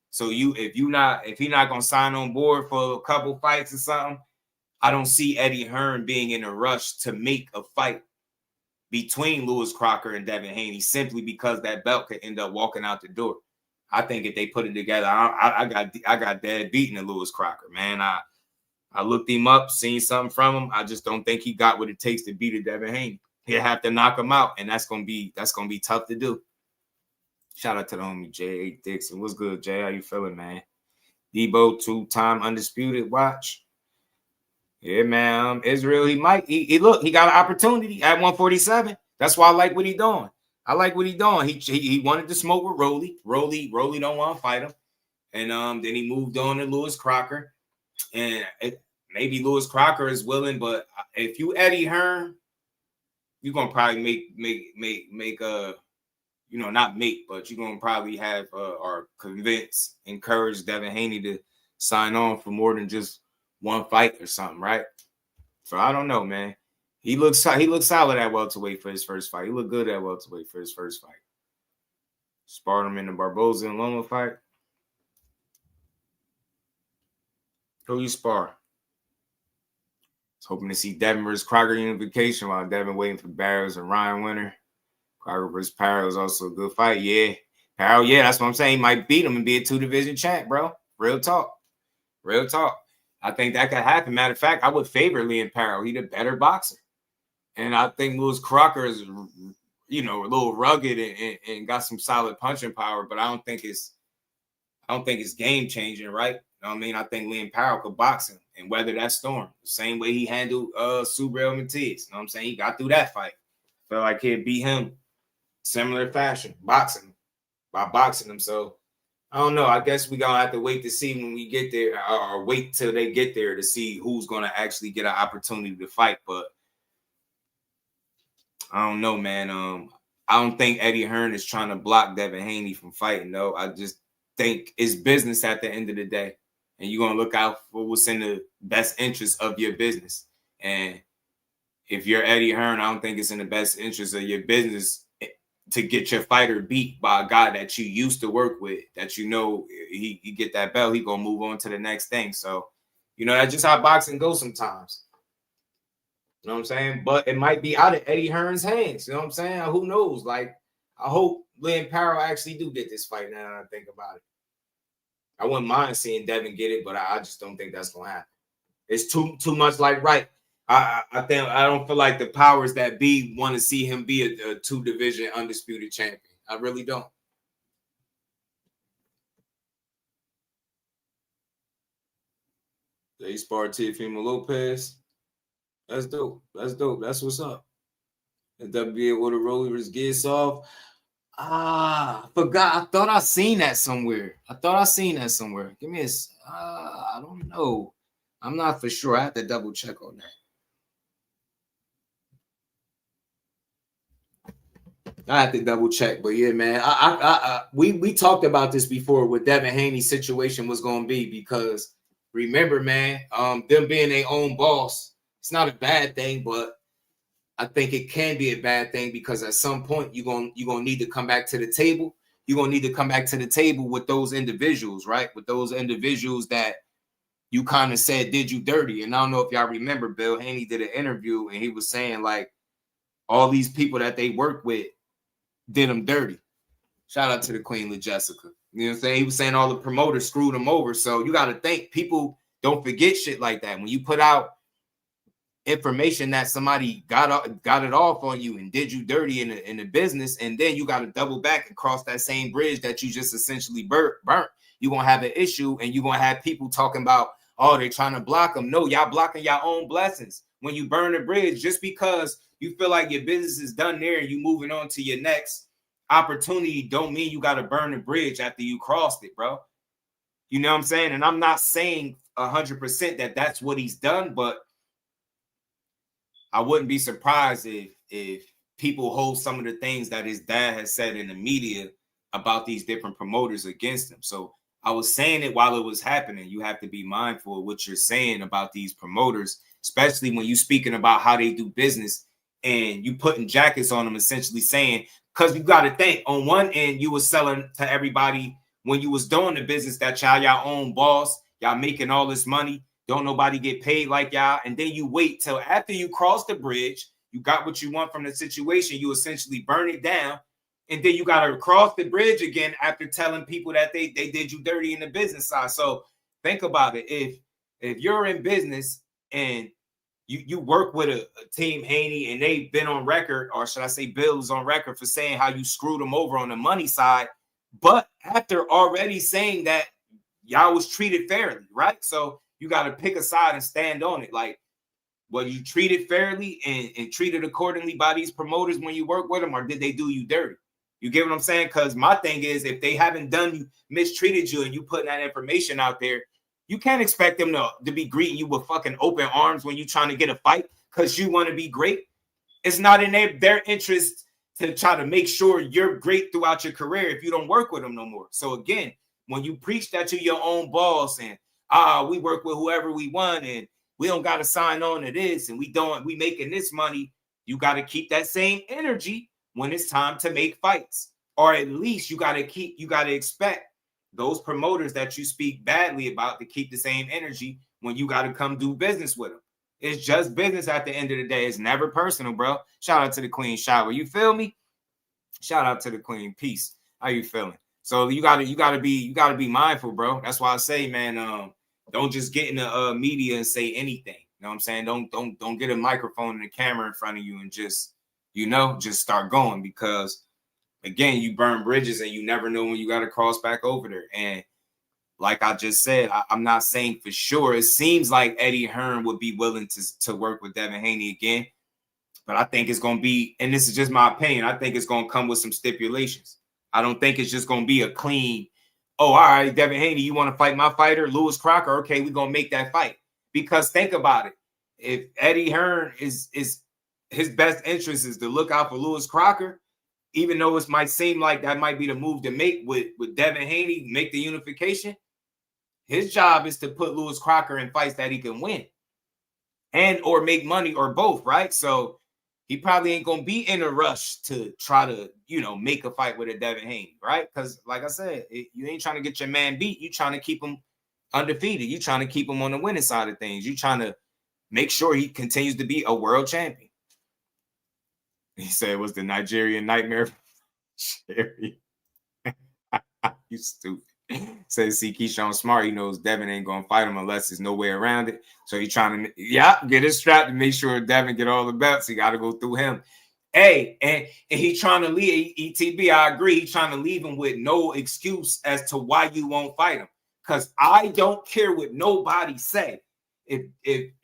So if he's not gonna sign on board for a couple fights or something, I don't see Eddie Hearn being in a rush to make a fight between Lewis Crocker and Devin Haney simply because that belt could end up walking out the door. I think if they put it together, I got dead beating a Lewis Crocker, man. I looked him up, seen something from him. I just don't think he got what it takes to beat a Devin Haney. He'll have to knock him out, and that's gonna be tough to do. Shout out to the homie J.A. Dixon. What's good, Jay? How you feeling, man? Debo, 2-time undisputed watch. Yeah, man. Israel, he got an opportunity at 147. That's why I like what he's doing. I like what he's doing. He wanted to smoke with Rolly. Rolly don't want to fight him. And then he moved on to Lewis Crocker. And maybe Lewis Crocker is willing, but if you Eddie Hearn, you're gonna probably make not make, but you're gonna probably have or encourage Devin Haney to sign on for more than just one fight or something, right? So I don't know, man. He looks solid at welterweight for his first fight. He looked good at welterweight for his first fight. Sparred him in the Barboza and Loma fight. Who you spar? Hoping to see Devin versus Crocker unification while Devin waiting for Barrows and Ryan Winter. Crocker versus Paro is also a good fight. Yeah. Paro, yeah, that's what I'm saying. He might beat him and be a 2-division champ, bro. Real talk. Real talk. I think that could happen. Matter of fact, I would favor Liam Paro. He's a better boxer. And I think Lewis Crocker is, a little rugged and got some solid punching power, but I don't think it's game changing, right? You know what I mean? I think Liam Paro could box him and weather that storm. The same way he handled Subriel Matiz. You know what I'm saying? He got through that fight. Felt like he'd beat him similar fashion, by boxing him. So I don't know. I guess we're gonna have to wait to see when we get there, or wait till they get there to see who's gonna actually get an opportunity to fight. But I don't know, man. I don't think Eddie Hearn is trying to block Devin Haney from fighting, though. I just think it's business at the end of the day. And you're gonna look out for what's in the best interest of your business. And if you're Eddie Hearn, I don't think it's in the best interest of your business to get your fighter beat by a guy that you used to work with, that he get that belt, he gonna move on to the next thing. So, that's just how boxing goes sometimes. You know what I'm saying? But it might be out of Eddie Hearn's hands. You know what I'm saying? Who knows? Like, I hope Liam Paro actually do get this fight now that I think about it. I wouldn't mind seeing Devin get it, but I just don't think that's gonna happen. It's too much like right. I don't feel like the powers that be want to see him be a 2-division undisputed champion. I really don't. They sparred Teofimo Lopez. That's dope. That's what's up. The WBA Order Rollers gets off. I forgot. I thought I seen that somewhere. Give me I don't know. I'm not for sure. I have to double check on that. I have to double check, but yeah, man. We talked about this before what Devin Haney's situation was going to be, because remember, man, them being their own boss, it's not a bad thing, but I think it can be a bad thing, because at some point you're gonna need to come back to the table. You're gonna need to come back to the table with those individuals, right? With those individuals that you kind of said did you dirty. And I don't know if y'all remember, Bill Haney did an interview and he was saying like all these people that they work with did them dirty. Shout out to the Queen LaJessica. You know what I'm saying? He was saying all the promoters screwed them over. So you got to think, people don't forget shit like that. When you put out information that somebody got it off on you and did you dirty in the business, and then you got to double back and cross that same bridge that you just essentially burnt, you're going to have an issue, and you're going to have people talking about, oh, they're trying to block them. No, y'all blocking your own blessings. When you burn a bridge, just because you feel like your business is done there and you moving on to your next opportunity, don't mean you got to burn the bridge after you crossed it, bro. You know what I'm saying? And I'm not saying 100% that that's what he's done, but I wouldn't be surprised if people hold some of the things that his dad has said in the media about these different promoters against him. So I was saying it while it was happening. You have to be mindful of what you're saying about these promoters, especially when you're speaking about how they do business and you putting jackets on them, essentially saying, because you got to think, on one end, you was selling to everybody when you was doing the business that y'all own boss, y'all making all this money, don't nobody get paid like y'all, and then you wait till after you cross the bridge, you got what you want from the situation, you essentially burn it down, and then you got to cross the bridge again after telling people that they did you dirty in the business side. So think about it. If you're in business and you work with a team Haney and they've been on record, or should I say Bill's on record for saying how you screwed them over on the money side, but after already saying that y'all was treated fairly, right? So you got to pick a side and stand on it. Like, well, you treated fairly and treated accordingly by these promoters when you work with them, or did they do you dirty? You get what I'm saying? Because my thing is, if they haven't mistreated you and you putting that information out there, you can't expect them to be greeting you with fucking open arms when you're trying to get a fight because you want to be great. It's not in their interest to try to make sure you're great throughout your career if you don't work with them no more. So again, when you preach that to your own boss and we work with whoever we want and we don't got to sign on to this and we making this money, you got to keep that same energy when it's time to make fights. Or at least you got to expect those promoters that you speak badly about to keep the same energy when you got to come do business with them. It's just business at the end of the day. It's never personal, bro. Shout out to the Queen Shower. You feel me? Shout out to the Queen. Peace. How you feeling? So you gotta be mindful, bro. That's why I say, man, don't just get in the media and say anything. You know what I'm saying? Don't get a microphone and a camera in front of you and just start going, because again, you burn bridges and you never know when you got to cross back over there. And like I just said, I'm not saying for sure. It seems like Eddie Hearn would be willing to work with Devin Haney again. But I think it's going to be, and this is just my opinion, I think it's going to come with some stipulations. I don't think it's just going to be a clean, all right, Devin Haney, you want to fight my fighter, Lewis Crocker? Okay, we're going to make that fight. Because think about it. If Eddie Hearn is his best interest is to look out for Lewis Crocker, even though it might seem like that might be the move to make with Devin Haney, make the unification, his job is to put Lewis Crocker in fights that he can win and or make money or both, right? So he probably ain't going to be in a rush to try to, make a fight with a Devin Haney, right? Because like I said, you ain't trying to get your man beat. You trying to keep him undefeated. You trying to keep him on the winning side of things. You trying to make sure he continues to be a world champion. He said it was the Nigerian nightmare. Sherry. You stupid. Says, see, Keyshawn smart. He knows Devin ain't going to fight him unless there's no way around it. So he's trying to, get his strap to make sure Devin get all the belts. He got to go through him. Hey, and he trying to leave ETB. I agree. He's trying to leave him with no excuse as to why you won't fight him. Because I don't care what nobody say. If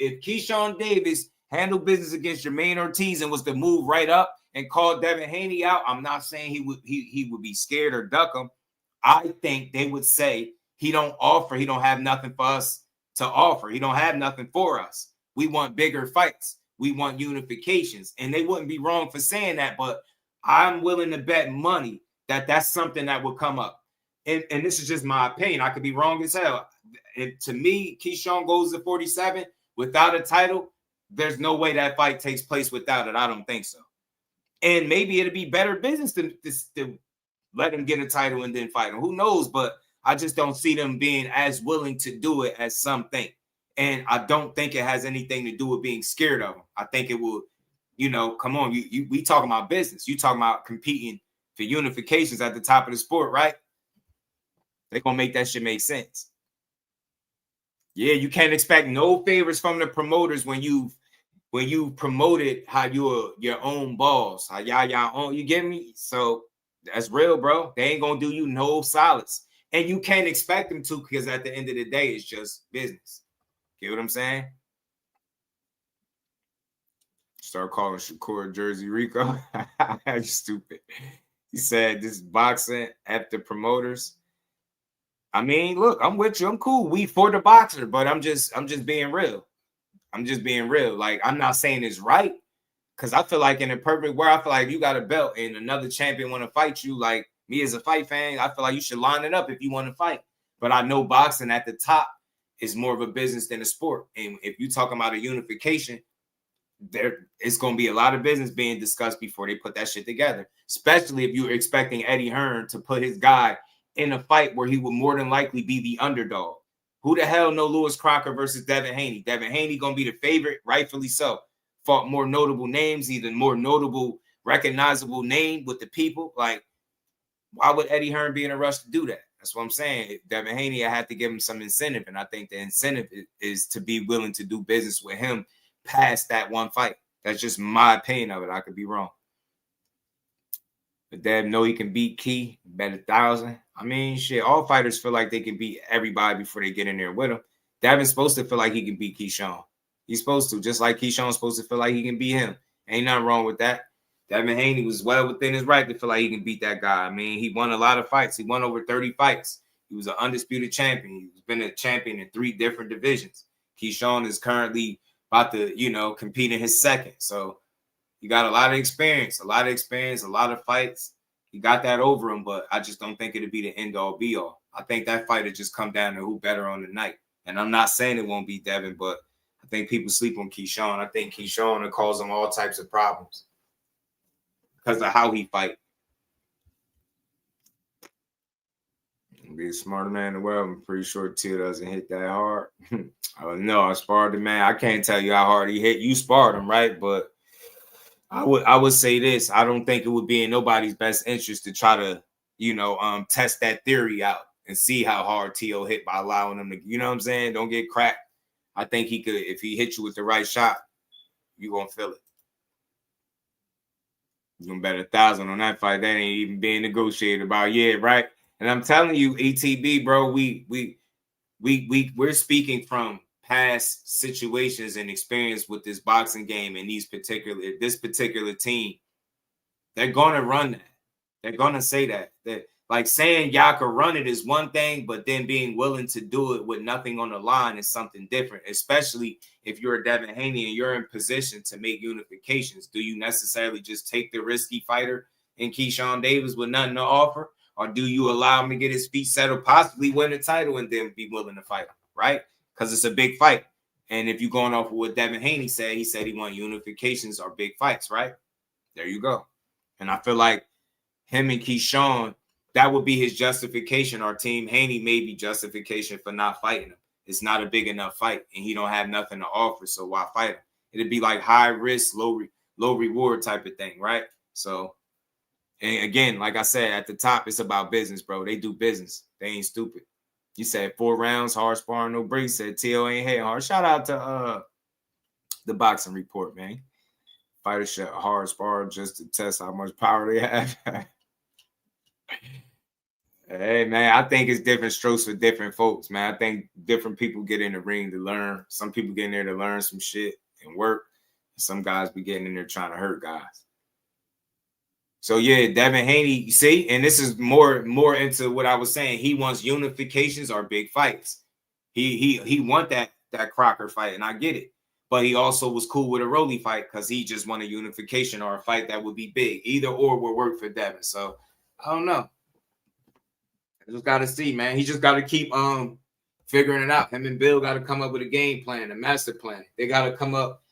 Keyshawn Davis handled business against Jermaine Ortiz and was to move right up and call Devin Haney out, I'm not saying he would be scared or duck him. I think they would say he don't have nothing for us to offer. He don't have nothing for us. We want bigger fights. We want unifications. And they wouldn't be wrong for saying that, but I'm willing to bet money that that's something that will come up. And this is just my opinion. I could be wrong as hell. To me, Keyshawn goes to 47 without a title. There's no way that fight takes place without it. I don't think so. And maybe it'll be better business to let him get a title and then fight him. Who knows? But I just don't see them being as willing to do it as some think. And I don't think it has anything to do with being scared of him. I think it will, come on. We talking about business. You talking about competing for unifications at the top of the sport, right? They're going to make that shit make sense. Yeah, you can't expect no favors from the promoters when you promoted how you're your own boss, how y'all own, you get me? So that's real, bro. They ain't gonna do you no solids. And you can't expect them to, because at the end of the day, it's just business. Get what I'm saying? Start calling Shakur Jersey Rico. You stupid. He said this boxing at the promoters. I mean, look, I'm with you. I'm cool. We for the boxer, but I'm just being real. I'm just being real. Like, I'm not saying it's right, because I feel like in a perfect world, I feel like if you got a belt and another champion want to fight you, like me as a fight fan, I feel like you should line it up if you want to fight. But I know boxing at the top is more of a business than a sport. And if you're talking about a unification, it's going to be a lot of business being discussed before they put that shit together, especially if you're expecting Eddie Hearn to put his guy in a fight where he would more than likely be the underdog. Who the hell know Lewis Crocker versus Devin Haney? Devin Haney going to be the favorite, rightfully so. Fought more notable names, even more notable, recognizable name with the people. Like, why would Eddie Hearn be in a rush to do that? That's what I'm saying. Devin Haney, I had to give him some incentive, and I think the incentive is to be willing to do business with him past that one fight. That's just my opinion of it. I could be wrong. But Dev know he can beat Key, bet 1,000. I mean, shit, all fighters feel like they can beat everybody before they get in there with him. Devin's supposed to feel like he can beat Keyshawn. He's supposed to, just like Keyshawn's supposed to feel like he can beat him. Ain't nothing wrong with that. Devin Haney was well within his right to feel like he can beat that guy. I mean, he won a lot of fights. He won over 30 fights. He was an undisputed champion. He's been a champion in 3 different divisions. Keyshawn is currently about to, compete in his second. So He got a lot of experience, a lot of fights. He got that over him, but I just don't think it'd be the end-all, be-all. I think that fight would just come down to who better on the night. And I'm not saying it won't be Devin, but I think people sleep on Keyshawn. I think Keyshawn will cause him all types of problems because of how he fight. Be the smartest man in the world. I'm pretty sure Till doesn't hit that hard. I don't know. I sparred the man. I can't tell you how hard he hit. You sparred him, right? But I would say this. I don't think it would be in nobody's best interest to try to, test that theory out and see how hard T.O. hit by allowing him to, you know what I'm saying? Don't get cracked. I think he could, if he hit you with the right shot, you're going to feel it. You're going to bet 1,000 on that fight. That ain't even being negotiated about yet, right? And I'm telling you, ETB, bro, we're speaking from past situations and experience with this boxing game and this particular team. They're gonna run that. They're gonna say that. Like saying y'all could run it is one thing, but then being willing to do it with nothing on the line is something different, especially if you're a Devin Haney and you're in position to make unifications. Do you necessarily just take the risky fighter in Keyshawn Davis with nothing to offer? Or do you allow him to get his feet settled, possibly win the title, and then be willing to fight him, right? Because it's a big fight. And if you're going off of what Devin Haney said, he said he want unifications or big fights, right? There you go. And I feel like him and Keyshawn, that would be his justification, or Team Haney maybe justification for not fighting him. It's not a big enough fight, and he don't have nothing to offer, so why fight him? It'd be like high risk, low reward type of thing, right? So, and again, like I said, at the top, it's about business, bro. They do business. They ain't stupid. You said 4 rounds, hard sparring, no breaks. Said T.O. ain't hitting hard. Shout out to the Boxing Report, man. Fighter shot hard spar just to test how much power they have. Hey, man, I think it's different strokes for different folks, man. I think different people get in the ring to learn. Some people get in there to learn some shit and work. Some guys be getting in there trying to hurt guys. So yeah, Devin Haney, you see, and this is more into what I was saying. He wants unifications or big fights. He want that Crocker fight, and I get it. But he also was cool with a Rolly fight because he just wanted unification or a fight that would be big. Either or will work for Devin. So I don't know. I just gotta see, man. He just gotta keep figuring it out. Him and Bill gotta come up with a game plan, a master plan. They gotta come up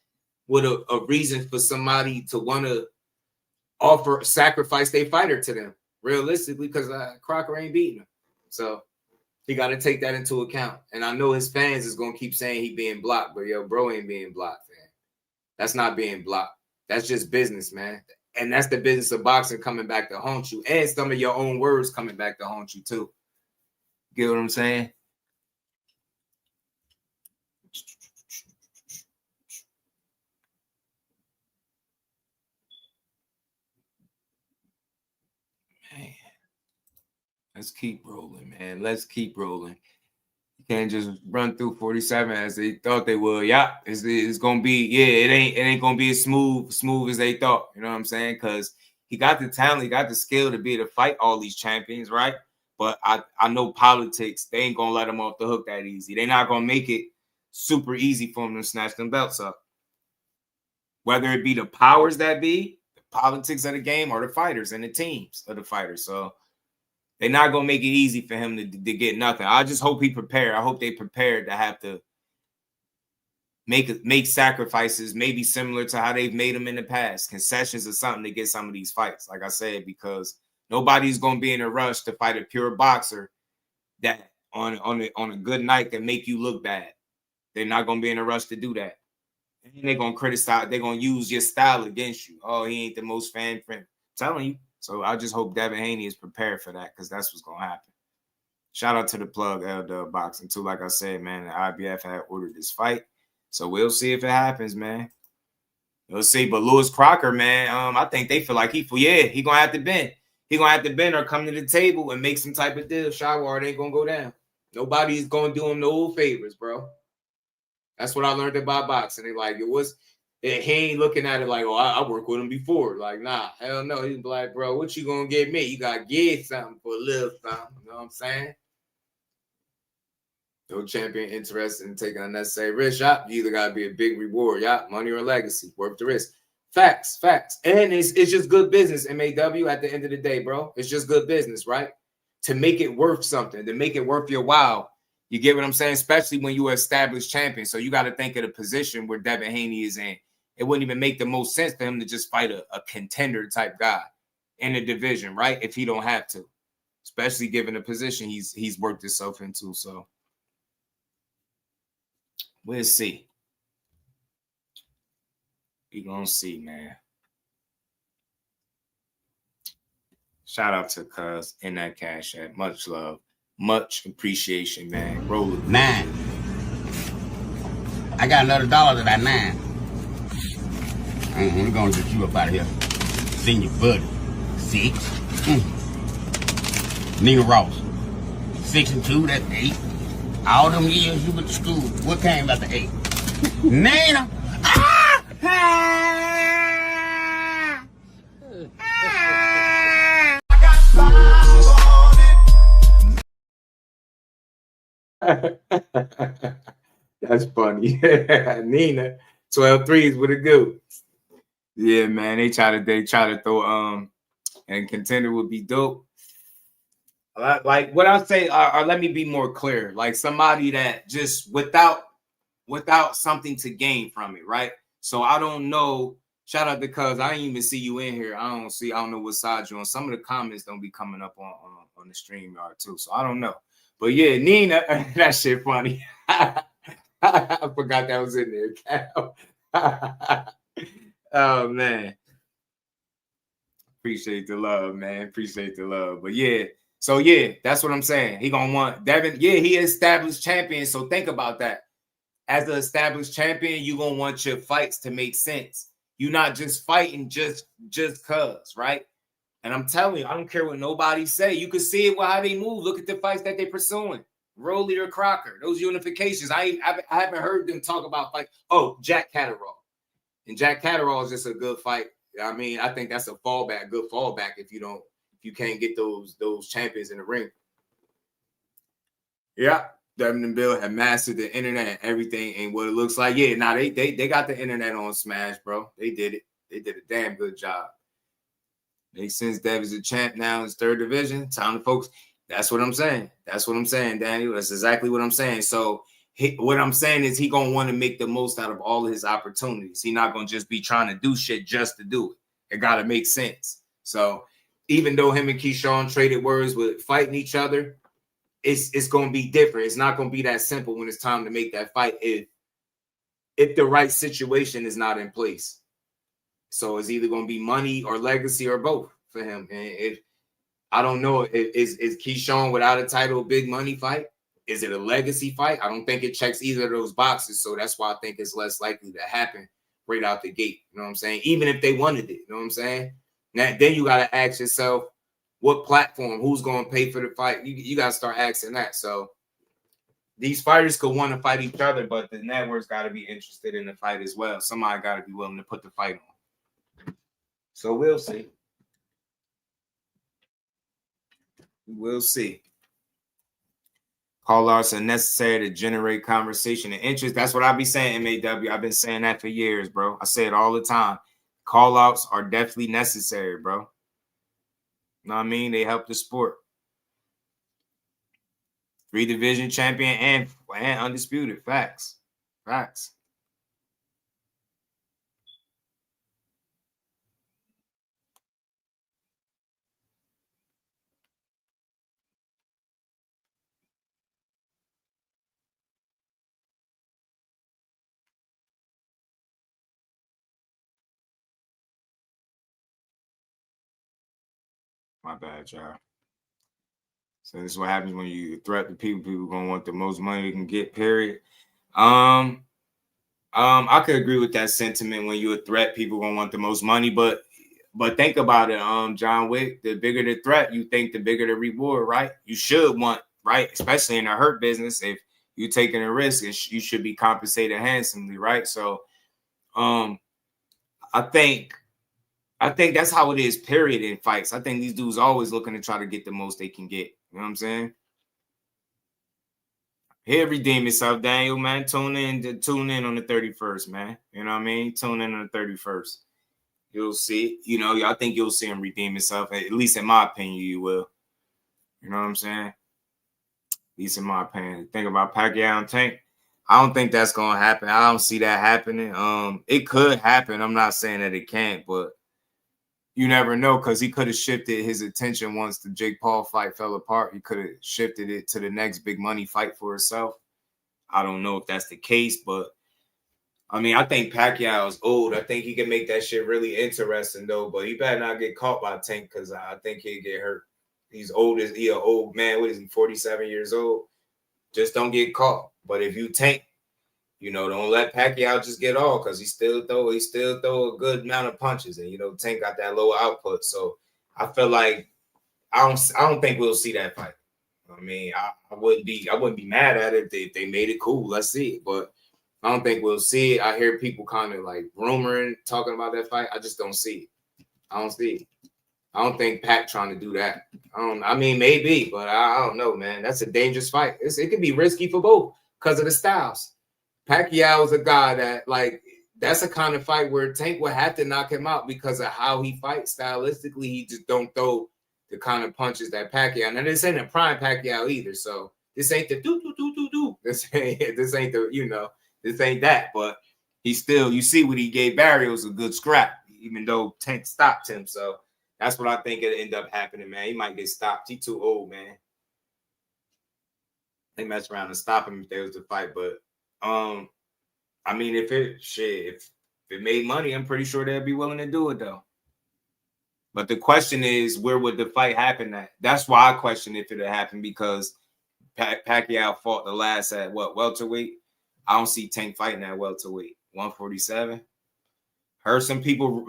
with a reason for somebody to want to sacrifice their fighter to them, realistically, because Crocker ain't beating him. So he got to take that into account. And I know his fans is going to keep saying he being blocked, but yo, bro ain't being blocked, man. That's not being blocked. That's just business, man. And that's the business of boxing coming back to haunt you, and some of your own words coming back to haunt you too. Get what I'm saying? Let's keep rolling, man. Let's keep rolling. You can't just run through 47 as they thought they would. Yeah, it's gonna be. Yeah, it ain't gonna be as smooth as they thought. You know what I'm saying? Because he got the talent, he got the skill to be able to fight all these champions, right? But I know politics. They ain't gonna let him off the hook that easy. They're not gonna make it super easy for him to snatch them belts up. Whether it be the powers that be, the politics of the game, or the fighters and the teams of the fighters. So they're not going to make it easy for him to get nothing. I just hope he prepared. I hope they prepared to have to make sacrifices, maybe similar to how they've made them in the past. Concessions or something to get some of these fights, like I said, because nobody's going to be in a rush to fight a pure boxer that on a good night can make you look bad. They're not going to be in a rush to do that. And they're going to criticize. They're going to use your style against you. Oh, he ain't the most fan-friendly. I'm telling you. So I just hope Devin Haney is prepared for that, because that's what's going to happen. Shout out to the plug, LW Boxing, too. Like I said, man, the IBF had ordered this fight. So we'll see if it happens, man. We'll see. But Lewis Crocker, man, I think they feel like he going to have to bend. He going to have to bend or come to the table and make some type of deal. Shakur ain't going to go down. Nobody's going to do him no favors, bro. That's what I learned about boxing. They like, he ain't looking at it like, oh, I worked with him before. Like, nah, hell no. He's like, bro, what you gonna get me? You gotta give something for a little something. You know what I'm saying? No champion interested in taking unnecessary risk. You either gotta be a big reward, money or legacy, worth the risk. Facts. And it's just good business, MAW, at the end of the day, bro. It's just good business, right? To make it worth something, to make it worth your while. You get what I'm saying? Especially when you're an established champion. So you got to think of the position where Devin Haney is in. It wouldn't even make the most sense for him to just fight a contender type guy in the division, right? If he don't have to, especially given the position he's worked himself into. So we'll see. We gonna see, man. Shout out to Cuz in that Cash App. Much love. Much appreciation, man. Roll it. 9. I got another dollar to that 9. We're gonna get you up out of here. Senior buddy. 6. Nina Ross. 6 and 2, that's 8. All them years you went to school, what came after 8? Nina! That's funny. Nina, 12 threes with a good. Yeah, man. They try to throw and contender would be dope. Like what I say, or let me be more clear. Like somebody that just without something to gain from it, right? So I don't know. Shout out to Cuz. I didn't even see you in here. I don't know what side you're on. Some of the comments don't be coming up on the StreamYard too. So I don't know. But yeah, Nina, that shit funny. I forgot that was in there, Cal. Oh man. Appreciate the love, man. Appreciate the love. But yeah, so yeah, that's what I'm saying. He gonna want Devin. Yeah, he established champion. So think about that. As an established champion, you gonna want your fights to make sense. You're not just fighting just cuz, right? And I'm telling you, I don't care what nobody say. You can see it with how they move. Look at the fights that they're pursuing. Rolly or Crocker, those unifications. I haven't heard them talk about fight. Oh, Jack Catterall. And Jack Catterall is just a good fight. I mean, I think that's a fallback, good fallback if you can't get those champions in the ring. Yeah. Devin and Bill have mastered the internet and everything and what it looks like. Yeah, now they got the internet on Smash, bro. They did it. They did a damn good job. Since Dev is a champ now in his 3rd division, time to focus. That's what I'm saying. That's what I'm saying, Daniel. That's exactly what I'm saying. So what I'm saying is he going to want to make the most out of all of his opportunities. He's not going to just be trying to do shit just to do it. It got to make sense. So even though him and Keyshawn traded words with fighting each other, it's going to be different. It's not going to be that simple when it's time to make that fight if the right situation is not in place. So it's either going to be money or legacy or both for him. And if I don't know, is Keyshawn without a title a big money fight? Is it a legacy fight? I don't think it checks either of those boxes. So that's why I think it's less likely to happen right out the gate. You know what I'm saying? Even if they wanted it, you know what I'm saying? Now, then you got to ask yourself, what platform, who's going to pay for the fight? You got to start asking that. So these fighters could want to fight each other, but the network's got to be interested in the fight as well. Somebody got to be willing to put the fight on. So we'll see. We'll see. Call-outs are necessary to generate conversation and interest. That's what I be saying, MAW. I've been saying that for years, bro. I say it all the time. Call-outs are definitely necessary, bro. You know what I mean? They help the sport. 3-division champion and undisputed. Facts. Facts. My bad, y'all. So this is what happens when you threaten people. People are gonna want the most money they can get, period. I could agree with that sentiment. When you're a threat, people are gonna want the most money, but think about it, John Wick, the bigger the threat, you think the bigger the reward, right? You should want, right? Especially in the hurt business, if you're taking a risk, you should be compensated handsomely, right? So I think that's how it is, period, in fights. I think these dudes are always looking to try to get the most they can get. You know what I'm saying? He'll redeem himself, Daniel, man. Tune in on the 31st, man. You know what I mean? Tune in on the 31st. You'll see. You know, I think you'll see him redeem himself. At least in my opinion, you will. You know what I'm saying? At least in my opinion. Think about Pacquiao and Tank. I don't think that's gonna happen. I don't see that happening. It could happen. I'm not saying that it can't, but you never know because he could have shifted his attention once the Jake Paul fight fell apart. He could have shifted it to the next big money fight for himself. I don't know if that's the case, but I mean, I think Pacquiao is old. I think he can make that shit really interesting though. But he better not get caught by Tank because I think he'll get hurt. He's old as he an old man. What is he? 47 years old. Just don't get caught. But if you Tank, you know, don't let Pacquiao just get off because he still throw a good amount of punches, and you know, Tank got that lower output. So I feel like I don't think we'll see that fight. I mean, I wouldn't be mad at it if they made it cool. Let's see it, but I don't think we'll see it. I hear people kind of like rumoring, talking about that fight. I just don't see it. I don't see it. I don't think Pac trying to do that. I mean, maybe, but I don't know, man. That's a dangerous fight. It could be risky for both because of the styles. Pacquiao is a guy that, like, that's a kind of fight where Tank would have to knock him out because of how he fights stylistically. He just don't throw the kind of punches that Pacquiao. Now, this ain't a prime Pacquiao either, so this ain't the do. This ain't the, you know, this ain't that. But he still, you see what he gave Barrios a good scrap, even though Tank stopped him. So that's what I think it'll end up happening, man. He might get stopped. He too old, man. They mess around and stop him if there was a fight, but I mean, if it made money, I'm pretty sure they'd be willing to do it though. But the question is, where would the fight happen at? That's why I question if it happened because Pacquiao fought the last at what, welterweight? I don't see Tank fighting at welterweight, 147. Heard some people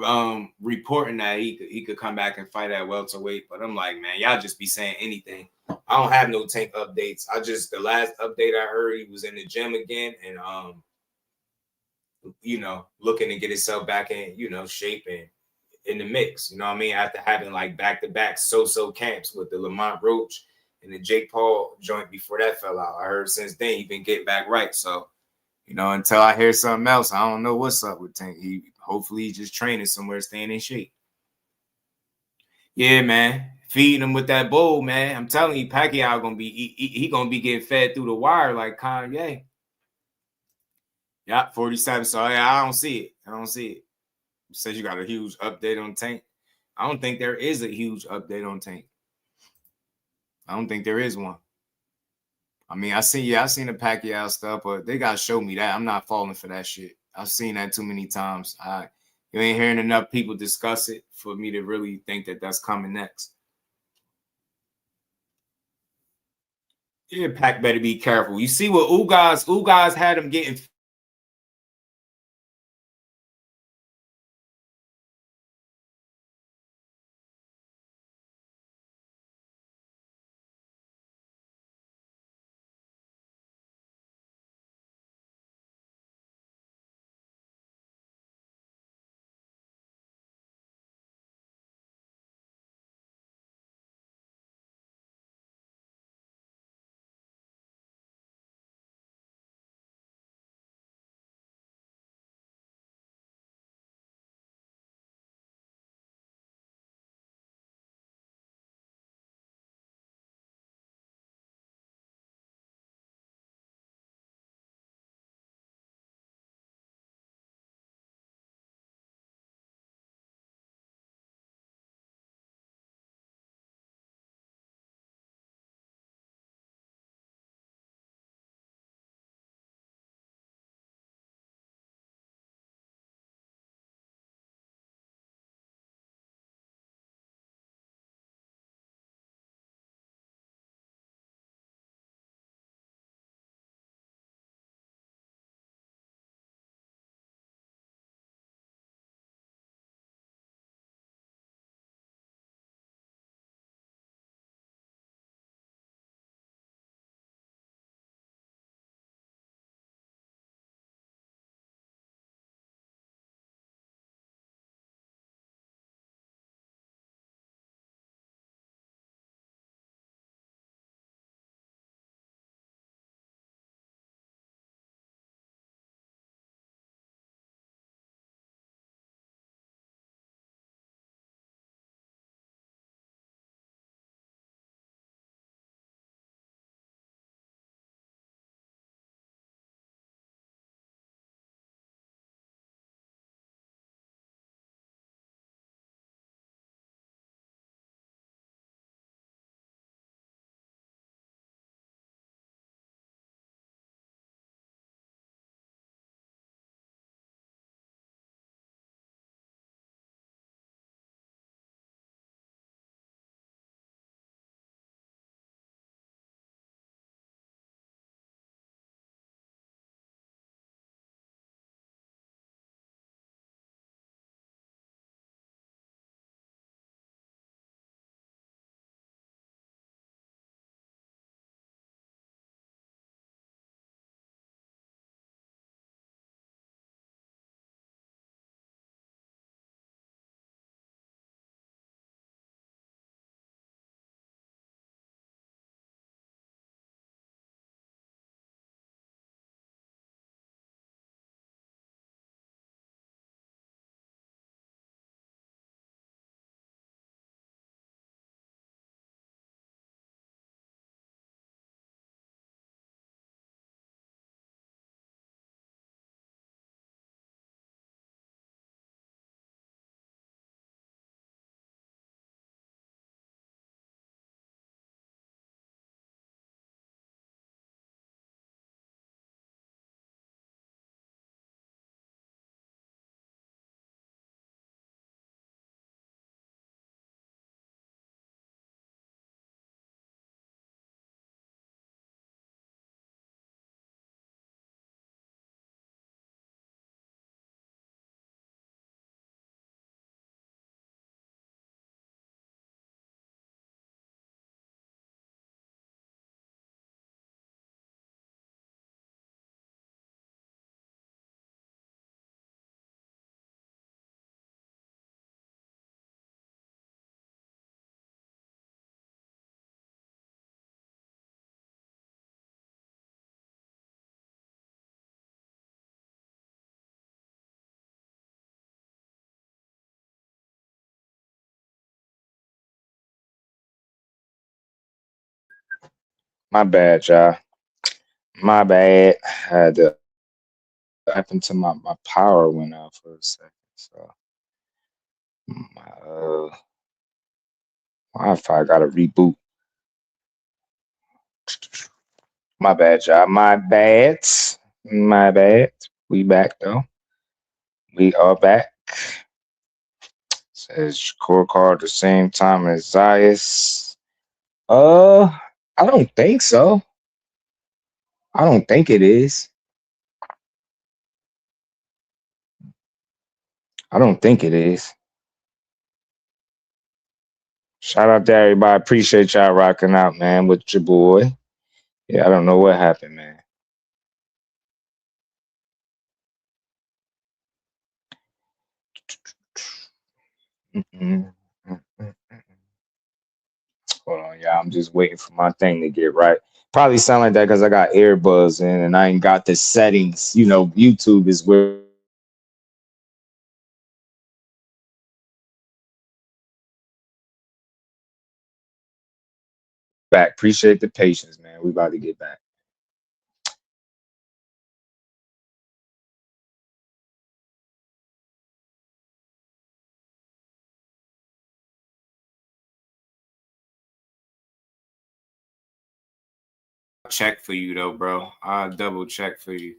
reporting that he could come back and fight at welterweight, but I'm like, man, y'all just be saying anything. I don't have no Tank updates. The last update I heard, he was in the gym again and you know, looking to get himself back in, you know, shape and in the mix. You know what I mean? After having like back-to-back so-so camps with the Lamont Roach and the Jake Paul joint before that fell out. I heard since then he been getting back right. So, you know, until I hear something else, I don't know what's up with Tank. Hopefully he's just training somewhere, staying in shape. Yeah, man. Feeding him with that bowl, man. I'm telling you, Pacquiao gonna be getting fed through the wire like Kanye. Yeah, 47. So yeah, I don't see it. You said you got a huge update on Tank. I don't think there is a huge update on Tank. I don't think there is one. I mean, I seen the Pacquiao stuff, but they gotta show me that. I'm not falling for that shit. I've seen that too many times. You ain't hearing enough people discuss it for me to really think that that's coming next. Yeah, Pac better be careful. You see what Ugas had him getting My bad, y'all. My bad. I had to happen to my power went out for a second. So my Wi-Fi got to reboot. My bad, y'all. My bad. My bad. We back though. We are back. Says Shakur called the same time as Zayas. I don't think so. I don't think it is. I don't think it is. Shout out to everybody. Appreciate y'all rocking out, man, with your boy. Yeah, I don't know what happened, man. Hold on, y'all. I'm just waiting for my thing to get right. Probably sound like that because I got earbuds in and I ain't got the settings. You know, YouTube is where back. Appreciate the patience, man. We about to get back. Check for you though, bro. I'll double check for you.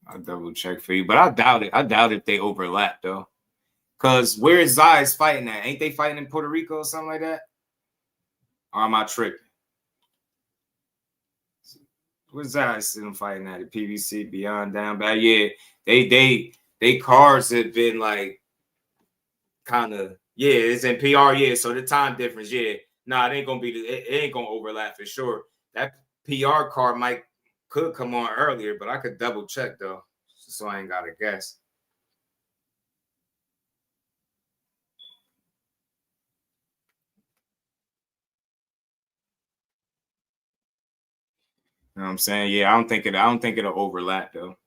But I doubt it. I doubt if they overlap though. Cause where is Zayas fighting at? Ain't they fighting in Puerto Rico or something like that? Or am I tripping? Where's Zayas them fighting at? The PVC Beyond Down Bad? Yeah, they cars have been like kind of it's in PR, so the time difference, it ain't gonna be it ain't gonna overlap for sure. That PR card could come on earlier, but I could double check though, so I ain't gotta guess. You know what I'm saying? Yeah, I don't think it'll overlap though.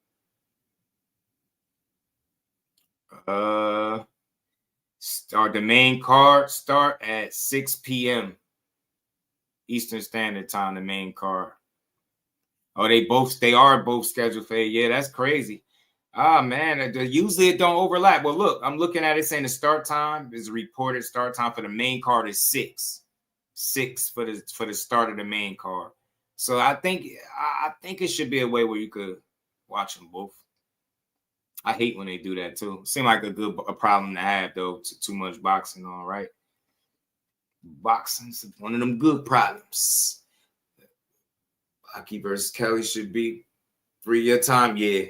Start the main card start at 6 p.m. Eastern Standard Time, the main card. Oh, they are both scheduled for 8. Yeah, that's crazy. Ah, man, usually it don't overlap. Well, look, I'm looking at it saying the start time is reported start time for the main card is 6. 6 for the start of the main card. So I think it should be a way where you could watch them both. I hate when they do that too. Seem like a problem to have though. Too much boxing on, right? Boxing's one of them good problems. Aki versus Kelly should be 3-year time. Yeah.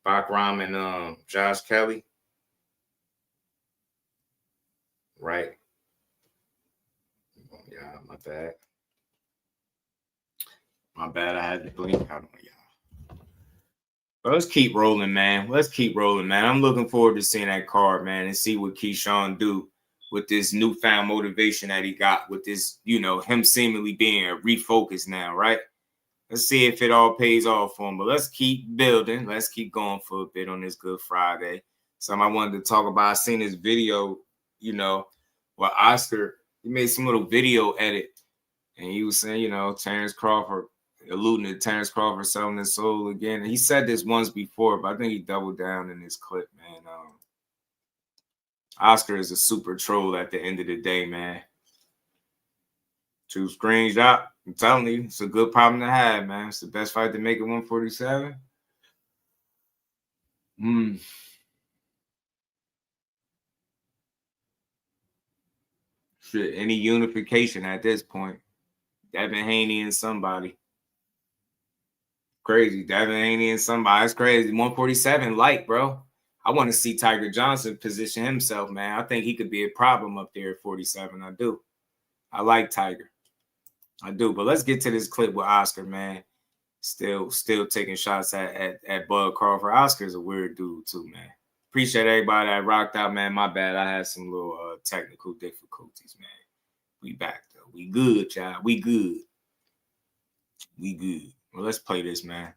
Bakram and Josh Kelly. Right. Yeah, my bad. My bad. I had to blink out on y'all. But let's keep rolling, man. I'm looking forward to seeing that card, man, and see what Keyshawn do with this newfound motivation that he got with this, him seemingly being refocused now, right? Let's see if it all pays off for him. But let's keep building. Let's keep going for a bit on this Good Friday. Something I wanted to talk about. I seen this video, where Oscar, he made some little video edit. And he was saying, Terence Crawford, alluding to Terence Crawford selling his soul again. And he said this once before, but I think he doubled down in this clip, man. Oscar is a super troll at the end of the day, man. True screenshot. I'm telling you, it's a good problem to have, man. It's the best fight to make it 147. Shit, any unification at this point. Devin Haney and somebody. Crazy. Devin Haney and somebody. It's crazy. 147 light, bro. I want to see Tiger Johnson position himself, man. I think he could be a problem up there at 47. I do. I like Tiger. I do. But let's get to this clip with Oscar, man. Still taking shots at Bud Crawford. Oscar's a weird dude, too, man. Appreciate everybody that rocked out, man. My bad. I had some little technical difficulties, man. We back, though. We good, y'all. We good. Well, let's play this, man.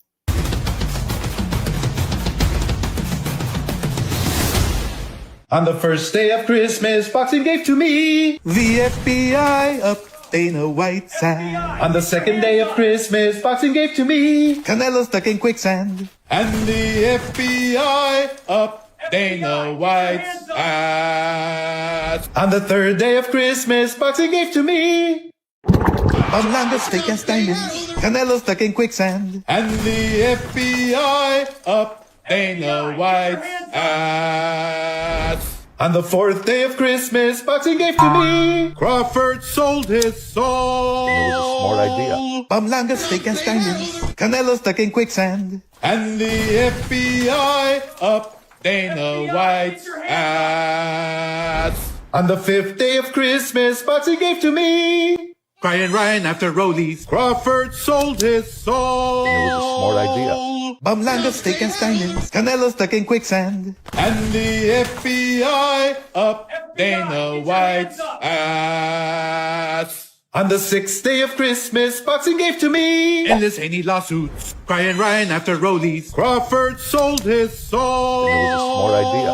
On the first day of Christmas, boxing gave to me the FBI up Dana White side. On the second day of Christmas, boxing gave to me. Canelo stuck in quicksand. And the FBI up Dana White's ass. On the third day of Christmas, boxing gave to me. Bamlanga steak and diamonds. Canelo stuck in quicksand. And the FBI up Dana White's ass. On the fourth day of Christmas, boxing gave to me. Crawford sold his soul. It was a smart idea. Bamlanga steak and diamonds. Canelo stuck in quicksand. And the FBI up Dana White's ass. On the fifth day of Christmas, boxing gave to me. Brian Ryan after Rollies. Crawford sold his soul. It was a smart idea. Bamlanga steak and diamonds. Canelo stuck in quicksand. And the FBI up Dana White's ass. On the sixth day of Christmas, boxing gave to me. Endless Haney lawsuits. Brian Ryan after Rollies. Crawford sold his soul. It was a smart idea.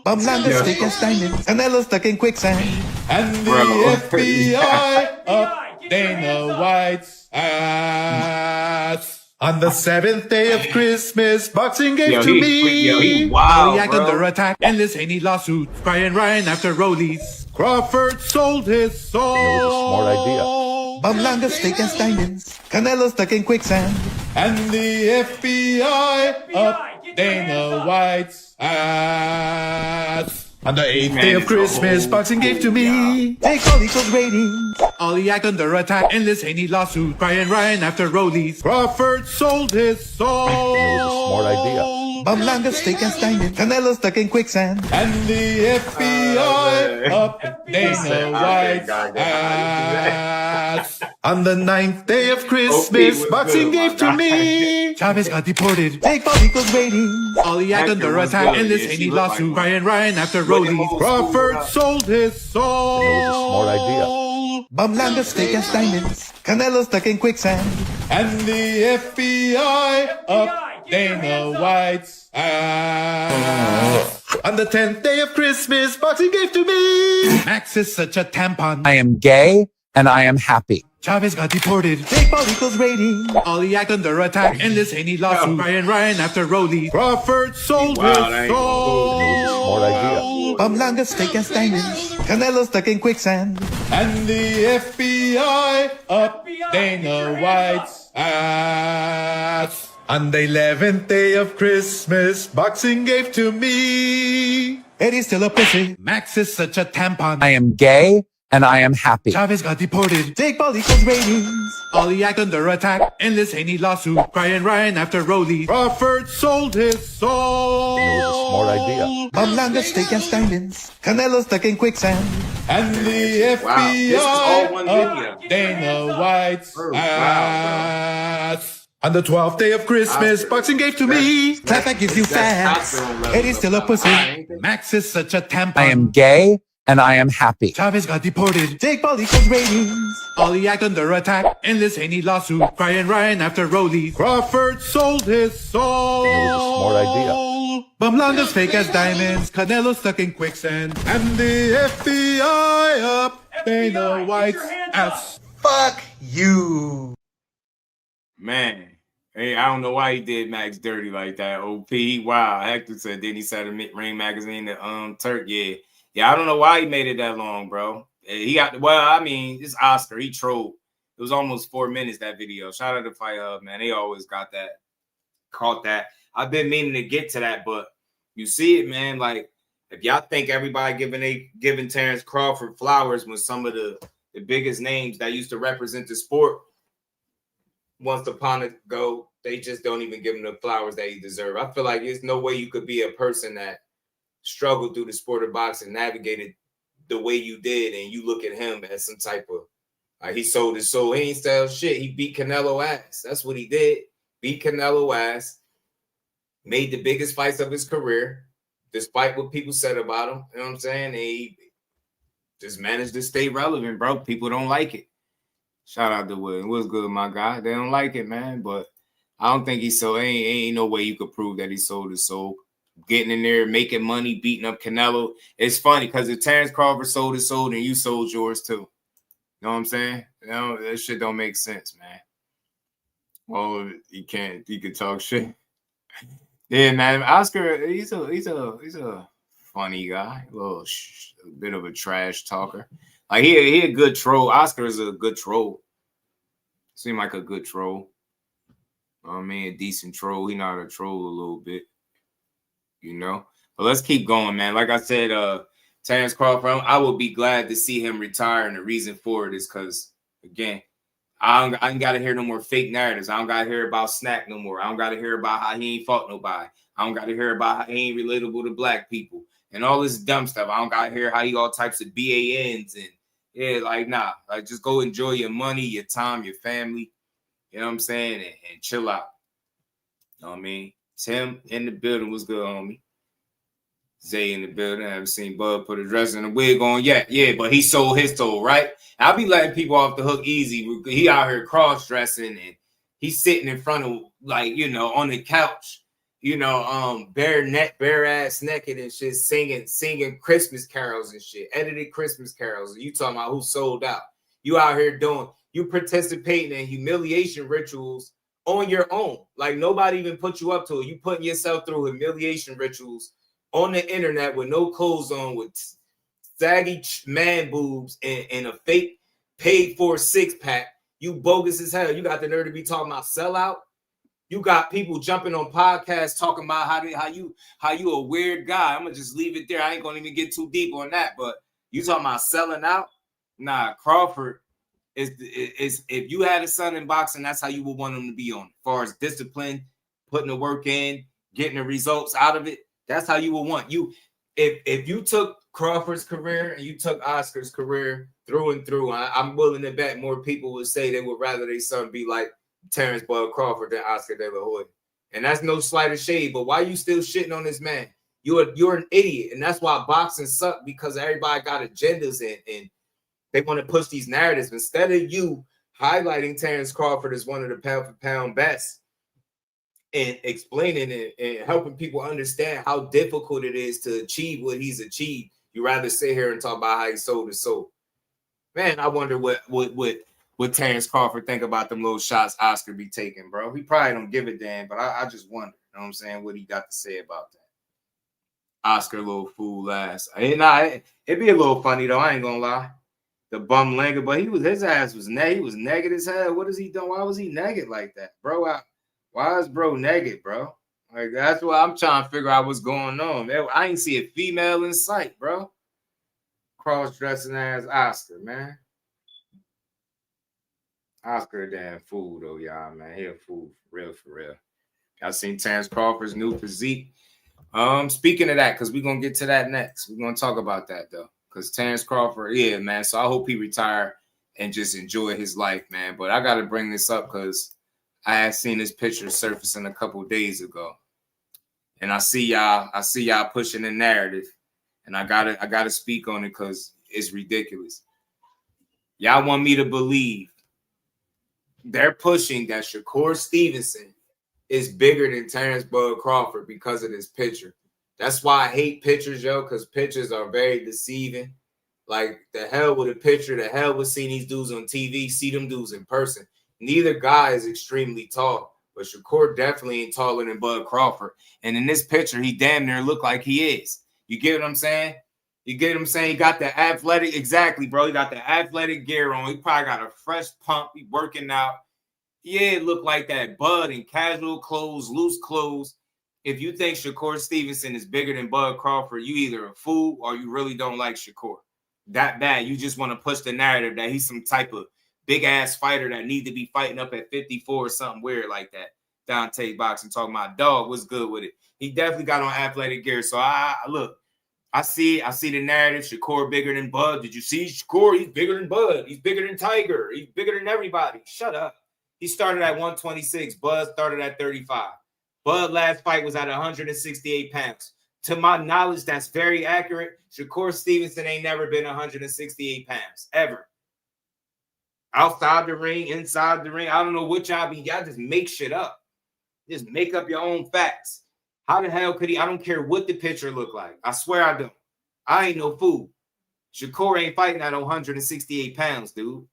Bamlanga steak and diamonds. Canelo stuck in quicksand. And the FBI up Dana White's ass. On the seventh day of Christmas, boxing gave to me. Wow, under attack, endless Haney lawsuit. Brian Ryan after Rollies. Crawford sold his soul. It was a smart idea. Bamlanga steak and diamonds. Canelo stuck in quicksand. And the FBI up Dana White's ass. On the eighth day of Christmas, boxing gave to me. Take all equals ratings. All Yak under attack. Endless Haney lawsuit. Brian Ryan after Rollies. Crawford sold his soul. It was a smart idea. Bamlanga steak and diamonds. Canelo stuck in quicksand. And the FBI up Dana White's ass. On the ninth day of Christmas, boxing gave to me. Chavez got deported. Take all equals ratings. All Yak under attack. Endless Haney lawsuit. Brian Ryan after Rollies. Crawford sold his soul. It was a smart idea. Bamlanga steak and diamonds. Canelo stuck in quicksand. And the FBI up Dana White's ass. On the 10th day of Christmas, boxing gave to me. Max is such a tampon. I am gay and I am happy. Chavez got deported. Take ball equals rating. All Yak under attack. Endless Haney lawsuit. Brian Ryan after Rollies. Crawford sold his soul. It was a smart idea. Bamlanga steak and diamonds. Canelo stuck in quicksand. And the FBI up Dana White's ass. On the 11th day of Christmas, boxing gave to me. Eddie's still a pussy. Max is such a tampon. I am gay and I am happy. Chavez got deported. Take ball equals ratings. All Yak under attack. Endless Haney lawsuit. Brian Ryan after Rollies. Crawford sold his soul. It was a smart idea. Bamlanga steak and diamonds. Canelo stuck in quicksand. And the FBI up Dana White's ass. On the 12th day of Christmas, boxing gave to me. Clap that gives you facts. Eddie's still a pussy. Max is such a tampon. I am gay and I am happy. Chavez got deported. Take ball equals ratings. All Yak under attack. Endless Haney lawsuit. Brian Ryan after Rollies. Crawford sold his soul. It was a smart idea. Bamlanga's fake as diamonds. Canelo stuck in quicksand. And the FBI up Dana White's ass. Fuck you. Man. Hey, I don't know why he did Max dirty like that. OP, wow. Hector said, then he said a Ring magazine, the Turk. Yeah, I don't know why he made it that long, bro. He got it's Oscar. He trolled. It was almost 4 minutes, that video. Shout out to Fight Hub, man. They always caught that. I've been meaning to get to that, but you see it, man. Like, if y'all think everybody giving Terence Crawford flowers when some of the biggest names that used to represent the sport, once the opponent go, they just don't even give him the flowers that he deserves. I feel like there's no way you could be a person that struggled through the sport of boxing, navigated the way you did, and you look at him as some type of he sold his soul. He ain't sell shit. He beat Canelo ass. That's what he did. Beat Canelo ass. Made the biggest fights of his career, despite what people said about him. You know what I'm saying? And he just managed to stay relevant, bro. People don't like it. Shout out to Will. What's good, my guy? They don't like it, man. But I don't think he sold. Ain't no way you could prove that he sold his soul. Getting in there, making money, beating up Canelo. It's funny because if Terence Crawford sold his soul, then you sold yours too. You know what I'm saying? You know, that shit don't make sense, man. Well, he could talk shit. Yeah, man. Oscar, he's a funny guy, a bit of a trash talker. Like he a good troll. Oscar is a good troll. Seem like a good troll. I mean, a decent troll. He not a troll a little bit, you know. But let's keep going, man. Like I said, Terence Crawford, I would be glad to see him retire, and the reason for it is because, again, I ain't got to hear no more fake narratives. I don't got to hear about Snack no more. I don't got to hear about how he ain't fought nobody. I don't got to hear about how he ain't relatable to black people and all this dumb stuff. I don't got to hear how he all types of BANs and, yeah, like, nah. Like, just go enjoy your money, your time, your family. You know what I'm saying? And chill out. You know what I mean? Tim in the building. What's good, homie? Zay in the building. I haven't seen Bud put a dress and a wig on yet. Yeah, but he sold his soul, right? I'll be letting people off the hook easy. He out here cross-dressing and he's sitting in front of, like, you know, on the couch, you know, bare ass naked and shit, singing Christmas carols and shit, edited Christmas carols. And you talking about who sold out. You out here you participating in humiliation rituals on your own. Like, nobody even put you up to it. You putting yourself through humiliation rituals on the internet with no clothes on, with saggy man boobs and a fake paid for six-pack. You bogus as hell. You got the nerve to be talking about sellout. You got people jumping on podcasts talking about how you a weird guy. I'm gonna just leave it there. I ain't gonna even get too deep on that. But you talking about selling out? Nah, Crawford is if you had a son in boxing, that's how you would want him to be on. As far as discipline, putting the work in, getting the results out of it, that's how you would want you. If you took Crawford's career and you took Oscar's career through and through, I'm willing to bet more people would say they would rather their son be like Terence Bud Crawford than Oscar Delahoya. And that's no slight of shade, but why you still shitting on this man? You're an idiot, and that's why boxing sucks, because everybody got agendas and they want to push these narratives. Instead of you highlighting Terence Crawford as one of the pound-for-pound best and explaining it and helping people understand how difficult it is to achieve what he's achieved, you rather sit here and talk about how he sold his soul. Man, I wonder what Terence Crawford think about them little shots Oscar be taking, bro. He probably don't give a damn, but I just wonder, you know what I'm saying, what he got to say about that. Oscar, little fool ass. It'd be a little funny, though. I ain't gonna lie. The bum legged, but his ass was naked. He was naked as hell. What is he doing? Why was he naked like that, bro? Why is bro naked, bro? Like, that's what I'm trying to figure out what's going on. I ain't see a female in sight, bro. Cross-dressing ass Oscar, man. Oscar a damn fool, though, y'all, man. He a fool for real. I seen Terence Crawford's new physique. Speaking of that, because we're going to get to that next. We're going to talk about that, though. Because Terence Crawford, yeah, man. So I hope he retire and just enjoy his life, man. But I got to bring this up because I had seen this picture surfacing a couple of days ago. And I see y'all pushing the narrative. And I gotta speak on it because it's ridiculous. Y'all want me to believe they're pushing that Shakur Stevenson is bigger than Terence Bud Crawford because of this picture. That's why I hate pictures, yo, because pictures are very deceiving. Like, the hell with a picture, the hell with seeing these dudes on TV, see them dudes in person. Neither guy is extremely tall, but Shakur definitely ain't taller than Bud Crawford. And in this picture, he damn near look like he is. You get what I'm saying? You get what I'm saying? He got the athletic, exactly, bro. He got the athletic gear on. He probably got a fresh pump. He working out. Yeah, it looked like that. Bud in casual clothes, loose clothes. If you think Shakur Stevenson is bigger than Bud Crawford, you either a fool or you really don't like Shakur that bad. You just want to push the narrative that he's some type of big-ass fighter that need to be fighting up at 54 or something weird like that. Dante Boxing talking about, dog, what's good with it? He definitely got on athletic gear. So I see the narrative. Shakur bigger than Bud. Did you see Shakur? He's bigger than Bud. He's bigger than Tiger. He's bigger than everybody. Shut up. He started at 126. Bud started at 35. Bud last fight was at 168 pounds. To my knowledge, that's very accurate. Shakur Stevenson ain't never been 168 pounds, ever. Outside the ring, inside the ring. I don't know what y'all be. Y'all just make shit up. Just make up your own facts. How the hell could he? I don't care what the picture look like. I swear I don't. I ain't no fool. Shakur ain't fighting at 168 pounds, dude.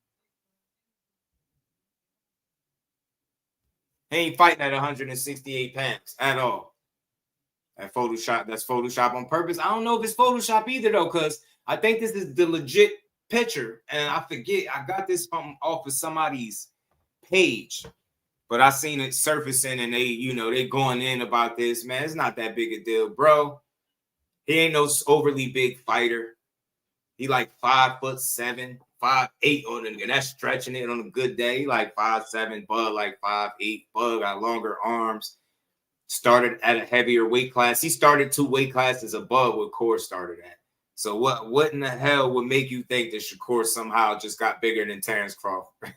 He ain't fighting at 168 pounds at all. That's Photoshop on purpose. I don't know if it's Photoshop either, though, because I think this is the legit picture. And I forget, I got this from off of somebody's page. But I seen it surfacing and they going in about this. Man, it's not that big a deal, bro. He ain't no overly big fighter. He like 5'7", 5'8" on it, and that's stretching it on a good day. He like 5'7", Bud like 5'8". Bud got longer arms. Started at a heavier weight class. He started 2 weight classes above what Core started at. So what in the hell would make you think that Shakur somehow just got bigger than Terence Crawford?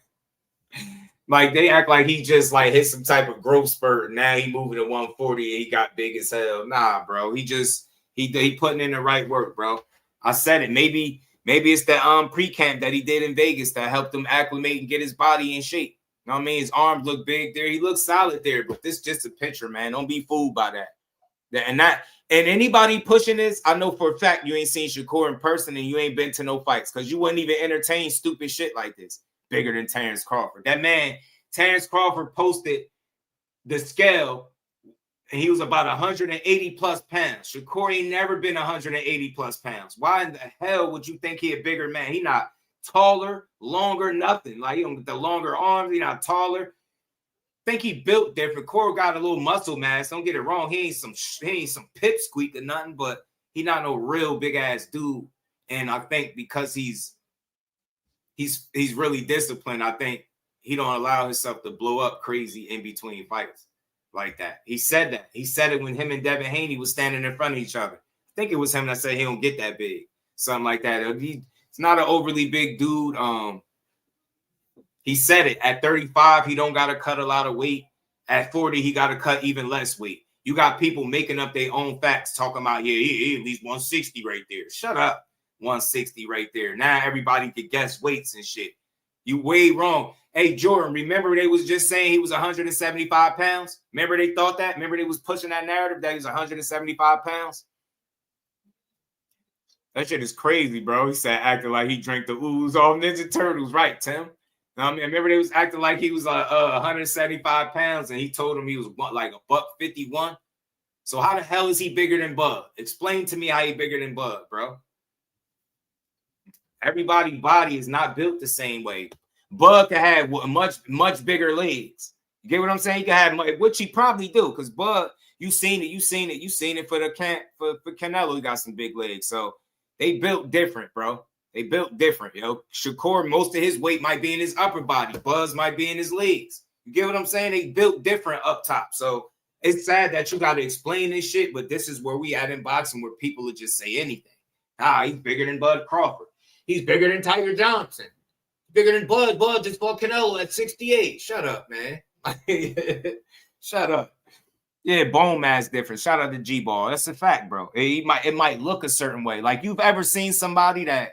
Like they act like he just like hit some type of growth spurt. And now he moving to 140 and he got big as hell. Nah, bro. He putting in the right work, bro. I said it. Maybe it's the pre-camp that he did in Vegas that helped him acclimate and get his body in shape. You know what I mean? His arms look big there. He looks solid there, but this is just a picture, man. Don't be fooled by that. And anybody pushing this, I know for a fact you ain't seen Shakur in person and you ain't been to no fights because you wouldn't even entertain stupid shit like this. Bigger than Terence Crawford. That man, Terence Crawford, posted the scale and he was about 180 plus pounds. Shakur ain't never been 180 plus pounds. Why in the hell would you think he a bigger man? He not taller, longer, nothing. Like, he don't get the longer arms. He not taller. Think he built different. Core got a little muscle mass. Don't get it wrong. He ain't some pipsqueak or nothing, but he not no real big ass dude. And I think because he's really disciplined, I think he don't allow himself to blow up crazy in between fights like that. He said that. He said it when him and Devin Haney was standing in front of each other. I think it was him that said he don't get that big. Something like that. He's not an overly big dude. He said it. At 35, he don't got to cut a lot of weight. At 40, he got to cut even less weight. You got people making up their own facts talking about, yeah, he at least 160 right there. Shut up. 160 right there. Now everybody could guess weights and shit. You way wrong. Hey, Jordan, remember they was just saying he was 175 pounds? Remember they thought that? Remember they was pushing that narrative that he was 175 pounds? That shit is crazy, bro. He said acting like he drank the ooze off Ninja Turtles. Right, Tim? I mean, remember they was acting like he was 175 pounds and he told him he was like $151. So how the hell is he bigger than Bud? Explain to me how he bigger than Bud, bro. Everybody's body is not built the same way. Bud can have much bigger legs. You get what I'm saying? He can have, which he probably do, because Bud, you seen it for for Canelo. He got some big legs. So they built different, bro. They built different, yo. Shakur, most of his weight might be in his upper body. Buzz might be in his legs. You get what I'm saying? They built different up top. So it's sad that you got to explain this shit, but this is where we at in boxing, where people would just say anything. He's bigger than Bud Crawford. He's bigger than Tiger Johnson. Bigger than Bud. Bud just fought Canelo at 68. Shut up, man. Shut up. Yeah, bone mass difference. Shout out to G-Ball. That's a fact, bro. It might look a certain way. Like, you've ever seen somebody that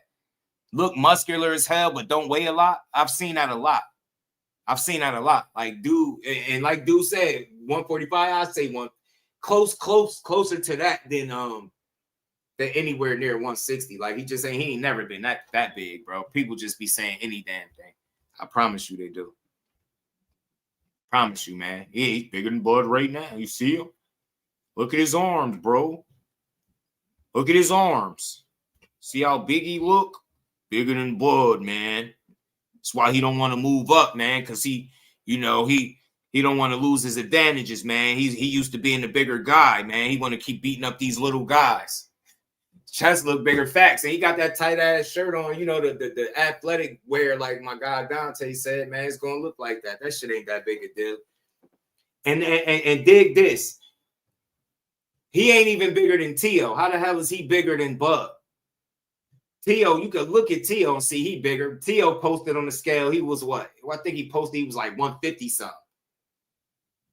look muscular as hell but don't weigh a lot? I've seen that a lot. Like, like dude said, 145, I'd say closer to that than anywhere near 160. Like, he ain't never been that big, bro. People just be saying any damn thing. I promise you they do. Promise you, man. Yeah, he's bigger than Bud right now. You see him? Look at his arms, bro. Look at his arms. See how big he look? Bigger than Bud, man. That's why he don't want to move up, man, because he don't want to lose his advantages, man. He used to being the bigger guy, man. He want to keep beating up these little guys. Chest look bigger, facts. And he got that tight ass shirt on, the athletic wear, like my guy Dante said, man, it's gonna look like that. That shit ain't that big a deal. And dig this. He ain't even bigger than Tio. How the hell is he bigger than Bud? Tio, you could look at Tio and see he bigger. Tio posted on the scale. He was what? I think he posted he was like 150 something.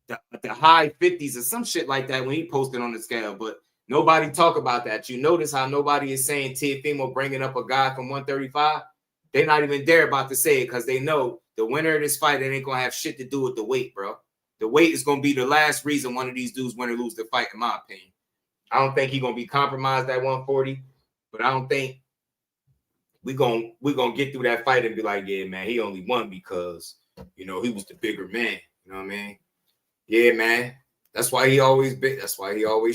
The high 50s or some shit like that when he posted on the scale, but nobody talk about that. You notice how nobody is saying Teofimo bringing up a guy from 135? They're not even there about to say it because they know the winner of this fight, it ain't going to have shit to do with the weight, bro. The weight is going to be the last reason one of these dudes win or lose the fight, in my opinion. I don't think he's going to be compromised at 140, but I don't think we gonna get through that fight and be like, yeah, man, he only won because he was the bigger man. You know what I mean? Yeah, man. That's why he always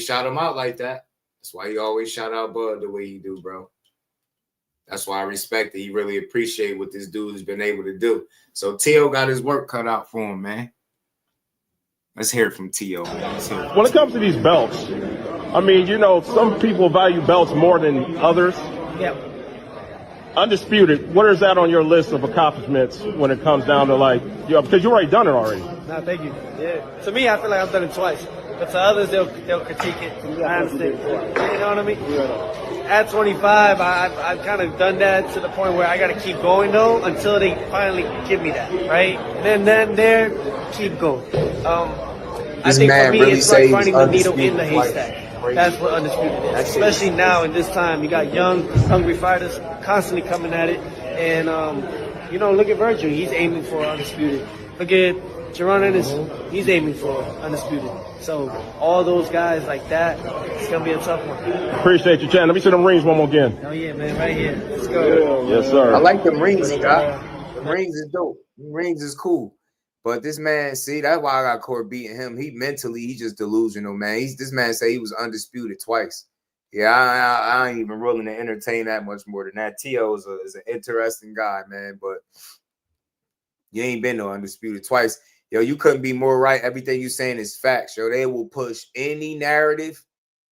shout him out like that. That's why he always shout out Bud the way he do, bro. That's why I respect it. He really appreciate what this dude has been able to do. So T.O. got his work cut out for him, man. Let's hear it from T.O. When it comes to these belts, I mean, some people value belts more than others. Yeah. Undisputed, where is that on your list of accomplishments when it comes down to because you already done it already? No, thank you. Yeah. To me, I feel like I've done it twice. But to others, they'll critique it. I understand. You know what I mean? At 25, I've kind of done that to the point where I got to keep going, though, until they finally give me that, right? And then there, keep going. I think for me, it's like finding the needle in the haystack. That's what Undisputed is. Especially now in this time. You got young, hungry fighters constantly coming at it. And, look at Virgil. He's aiming for Undisputed. Look at Jaron Ennis. He's aiming for Undisputed. So all those guys like that, it's going to be a tough one. Appreciate you, Chan. Let me see them rings one more again. Oh, yeah, man. Right here. Let's go. Yes, sir. I like them rings, Scott. The rings is dope. The rings is cool. But this man, see, that's why I got Corey beating him. He just delusional, man. This man say he was undisputed twice. Yeah, I ain't even willing to entertain that much more than that. T.O. is an interesting guy, man. But you ain't been no undisputed twice. Yo, you couldn't be more right. Everything you saying is facts, yo. They will push any narrative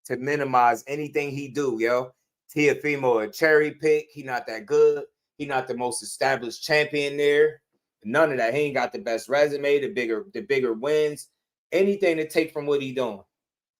to minimize anything he do, yo. Teofimo a cherry pick. He not that good. He not the most established champion there. None of that. He ain't got the best resume, the bigger wins, anything to take from what he doing.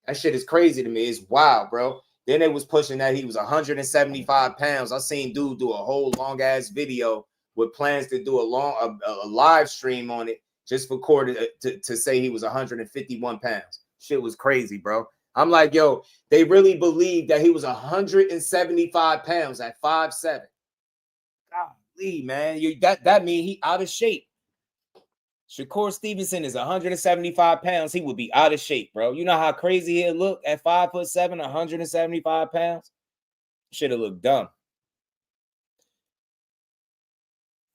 That shit is crazy to me. It's wild, bro. Then they was pushing that he was 175 pounds. I seen dude do a whole long ass video with plans to do a live stream on it, just for Corey to say he was 151 pounds. Shit was crazy, bro. I'm like, yo, they really believe that he was 175 pounds at 5'7". Golly, man. That means he out of shape. Shakur Stevenson is 175 pounds. He would be out of shape, bro. You know how crazy he'll look at 5'7", 175 pounds? Should have looked dumb.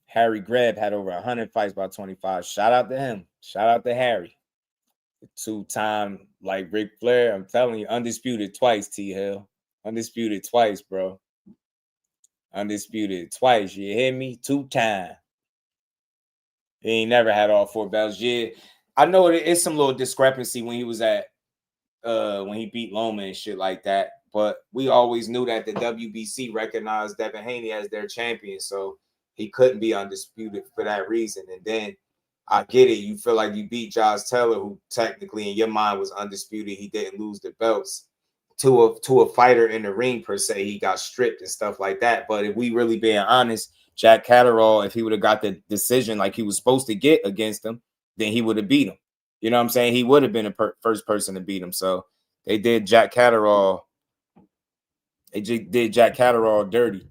Harry Greb had over 100 fights by 25. Shout out to him. Shout out to Harry. Two-time, like Ric Flair. I'm telling you, undisputed twice, T-Hill. Undisputed twice, bro. Undisputed twice. You hear me? 2-time. He ain't never had all 4 belts. Yeah, I know it's some little discrepancy when he was when he beat Loma and shit like that. But we always knew that the WBC recognized Devin Haney as their champion, so he couldn't be undisputed for that reason. And then I get it. You feel like you beat Josh Taylor, who technically in your mind was undisputed. He didn't lose the belts to a fighter in the ring per se. He got stripped and stuff like that. But if we really being honest, Jack Catterall, if he would have got the decision like he was supposed to get against him, then he would have beat him. You know what I'm saying? He would have been the first person to beat him. So they did Jack Catterall. They did Jack Catterall dirty.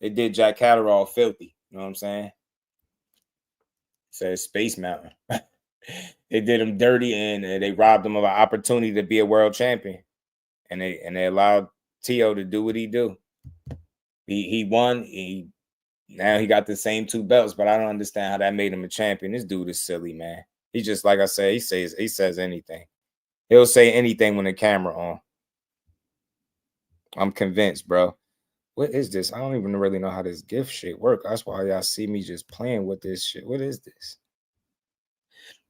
They did Jack Catterall filthy. You know what I'm saying? It says Space Mountain. They did him dirty and they robbed him of an opportunity to be a world champion. And they allowed T.O. to do what he do. He won. Now he got the same 2 belts, but I don't understand how that made him a champion. This dude is silly, man. He just, like I said, he says anything. He'll say anything when the camera on. I'm convinced, bro. What is this? I don't even really know how this gift shit work. That's why y'all see me just playing with this shit. What is this?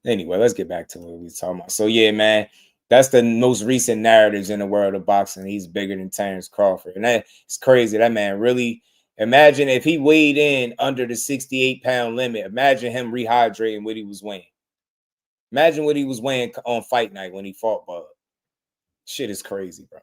Anyway, let's get back to what we talking about. So yeah, man, that's the most recent narratives in the world of boxing. He's bigger than Terence Crawford, and it's crazy. That man really. Imagine if he weighed in under the 68-pound limit. Imagine him rehydrating what he was weighing. Imagine what he was weighing on fight night when he fought Bud. Shit is crazy, bro.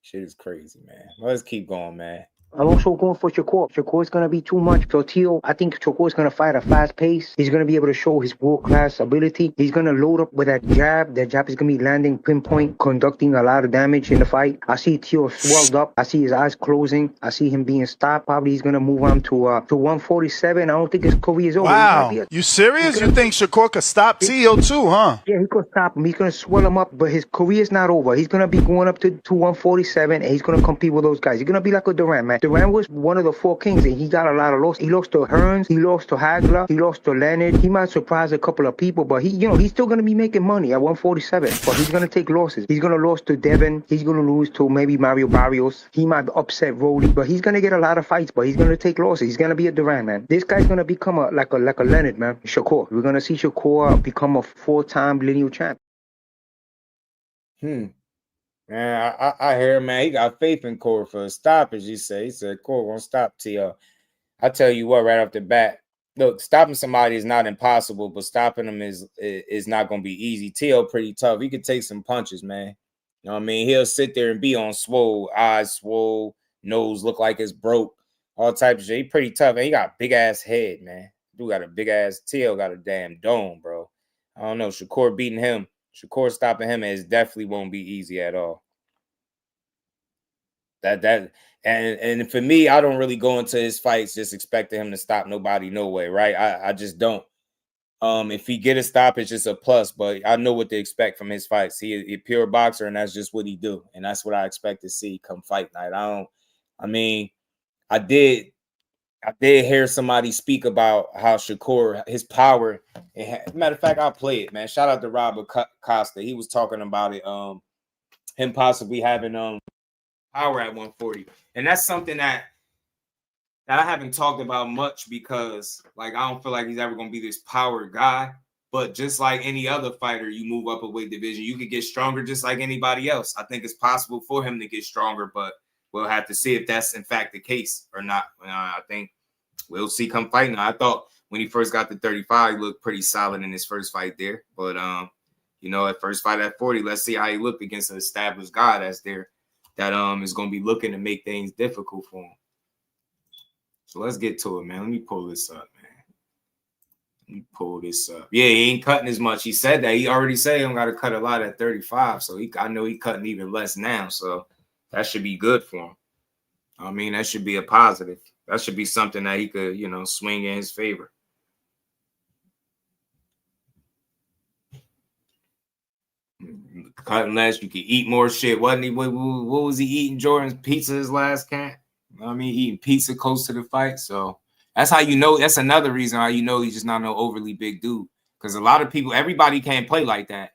Shit is crazy, man. Let's keep going, man. I'm also going for Shakur. Shakur's going to be too much. So, Tio, I think Shakur's going to fight at a fast pace. He's going to be able to show his world-class ability. He's going to load up with that jab. That jab is going to be landing pinpoint, conducting a lot of damage in the fight. I see Tio swelled up. I see his eyes closing. I see him being stopped. Probably he's going to move on to 147. I don't think his career is over. Wow. You serious? You think Shakur could stop Tio too, huh? Yeah, he could stop him. He's going to swell him up, but his career is not over. He's going to be going up to 147, and he's going to compete with those guys. He's going to be like a Durant, man. man. Duran was one of the 4 kings, and he got a lot of losses. He lost to Hearns, he lost to Hagler, he lost to Leonard. He might surprise a couple of people, but he's still gonna be making money at 147. But he's gonna take losses. He's gonna lose to Devin. He's gonna lose to maybe Mario Barrios. He might upset Rolly, but he's gonna get a lot of fights. But he's gonna take losses. He's gonna be a Duran, man. This guy's gonna become like a Leonard, man. Shakur. We're gonna see Shakur become a 4-time lineal champ. Man, I hear, man, he got faith in Core for a stoppage. He said Core won't stop TL. I tell you what, right off the bat, look, stopping somebody is not impossible, but stopping them is not going to be easy. TL pretty tough. He could take some punches, man. You know what I mean? He'll sit there and be on swole, eyes swole, nose look like it's broke, all types of shit. He pretty tough, and he got a big-ass head, man. Dude got a big-ass, TL got a damn dome, bro. I don't know. Shakur beating him. Shakur stopping him is definitely won't be easy at all. And for me, I don't really go into his fights just expecting him to stop nobody, no way, right? I just don't. If he get a stop, it's just a plus, but I know what to expect from his fights. He a pure boxer, and that's just what he do, and that's what I expect to see come fight night. I did hear somebody speak about how Shakur, his power. Matter of fact, I'll play it, man. Shout out to Rob Acosta. He was talking about it. Him possibly having power at 140, and that's something that I haven't talked about much because, like, I don't feel like he's ever gonna be this power guy. But just like any other fighter, you move up a weight division, you could get stronger just like anybody else. I think it's possible for him to get stronger, but we'll have to see if that's in fact the case or not. I think we'll see come fight now. I thought when he first got to 35, he looked pretty solid in his first fight there. But at first fight at 40, let's see how he looked against an established guy that's there that is going to be looking to make things difficult for him. So let's get to it, man. Let me pull this up, man. Let me pull this up. Yeah, he ain't cutting as much. He said that. He already said he don't got to cut a lot at 35. So I know he cutting even less now. So that should be good for him. I mean, that should be a positive. That should be something that he could, swing in his favor. Cutting less, you can eat more shit. Wasn't he? What was he eating? Jordan's pizza his last camp. I mean, eating pizza close to the fight. So that's how you know. That's another reason how you know he's just not no overly big dude. Because a lot of people, everybody can't play like that.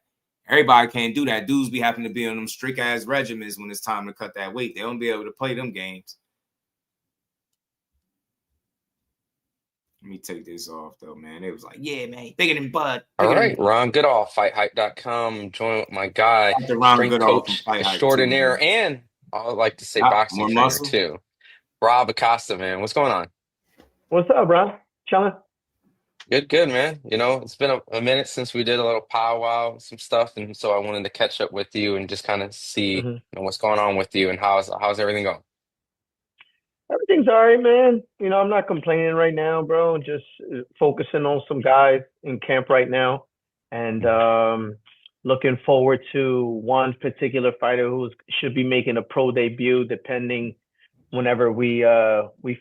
Everybody can't do that. Dudes be having to be on them strict ass regimens when it's time to cut that weight. They don't be able to play them games. Let me take this off though, man. It was like, yeah, man, bigger than Bud. All right, Ron Goodall, FightHype.com. Join with my guy, strength coach extraordinaire, and I would like to say boxing trainer too. Rob Acosta, man. What's going on? What's up, bro? Chilling. Good, man. It's been a minute since we did a little powwow, some stuff, and so I wanted to catch up with you and just kind of see what's going on with you and how's everything going. Everything's all right, man. I'm not complaining right now, bro. Just focusing on some guys in camp right now, and looking forward to one particular fighter who should be making a pro debut, depending whenever we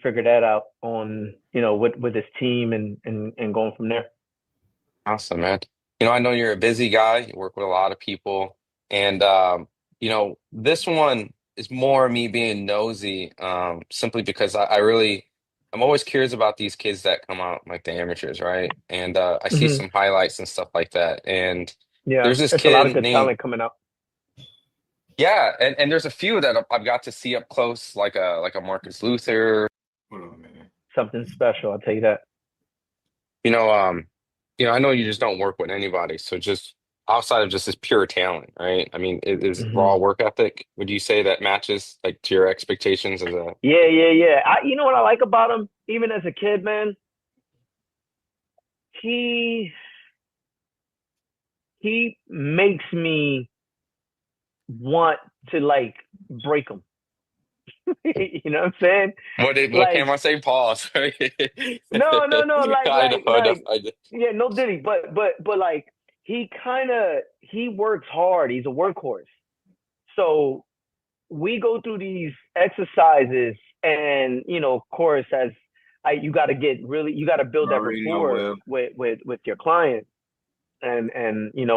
figure that out on with his team and going from there. Awesome, man. I know you're a busy guy. You work with a lot of people, and this one is more me being nosy, simply because I'm always curious about these kids that come out like the amateurs, right? And I see some highlights and stuff like that. And there's this kid a lot of good talent coming up. Yeah, and there's a few that I've got to see up close, like a Marcus Luther. Hold on, man. Something special, I'll tell you that. I know you just don't work with anybody, so just outside of just this pure talent, right? I mean, is raw work ethic, would you say that matches like to your expectations as a? Yeah. You know what I like about him, even as a kid, man? He makes me want to like break him. You know what I'm saying? What can I say? Pause. No. Yeah, no diddy. But like he works hard. He's a workhorse. So we go through these exercises, and of course, you got to build that rapport with your client and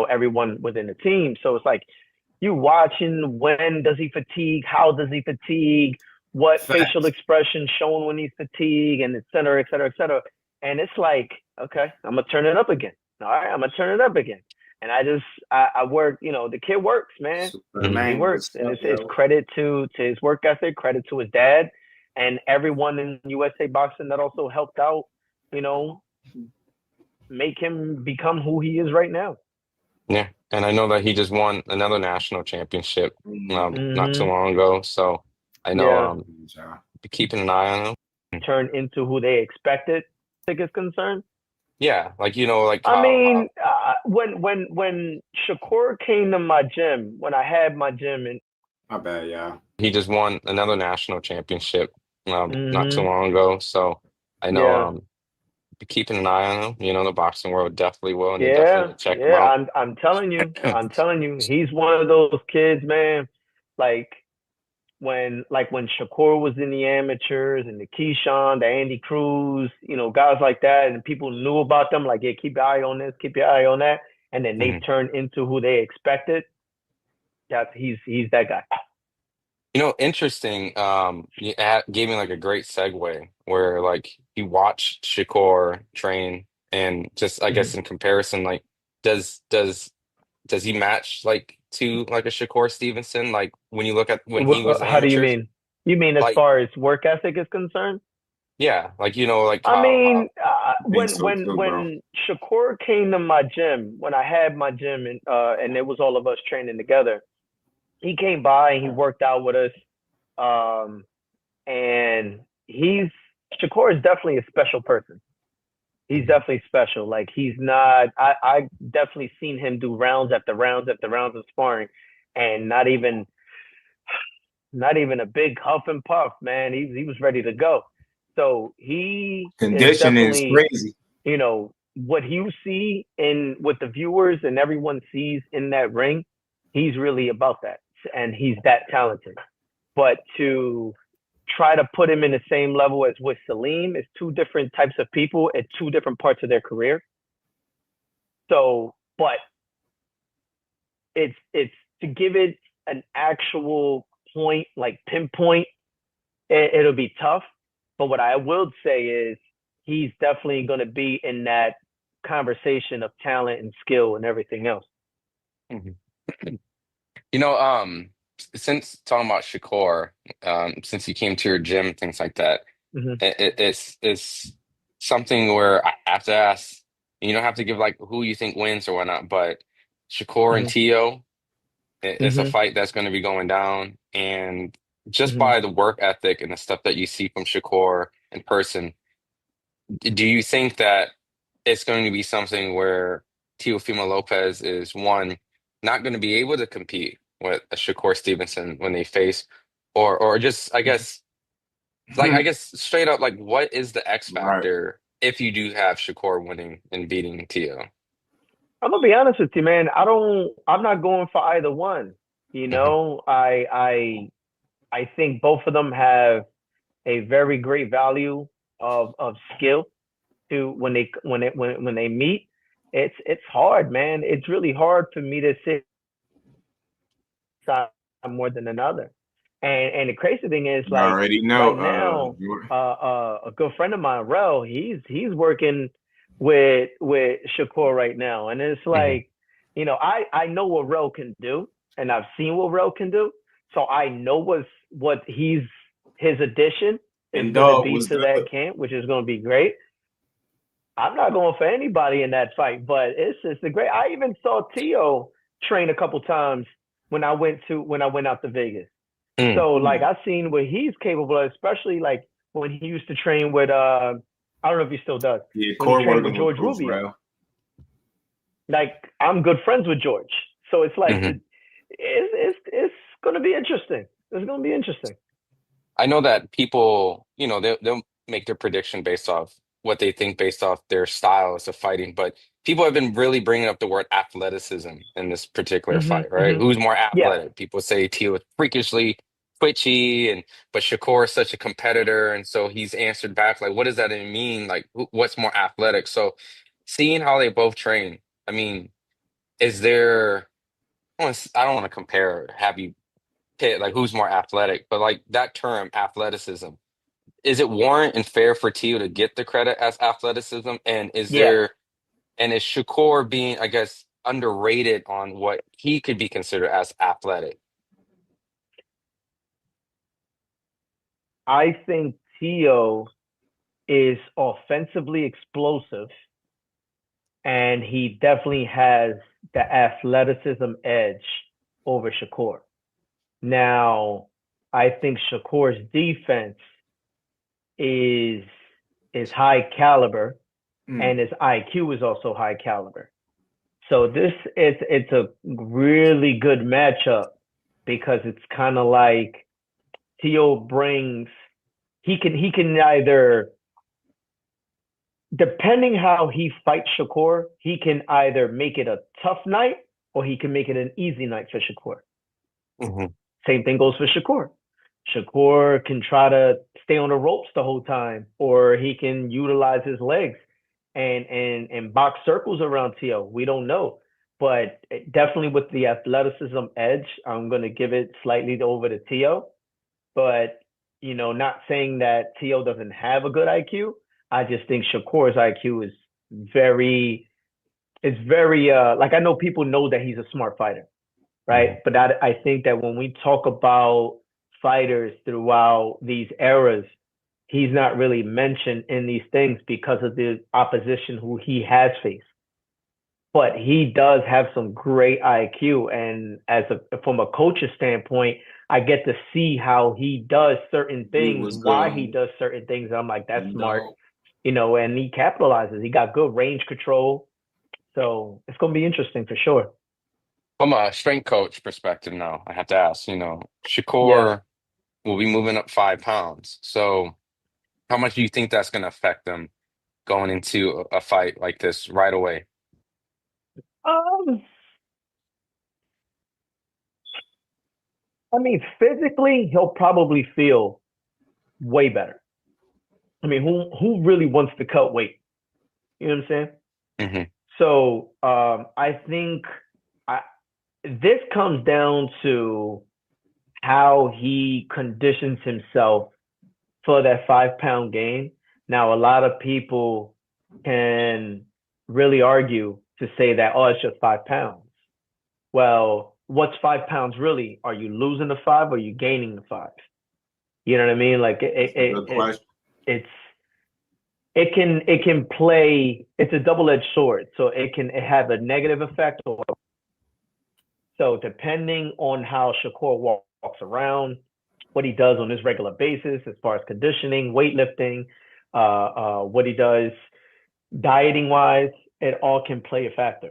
everyone within the team. So it's like you watching, when does he fatigue? How does he fatigue? what facial Facts. expression shown when he's fatigued, and et cetera, et cetera, et cetera. And it's like, okay, I'm gonna turn it up again. All right, I'm gonna turn it up again. And I work, the kid works, man. He Superman, works, what's and up, it's yo? credit to his work ethic, credit to his dad, and everyone in USA boxing that also helped out, you know, make him become who he is right now. Yeah, and I know that he just won another national championship not too Mm-hmm. long ago. So I know Yeah, be keeping an eye on him. turn into who they expected. I think is concerned. Yeah, like like I how mean, when Shakur came to my gym, when I had my gym, and My bad, y'all. he just won another national championship not too mm-hmm, long ago. So I know yeah, be keeping an eye on him. The boxing world definitely will, and they yeah, definitely check him yeah. out. I'm telling you, he's one of those kids, man. Like when Shakur was in the amateurs and the Keyshawn, the Andy Cruz, guys like that, and people knew about them, like, yeah, keep your eye on this, keep your eye on that, and then they Mhm. turned into who they expected. He's that guy. Interesting. Gave me like a great segue where like you watched Shakur train and just I guess Mhm. in comparison, like does does he match like to like a Shakur Stevenson? Like when you look at when he was How do you amateurs, mean? You mean as like far as work ethic is concerned? yeah, like like I how mean, I think when so when too, bro. when Shakur came to my gym, when I had my gym, and it was all of us training together, he came by and he worked out with us. Um, and Shakur is definitely a special person. He's Mhm. definitely special. Like he's not. I definitely seen him do rounds after rounds after rounds of sparring, and not even a big huff and puff, man. He was ready to go. So he is Conditioning is definitely, crazy. what you see in what the viewers and everyone sees in that ring, he's really about that, and he's that talented. But to try to put him in the same level as with Salim is two different types of people at two different parts of their career. So, but it's to give it an actual point, like pinpoint, it'll be tough. But what I will say is he's definitely going to be in that conversation of talent and skill and everything else. Mhm. You know, since talking about Shakur, since you came to your gym, things like that, Mm-hmm. it's something where I have to ask. You don't have to give like who you think wins or whatnot, but Shakur and Mm-hmm. Tio, it's a Mm-hmm. fight that's going to be going down, and just Mm-hmm. by the work ethic and the stuff that you see from Shakur in person, do you think that it's going to be something where Teofimo Lopez is one not going to be able to compete with a Shakur Stevenson when they face, or just I guess straight up like what is the X Right. factor if you do have Shakur winning and beating Teo? I'm gonna be honest with you, man. I'm not going for either one. Hmm. I think both of them have a very great value of skill to when they meet. It's hard, man. It's really hard for me to say more than another. And the crazy thing is, You like already know, right now, Jordan. a good friend of mine, Rel, he's working with Shakur right now, and it's Hmm. like, I know what Rel can do, and I've seen what Rel can do, so I know what his addition is And going to dog be was to good. that camp, which is going to be great. I'm not going for anybody in that fight, but it's just a great. I even saw Tio train a couple times when I went out to Vegas. Mm. So like I seen what he's capable of, especially like when he used to train with I don't know if he still does, Yeah, when he core trained with working with George Coach Rubio. Rel. Like I'm good friends with George, so it's like Hmm. it's gonna be interesting. It's gonna be interesting. I know that people, they'll make their prediction based off what they think based off their styles of fighting, but people have been really bringing up the word athleticism in this particular fight, right? Hmm. Who's more Yeah. athletic? People say Teal is freakishly twitchy, and but Shakur is such a competitor, and so he's answered back like, what does that even mean? Like, what's more athletic? So, seeing how they both train, I mean, is there? I don't want to compare. Have you? pit, like who's more athletic, but like that term athleticism, is it warrant and fair for Tio to get the credit as athleticism? And Yeah, is Shakur being, I guess, underrated on what he could be considered as athletic? I think Tio is offensively explosive, and he definitely has the athleticism edge over Shakur. Now, I think Shakur's defense is high caliber, and his IQ is also high caliber. So it's a really good matchup because it's kind of like Tio brings he can either, depending how he fights Shakur, he can either make it a tough night or he can make it an easy night for Shakur. Mm-hmm. Same thing goes for Shakur. Shakur can try to stay on the ropes the whole time, or he can utilize his legs and box circles around Tio. We don't know. But definitely with the athleticism edge, I'm going to give it slightly over to Tio. But, not saying that Tio doesn't have a good IQ. I just think Shakur's IQ is very, like, I know people know that he's a smart fighter, right? But I think that when we talk about fighters throughout these eras, he's not really mentioned in these things because of the opposition who he has faced. But he does have some great IQ, and from a coach's standpoint, I get to see how he does certain things, why he does certain things. I'm like, that's smart, and he capitalizes. He got good range control, so it's going to be interesting for sure. From a strength coach perspective now, I have to ask, Yeah. Shakur will be moving up 5 pounds. So how much do you think that's going to affect them going into a fight like this right away? I mean, physically, he'll probably feel way better. I mean, who really wants to cut weight? You know what I'm saying? Mm-hmm. So I think this comes down to how he conditions himself for that 5 pound gain. Now, a lot of people can really argue to say that, oh, it's just 5 pounds. Well, what's 5 pounds really? Are you losing the 5 or are you gaining the 5? You know what I mean? Like it can play. It's a double-edged sword, so it have a negative effect. So depending on how Shakur walks around, what he does on his regular basis as far as conditioning, weightlifting, what he does dieting wise, it all can play a factor.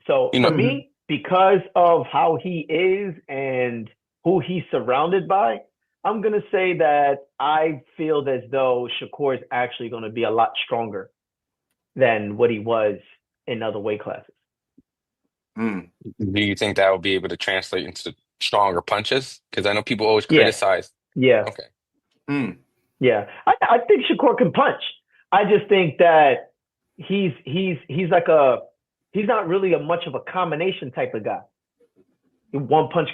So for me, because of how he is and who he's surrounded by, I'm going to say that I feel as though Shakur is actually going to be a lot stronger than what he was in other weight classes. Do you think that will be able to translate into stronger punches? Because I know people always criticize. Yeah. Okay. Yeah. I think Shakur can punch. I just think that he's not really much of a combination type of guy. One punch,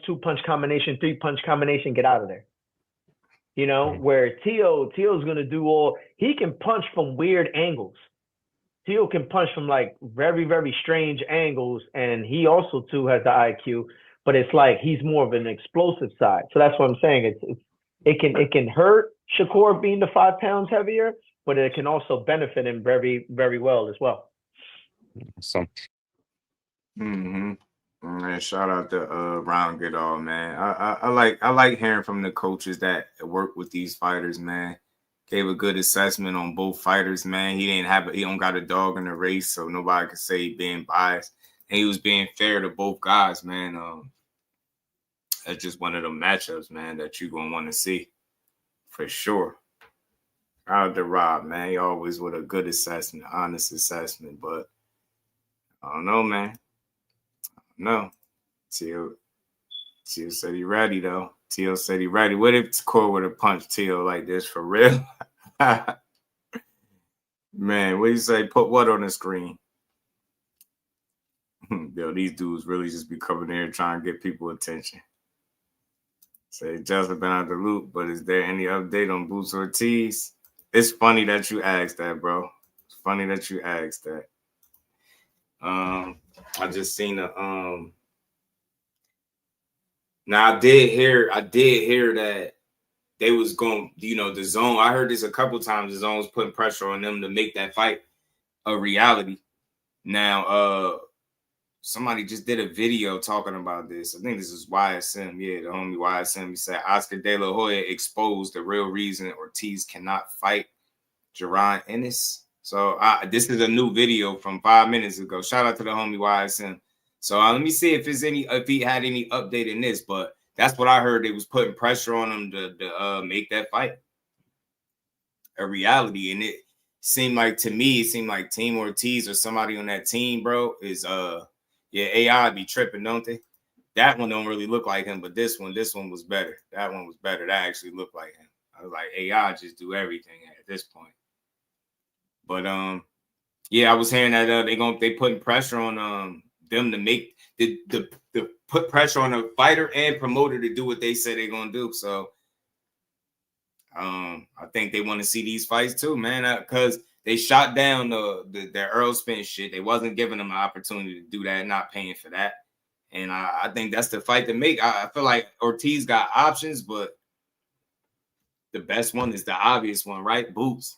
2 punch combination, 3 punch combination, get out of there. Where Tio's gonna do he can punch from weird angles. Tio can punch from like very, very strange angles, and he also too has the IQ, but it's like he's more of an explosive side. So that's what I'm saying. It can hurt Shakur being the 5 pounds heavier, but it can also benefit him very, very well as well. So Man, shout out to Round Goodall, man. I like hearing from the coaches that work with these fighters, man. Gave a good assessment on both fighters, man. He don't got a dog in the race, so nobody could say he being biased. And he was being fair to both guys, man. That's just one of the matchups, man, that you're gonna want to see for sure. Shout out to Rob, man. He always with a good assessment, honest assessment, but I don't know, man. No. Tio said he ready, though. Tio said he ready. What if Shakur would have punched Tio like this for real? Man, what do you say? Put what on the screen? Yo, these dudes really just be coming there trying to get people attention. Say just been out the loop, but is there any update on Boots Ortiz? It's funny that you asked that, bro. It's funny that you asked that. I just seen a now I did hear that they was going, the zone. I heard this a couple times. The zone was putting pressure on them to make that fight a reality. Now, somebody just did a video talking about this. I think this is YSM. Yeah, the homie YSM. He said Oscar Delahoya exposed the real reason Ortiz cannot fight Jaron Ennis. So this is a new video from 5 minutes ago. Shout out to the homie YSM. So let me see if he had any update in this, but that's what I heard. They was putting pressure on him to make that fight a reality. And it seemed like Team Ortiz or somebody on that team, bro, is AI be tripping, don't they? That one don't really look like him, but this one was better. That one was better. That actually looked like him. I was like, AI just do everything at this point. But I was hearing that they putting pressure on them to make the put pressure on a fighter and promoter to do what they say they're gonna do. So I think they want to see these fights too, man, because they shot down the Earl Spence shit. They wasn't giving them an opportunity to do that, not paying for that. And I think that's the fight to make. I feel like Ortiz got options, but the best one is the obvious one, right? Boots.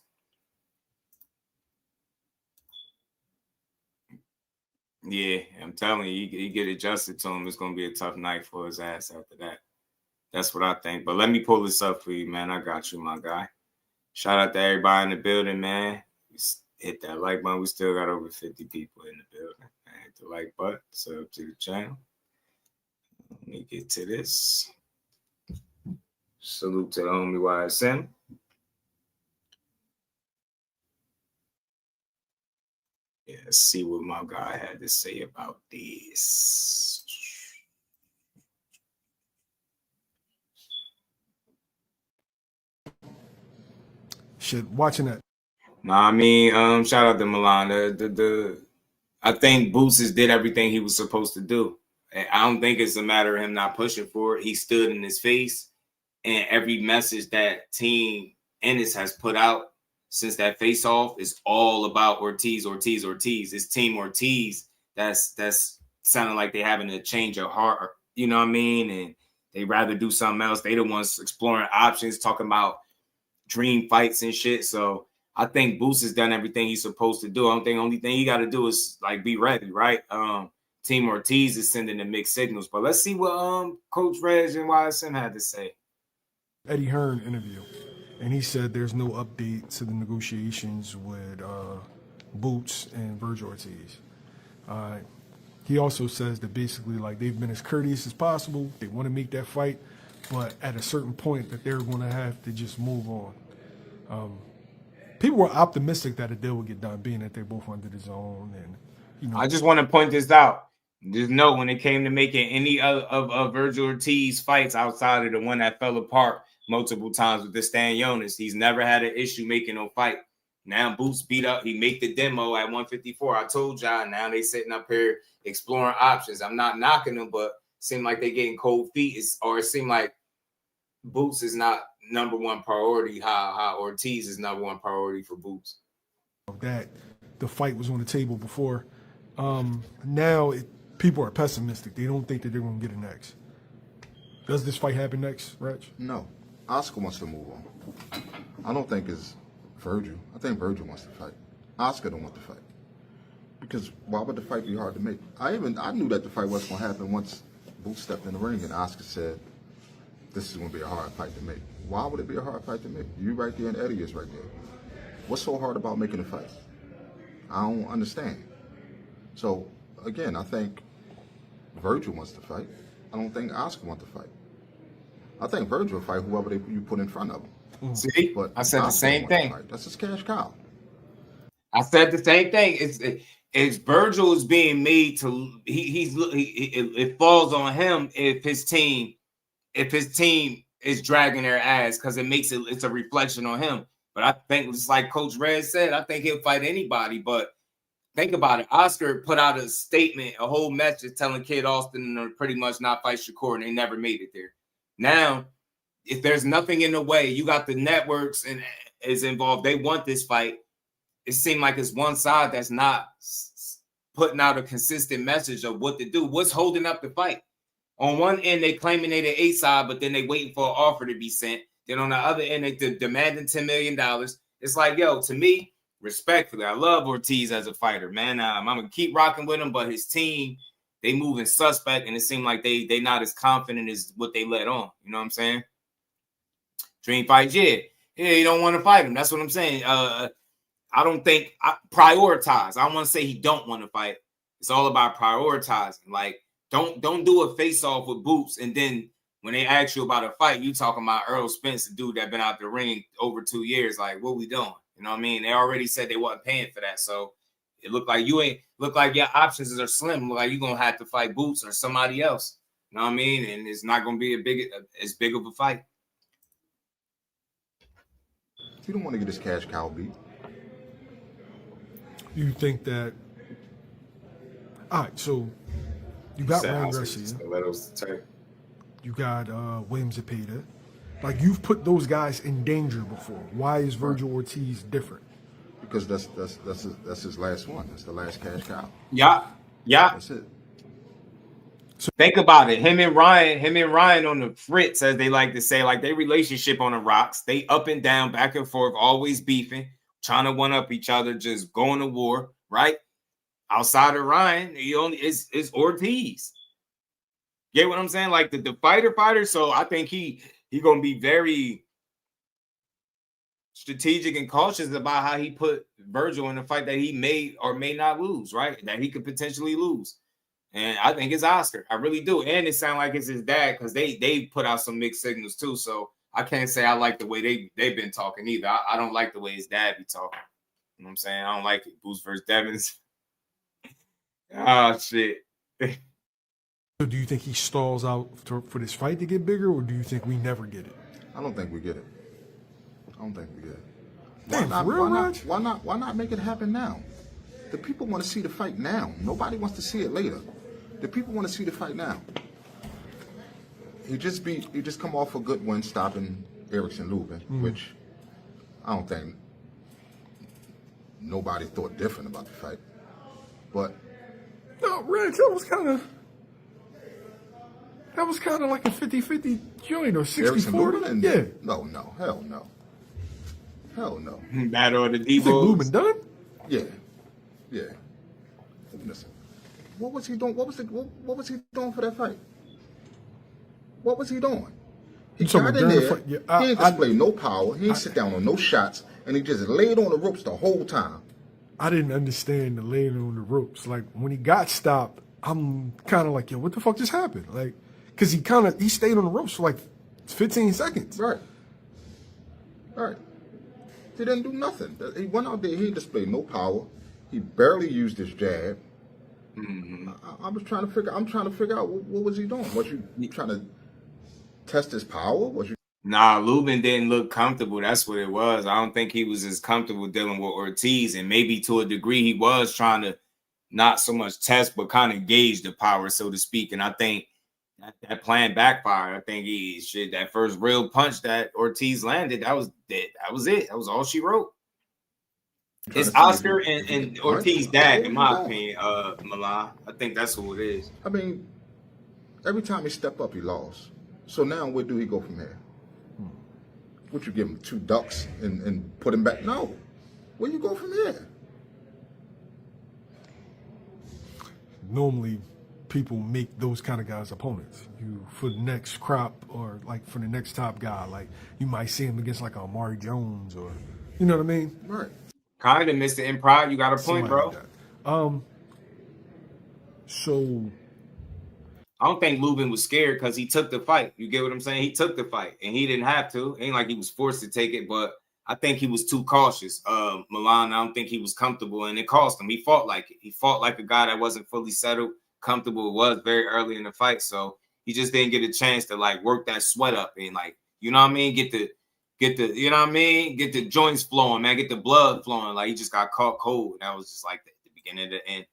Yeah, I'm telling you, you get adjusted to him. It's going to be a tough night for his ass after that. That's what I think. But let me pull this up for you, man. I got you, my guy. Shout out to everybody in the building, man. Hit that like button. We still got over 50 people in the building. Hit the like button. Sub to the channel. Let me get to this. Salute to the homie YSM. Yeah, let's see what my guy had to say about this. Shit, watching that. Nah, I mean, shout out to Milan. I think Boots did everything he was supposed to do. I don't think it's a matter of him not pushing for it. He stood in his face, and every message that Team Ennis has put out since that face-off is all about Ortiz. It's Team Ortiz that's sounding like they having a change of heart, you know what I mean? And they rather do something else. They the ones exploring options, talking about dream fights and shit. So I think Boots has done everything he's supposed to do. I don't think the only thing he got to do is like be ready, right? Team Ortiz is sending the mixed signals. But let's see what Coach Reg and YSM had to say. Eddie Hearn interview. And he said there's no update to the negotiations with Boots and Virgil Ortiz. He also says that basically like they've been as courteous as possible. They want to make that fight, but at a certain point that they're going to have to just move on. People were optimistic that a deal would get done, being that they're both under the zone. And I just want to point this out. Just know when it came to making any of Virgil Ortiz fights outside of the one that fell apart multiple times with the Stan Jonas, he's never had an issue making no fight. Now Boots beat up. He made the demo at 154. I told y'all. Now they sitting up here exploring options. I'm not knocking them, but it seemed like they getting cold feet. It seemed like Boots is not number one priority. How Ortiz is number one priority for Boots. That the fight was on the table before. Now people are pessimistic. They don't think that they're going to get it next. Does this fight happen next, Reg? No. Oscar wants to move on. I don't think it's Virgil. I think Virgil wants to fight. Oscar don't want to fight. Because why would the fight be hard to make? I knew that the fight wasn't going to happen once Boots stepped in the ring and Oscar said, this is going to be a hard fight to make. Why would it be a hard fight to make? You right there and Eddie is right there. What's so hard about making a fight? I don't understand. So, again, I think Virgil wants to fight. I don't think Oscar wants to fight. I think Virgil will fight whoever you put in front of him. See, but I said the same thing. That's his cash cow. I said the same thing. It's Virgil is being made to. It falls on him if his team is dragging their ass because it's a reflection on him. But I think it's like Coach Red said. I think he'll fight anybody. But think about it. Oscar put out a statement, a whole message telling Kid Austin to pretty much not fight Shakur, and they never made it there. Now, if there's nothing in the way, you got the networks and is involved. They want this fight. It seemed like it's one side that's not putting out a consistent message of what to do. What's holding up the fight? On one end, they claiming they the A side, but then they waiting for an offer to be sent. Then on the other end, they demanding $10 million. It's like, yo, to me, respectfully, I love Ortiz as a fighter, man. I'm gonna keep rocking with him, but his team, they moving suspect, and it seemed like they not as confident as what they let on. You know what I'm saying? Dream fight, yeah, you don't want to fight him. That's what I'm saying. I don't think prioritize. I don't want to say he don't want to fight. It's all about prioritizing. Like, don't do a face off with Boots, and then when they ask you about a fight, you talking about Earl Spence, the dude that been out the ring over 2 years. Like, what we doing? You know what I mean? They already said they wasn't paying for that, so it looked like your options are slim. Look like you're gonna have to fight Boots or somebody else. You know what I mean? And it's not gonna be as big of a fight. You don't want to get his cash cow beat. You think that? All right, so you got Ryan Garcia. You got William Zepeda. Like, you've put those guys in danger before. Why is Virgil Ortiz different? Because that's his last one. That's the last cash cow. Yeah. That's it. So think about it. Him and Ryan on the fritz, as they like to say, like their relationship on the rocks. They up and down, back and forth, always beefing, trying to one up each other, just going to war, right? Outside of Ryan, he only is Ortiz. Get what I'm saying? Like the fighter. So I think he gonna be very strategic and cautious about how he put Virgil in a fight that he may or may not lose, right? That he could potentially lose. And I think it's Oscar. I really do. And it sounds like it's his dad, because they put out some mixed signals too. So I can't say I like the way they've been talking either. I don't like the way his dad be talking. You know what I'm saying? I don't like it. Boots versus Devins. Oh, shit. So do you think he stalls out for this fight to get bigger, or do you think we never get it? I don't think we get it. Damn, Why not make it happen now? The people want to see the fight now. Nobody wants to see it later. The people want to see the fight now. He just come off a good win stopping Erickson Lubin, which I don't think nobody thought different about the fight. But no, Reg, that was kind of like a 50-50 joint, or 60-40. Yeah. No, hell no. Battle of the You think Lubin done? Yeah. Listen, what was he doing? What was he doing for that fight? What was he doing? He got in there. He didn't display no power. He didn't sit down on no shots, and he just laid on the ropes the whole time. I didn't understand the laying on the ropes. Like, when he got stopped, I'm kind of like, yo, what the fuck just happened? Like, because he stayed on the ropes for like 15 seconds. Right. He didn't do nothing. He went out there. He didn't display no power. He barely used his jab. Mm-hmm. I'm trying to figure out what was he doing? Was you trying to test his power? Nah, Lubin didn't look comfortable. That's what it was. I don't think he was as comfortable dealing with Ortiz, and maybe to a degree he was trying to not so much test, but kind of gauge the power, so to speak. And I think that plan backfired. I think that first real punch that Ortiz landed, that was it. That was all she wrote. It's Oscar and Ortiz dad, in my opinion, Milan. I think that's who it is. I mean, every time he stepped up, he lost. So now where do he go from here? Would you give him 2 ducks and put him back? No. Where you go from here? Normally, people make those kind of guys opponents. For the next crop, or like for the next top guy, like you might see him against like a Amari Jones, or you know what I mean? Right. Kind of, Mr. Improv. You got a point, bro. Like so I don't think Lubin was scared because he took the fight. You get what I'm saying? He took the fight, and he didn't have to. It ain't like he was forced to take it, but I think he was too cautious. Milan, I don't think he was comfortable, and it cost him. He fought like it. He fought like a guy that wasn't fully settled, comfortable. It was very early in the fight, so he just didn't get a chance to like work that sweat up and like, you know what I mean? Get the, you know what I mean? Get the joints flowing, man. Get the blood flowing. Like, he just got caught cold. That was just like the beginning to the end.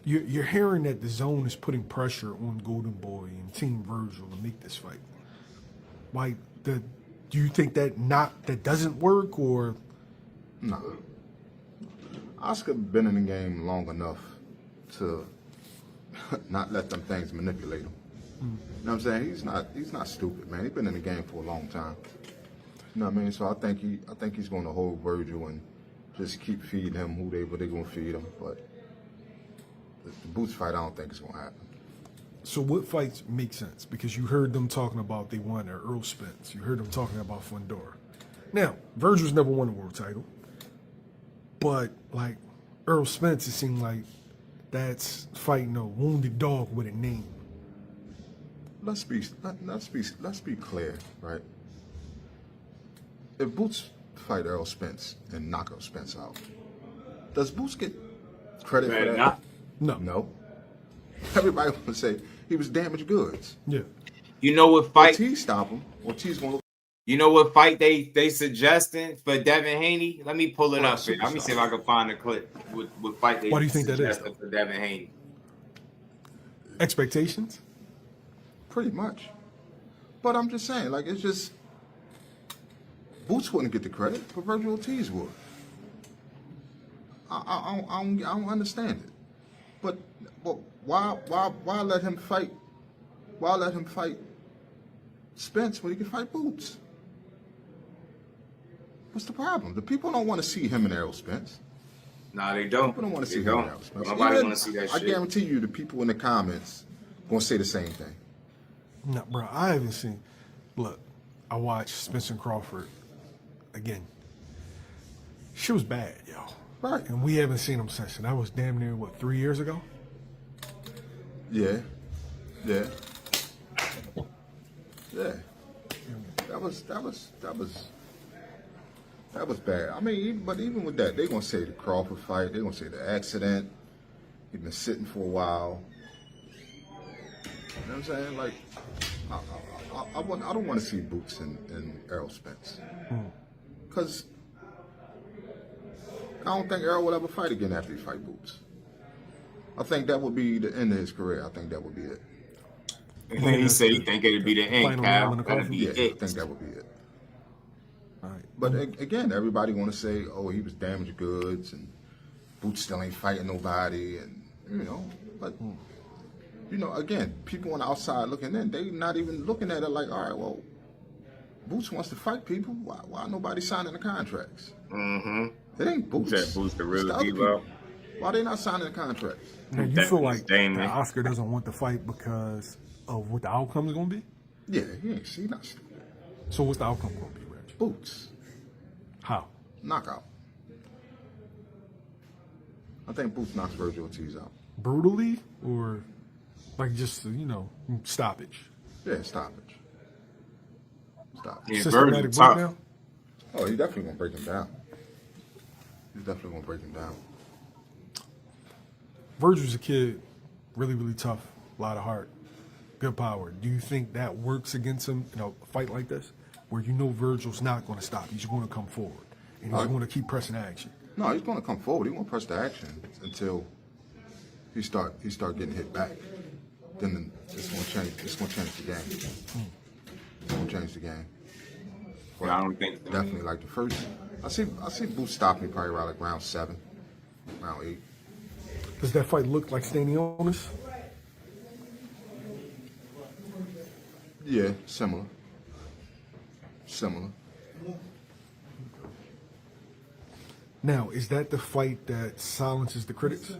You're hearing that the zone is putting pressure on Golden Boy and Team Virgil to make this fight. Like, do you think that doesn't work, or? Nah. Oscar been in the game long enough to not let them things manipulate him. You know what I'm saying? He's not stupid, man. He's been in the game for a long time. You know what I mean? So I think he's going to hold Virgil and just keep feeding him who they're going to feed him. But the Boots fight, I don't think it's going to happen. So what fights make sense? Because you heard them talking about they won their Earl Spence. You heard them talking about Fundora. Now, Virgil's never won a world title. But, like, Earl Spence, it seemed like that's fighting a wounded dog with a name. Let's be clear, right? If Boots fight Earl Spence and knock Earl Spence out, does Boots get credit for that? No. Everybody want to say he was damaged goods. Yeah. You know what fight? Ortiz stop him. Ortiz going to. You know what fight they suggesting for Devin Haney? Let me pull it up here. Let me see if I can find the clip. What fight they? Why do you think that is? For Devin Haney? Expectations? Pretty much. But I'm just saying, like, it's just Boots wouldn't get the credit, but Virgil Ortiz would. I don't understand it. But why let him fight? Why let him fight Spence when he can fight Boots? What's the problem? The people don't want to see him and Errol Spence. Nah, they don't. People don't want to see him and Errol Spence. Nobody want to see that shit. I guarantee you the people in the comments going to say the same thing. No, bro, I haven't seen. Look, I watched Spencer and Crawford again. She was bad, yo. Right. And we haven't seen them since. And that was damn near, 3 years ago? Yeah. That was bad. I mean, but even with that, they're gonna say the Crawford fight. They're gonna say the accident. He's been sitting for a while. You know what I'm saying? Like, I don't want to see Boots and Errol Spence, because I don't think Errol will ever fight again after he fight Boots. I think that would be the end of his career. I think that would be it. He said he think it'd be the end, Cal. That'd be I it. think that would be it. All right. But again, everybody want to say, oh, he was damaged goods and Boots still ain't fighting nobody, and but again, people on the outside looking in, they not even looking at it like, all right, well, Boots wants to fight people. Why nobody signing the contracts? It ain't Boots. That Boots the real It's the deal. Why they not signing the contracts? Now, you feel like that Oscar doesn't want the fight because of what the outcome is going to be? Yeah, he not stupid. So what's the outcome going to be, Reg? Boots. How? Knockout. I think Boots knocks Virgil Ortiz out. Brutally, or like just stoppage? Yeah, stoppage. Yeah, Systematic breakdown? Oh, he's definitely gonna break him down. Virgil's a kid, really, really tough, a lot of heart, good power. Do you think that works against him in a fight like this, where Virgil's not going to stop? He's going to come forward, and he's going to keep pressing action. No, he's going to come forward. He won't press the action until he start getting hit back. Then it's going to change. It's going to change the game. It's going to change the game. But I don't think so. Definitely like the first. I see Boots stop me probably around like round 7, round 8. Does that fight look like standing honest? Yeah, similar. Now, is that the fight that silences the critics?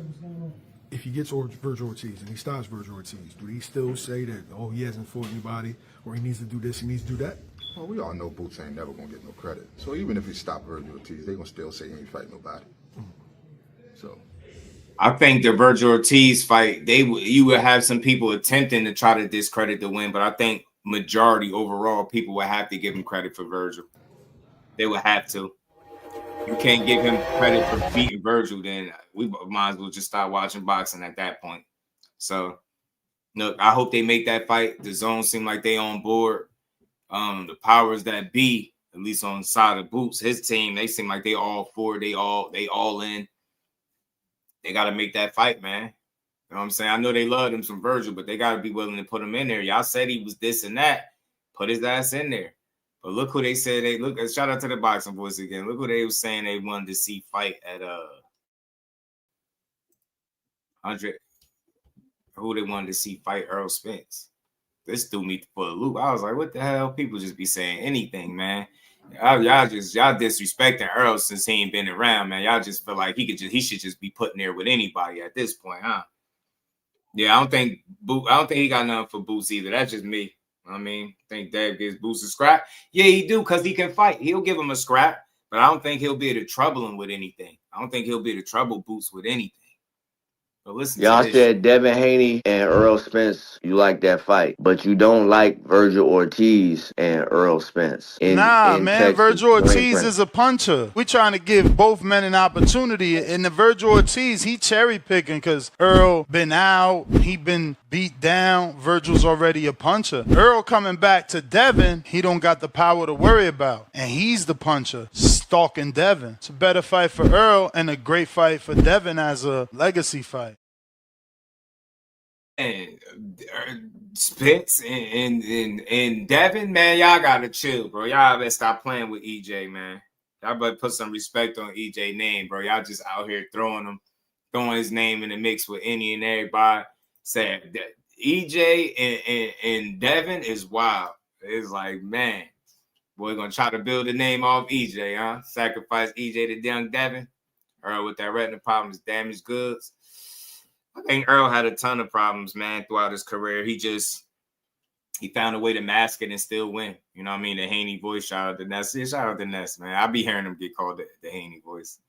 If he gets Virgil Ortiz and he stops Virgil Ortiz, do they still say that, oh, he hasn't fought anybody, or he needs to do this, he needs to do that? Well, we all know Boots ain't never going to get no credit. So even if he stopped Virgil Ortiz, they going to still say he ain't fighting nobody. So I think the Virgil Ortiz fight, you would have some people attempting to try to discredit the win, but I think majority overall people would have to give him credit for Virgil. They would have to. You can't give him credit for beating Virgil, then we might as well just start watching boxing at that point. So, look, I hope they make that fight. The zone seem like they on board. The powers that be At least on the side of Boots, his team, they seem like they all for, they all in. They got to make that fight, man. You know what I'm saying? I know they love him some Virgil, but they got to be willing to put him in there. Y'all said he was this and that. Put his ass in there. But look who they said they look. Shout out to the boxing voice again. Look who they were saying they wanted to see fight at 100. Who they wanted to see fight Earl Spence. This threw me for a loop. I was like, what the hell? People just be saying anything, man. Y'all disrespecting Earl since he ain't been around, man. Y'all just feel like he should just be putting there with anybody at this point, huh? Yeah, I don't think he got nothing for Boots either. That's just me. I mean, I think Dave gives Boots a scrap. Yeah, he do, because he can fight. He'll give him a scrap, but I don't think he'll be able to trouble him with anything. I don't think he'll be able to trouble Boots with anything. But listen, y'all said Devin Haney and Earl Spence, you like that fight, but you don't like Virgil Ortiz and Earl Spence. In man, Texas. Virgil Ortiz is a puncher. We trying to give both men an opportunity. And the Virgil Ortiz, he cherry picking because Earl been out, he been beat down. Virgil's already a puncher. Earl coming back to Devin, he don't got the power to worry about, and he's the puncher stalking Devin. It's a better fight for Earl and a great fight for Devin as a legacy fight. And Spence and Devin, man, y'all gotta chill, bro. Y'all better stop playing with EJ, man. Y'all better put some respect on EJ name, bro. Y'all just out here throwing his name in the mix with any and everybody. Saying that EJ and Devin is wild. It's like, man, we're gonna try to build a name off EJ, huh? Sacrifice EJ to young Devin. Earl with that retina problem is damaged goods. I think Earl had a ton of problems, man, throughout his career. He found a way to mask it and still win. You know what I mean? The Haney voice, shout out to Ness. Yeah, shout out to Ness, man. I be hearing him get called the Haney voice.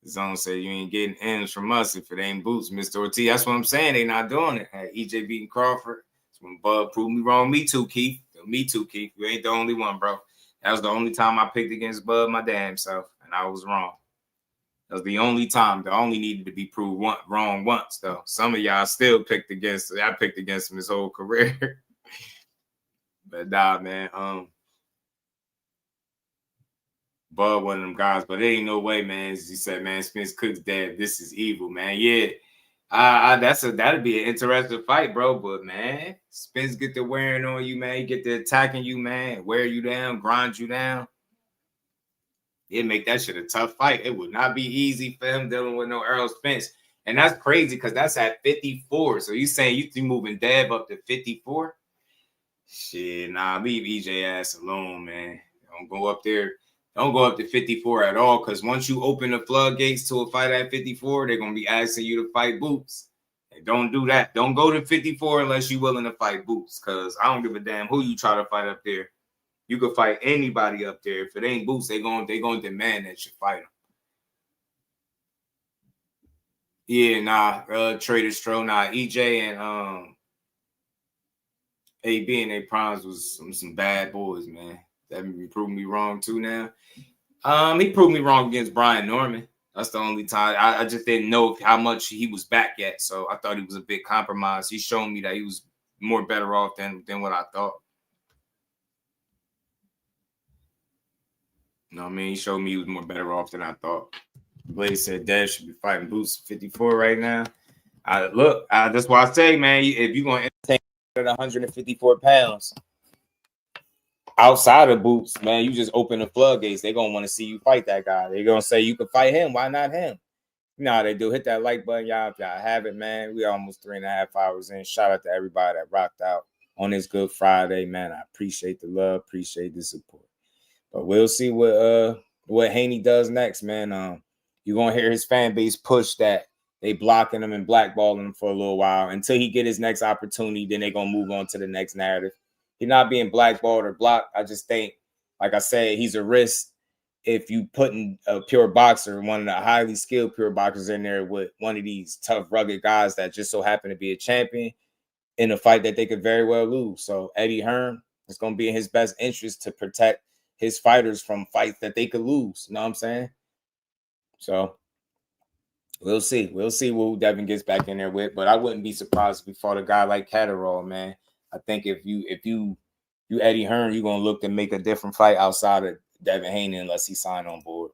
The zone said you ain't getting M's from us if it ain't Boots, Mr. Ortiz. That's what I'm saying. They not doing it. Had EJ beating Crawford. That's when Bud proved me wrong. Me too, Keith. Me too, Keith. You ain't the only one, bro. That was the only time I picked against Bud my damn self, and I was wrong. That was the only time. That only needed to be proved wrong once, though. Some of y'all still picked against. I picked against him his whole career. But nah, man. Bud one of them guys, but there ain't no way, man. As he said, man, Spence Cook's dead. This is evil, man. Yeah, that'd be an interesting fight, bro. But man, Spence get the wearing on you, man. He get the attacking you, man. Wear you down, grind you down. It'd make that shit a tough fight. It would not be easy for him dealing with no Earl Spence. And that's crazy because that's at 54. So you saying you moving Dev up to 54? Shit, nah, leave EJ ass alone, man. Don't go up there. Don't go up to 54 at all, because once you open the floodgates to a fight at 54, they're going to be asking you to fight Boots. And don't do that. Don't go to 54 unless you're willing to fight Boots, because I don't give a damn who you try to fight up there. You could fight anybody up there. If it ain't Boots, they're going to demand that you fight them. Yeah, nah, Trader Stro, nah, EJ and AB and their primes was some bad boys, man. That proved me wrong too now. He proved me wrong against Brian Norman. That's the only time. I just didn't know how much he was back yet, so I thought he was a bit compromised. He showed me that he was more better off than what I thought. You know what I mean? He showed me he was more better off than I thought. Blade said Dad should be fighting Boots 54 right now. That's why I say, man, if you're going to entertain at 154 pounds, outside of Boots, man, you just open the floodgates. They're going to want to see you fight that guy. They're going to say you can fight him. Why not him? No, they do. Hit that like button, y'all. If y'all have it, man, we almost 3.5 hours in. Shout out to everybody that rocked out on this Good Friday, man. I appreciate the love, appreciate the support. But we'll see what Haney does next, man. You're going to hear his fan base push that they blocking him and blackballing him for a little while until he get his next opportunity. Then they're going to move on to the next narrative. He's not being blackballed or blocked. I just think, like I said, he's a risk if you putting a pure boxer, one of the highly skilled pure boxers in there with one of these tough, rugged guys that just so happen to be a champion in a fight that they could very well lose. So Eddie Hearn, it's going to be in his best interest to protect his fighters from fights that they could lose. You know what I'm saying? So we'll see. We'll see what Devin gets back in there with. But I wouldn't be surprised if we fought a guy like Catterall, man. I think if you You Eddie Hearn, you're gonna look to make a different fight outside of Devin Haney unless he signed on board.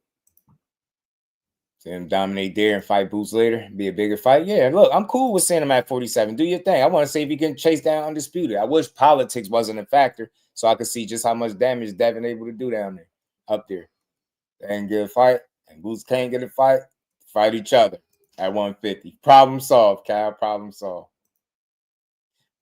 See him dominate there and fight Boots later, be a bigger fight. Yeah, look, I'm cool with seeing him at 47. Do your thing. I want to see if he can chase down Undisputed. I wish politics wasn't a factor so I could see just how much damage Devin able to do down there, up there. They ain't get a fight, and Boots can't get a fight. Fight each other at 150. Problem solved, Kyle. Problem solved.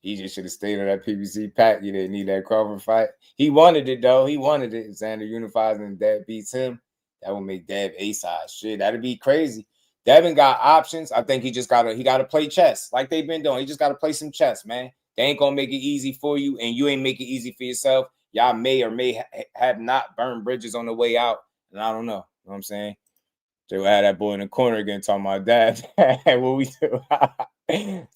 He just should have stayed on that PBC pack. You didn't need that Crawford fight. He wanted it, though. He wanted it. If Xander unifies and Dev beats him, that would make Dev A-side. Shit, that'd be crazy. Devin got options. I think he gotta play chess like they've been doing. He just gotta play some chess, man. They ain't gonna make it easy for you, and you ain't make it easy for yourself. Y'all may or may have not burned bridges on the way out, and I don't know. You know what I'm saying? They had that boy in the corner again talking about that. What we do?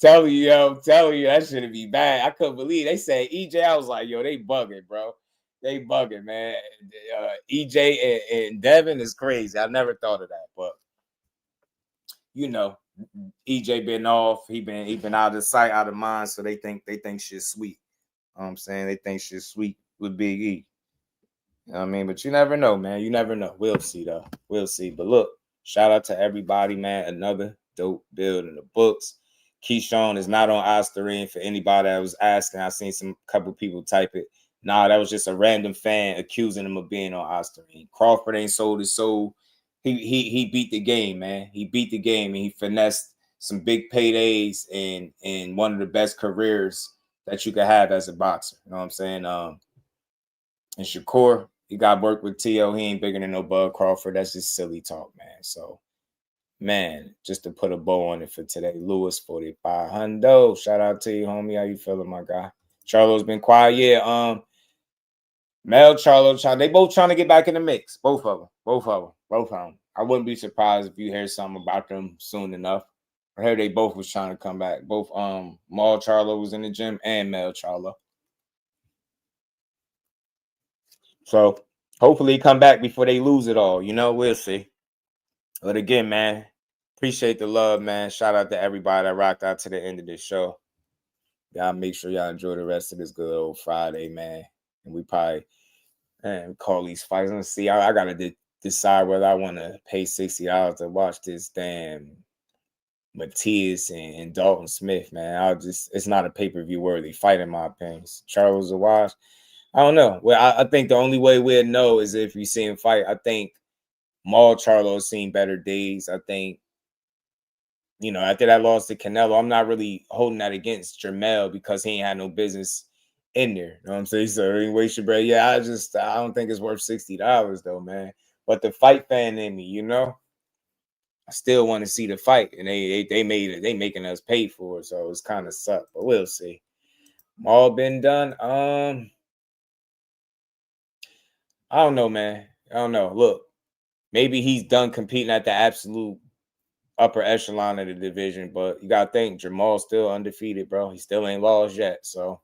Telling you, that shouldn't be bad. I couldn't believe they said EJ. I was like, yo, they bugging, bro. They bugging, man. EJ and Devin is crazy. I never thought of that, but you know, EJ been off. He been out of sight, out of mind. So they think shit's sweet. You know what I'm saying? They think shit's sweet with Big E. You know what I mean? But you never know, man. You never know. We'll see, though. We'll see. But look, shout out to everybody, man. Another dope build in the books. Keyshawn is not on OSTERINE for anybody that was asking. I seen some couple people type it. Nah, that was just a random fan accusing him of being on OSTERINE. Crawford ain't sold his soul. He beat the game, man. He beat the game, and he finessed some big paydays and one of the best careers that you could have as a boxer. You know what I'm saying? And Shakur, he got work with T.O. He ain't bigger than no Bud Crawford. That's just silly talk, man. So, man, just to put a bow on it for today. Lewis, 45 hundo. Shout out to you, homie. How you feeling, my guy? Charlo's been quiet. Yeah, Mel, Charlo, they both trying to get back in the mix. Both of them. I wouldn't be surprised if you hear something about them soon enough. I heard they both was trying to come back. Both Maul Charlo was in the gym and Mel Charlo. So hopefully come back before they lose it all. You know, we'll see. But again, man, appreciate the love, man. Shout out to everybody that rocked out to the end of this show. Y'all make sure y'all enjoy the rest of this good old Friday, man. And we probably call these fights. Let's see. I gotta decide whether I want to pay $60 to watch this damn Matias and Dalton Smith, man. It's not a pay-per-view worthy fight in my opinion. Charles Awash, I don't know. Well, I think the only way we'll know is if we see him fight. I think Maul Charlo's seen better days. I think, after that loss to Canelo, I'm not really holding that against Jermell because he ain't had no business in there. You know what I'm saying? So anyway, Shabray, yeah, I don't think it's worth $60 though, man. But the fight fan in me, I still want to see the fight, and they making us pay for it, so it's kind of suck. But we'll see. All been done. I don't know, man. I don't know. Look, maybe he's done competing at the absolute upper echelon of the division, but you gotta think Jamal's still undefeated, bro. He still ain't lost yet, so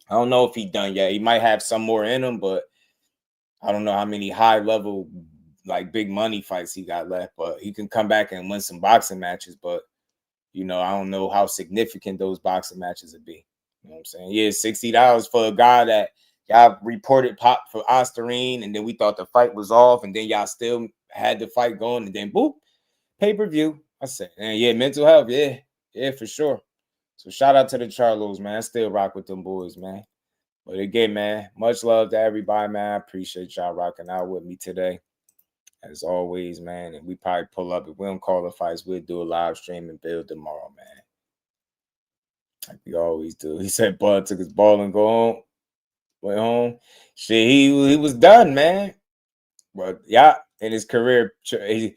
I don't know if he's done yet. He might have some more in him, but I don't know how many high level, like big money fights he got left. But he can come back and win some boxing matches. But I don't know how significant those boxing matches would be. You know what I'm saying? Yeah, $60 for a guy that y'all reported pop for OSTERINE, and then we thought the fight was off, and then y'all still had the fight going, and then boop, pay-per-view. I said, yeah, mental health, yeah, for sure. So shout out to the Charlos, man. I still rock with them boys, man. But again, man, much love to everybody, man. I appreciate y'all rocking out with me today. As always, man. And we probably pull up. If we don't call the fights, we'll do a live stream and build tomorrow, man. Like we always do. He said Bud took his ball and went home. Shit, he was done, man. But yeah, in his career, he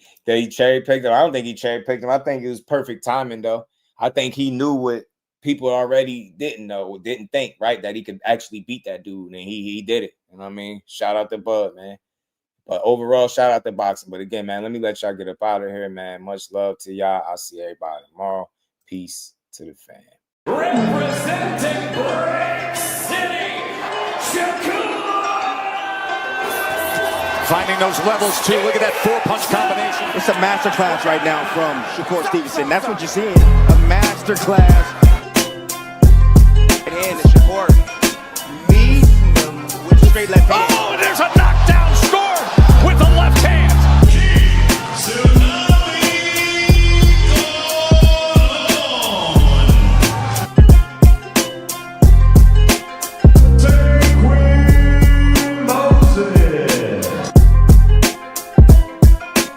cherry picked him. I don't think he cherry picked him. I think it was perfect timing, though. I think he knew what people already didn't know or didn't think, right? That he could actually beat that dude, and he did it. You know what I mean? Shout out to Bud, man. But overall, shout out to boxing. But again, man, let me let y'all get up out of here, man. Much love to y'all. I'll see everybody tomorrow. Peace to the fam. Representing Brick City, Shakur! Finding those levels, too. Look at that four-punch combination. It's a masterclass right now from Shakur Stevenson. That's what you're seeing. A masterclass. And Shakur, me straight left hand. Oh, and there's a knockdown scored with the left hand.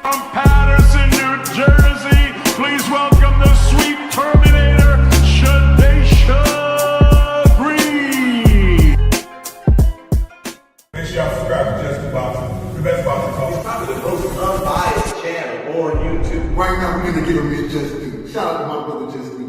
From Patterson, New Jersey, please welcome the sweet Terminator, Shakur Green. Make sure y'all subscribe to Just Boxing, the best boxing talk. The most unbiased channel on YouTube. Right now, we're gonna give him his just due. Shout out to my brother Just Due.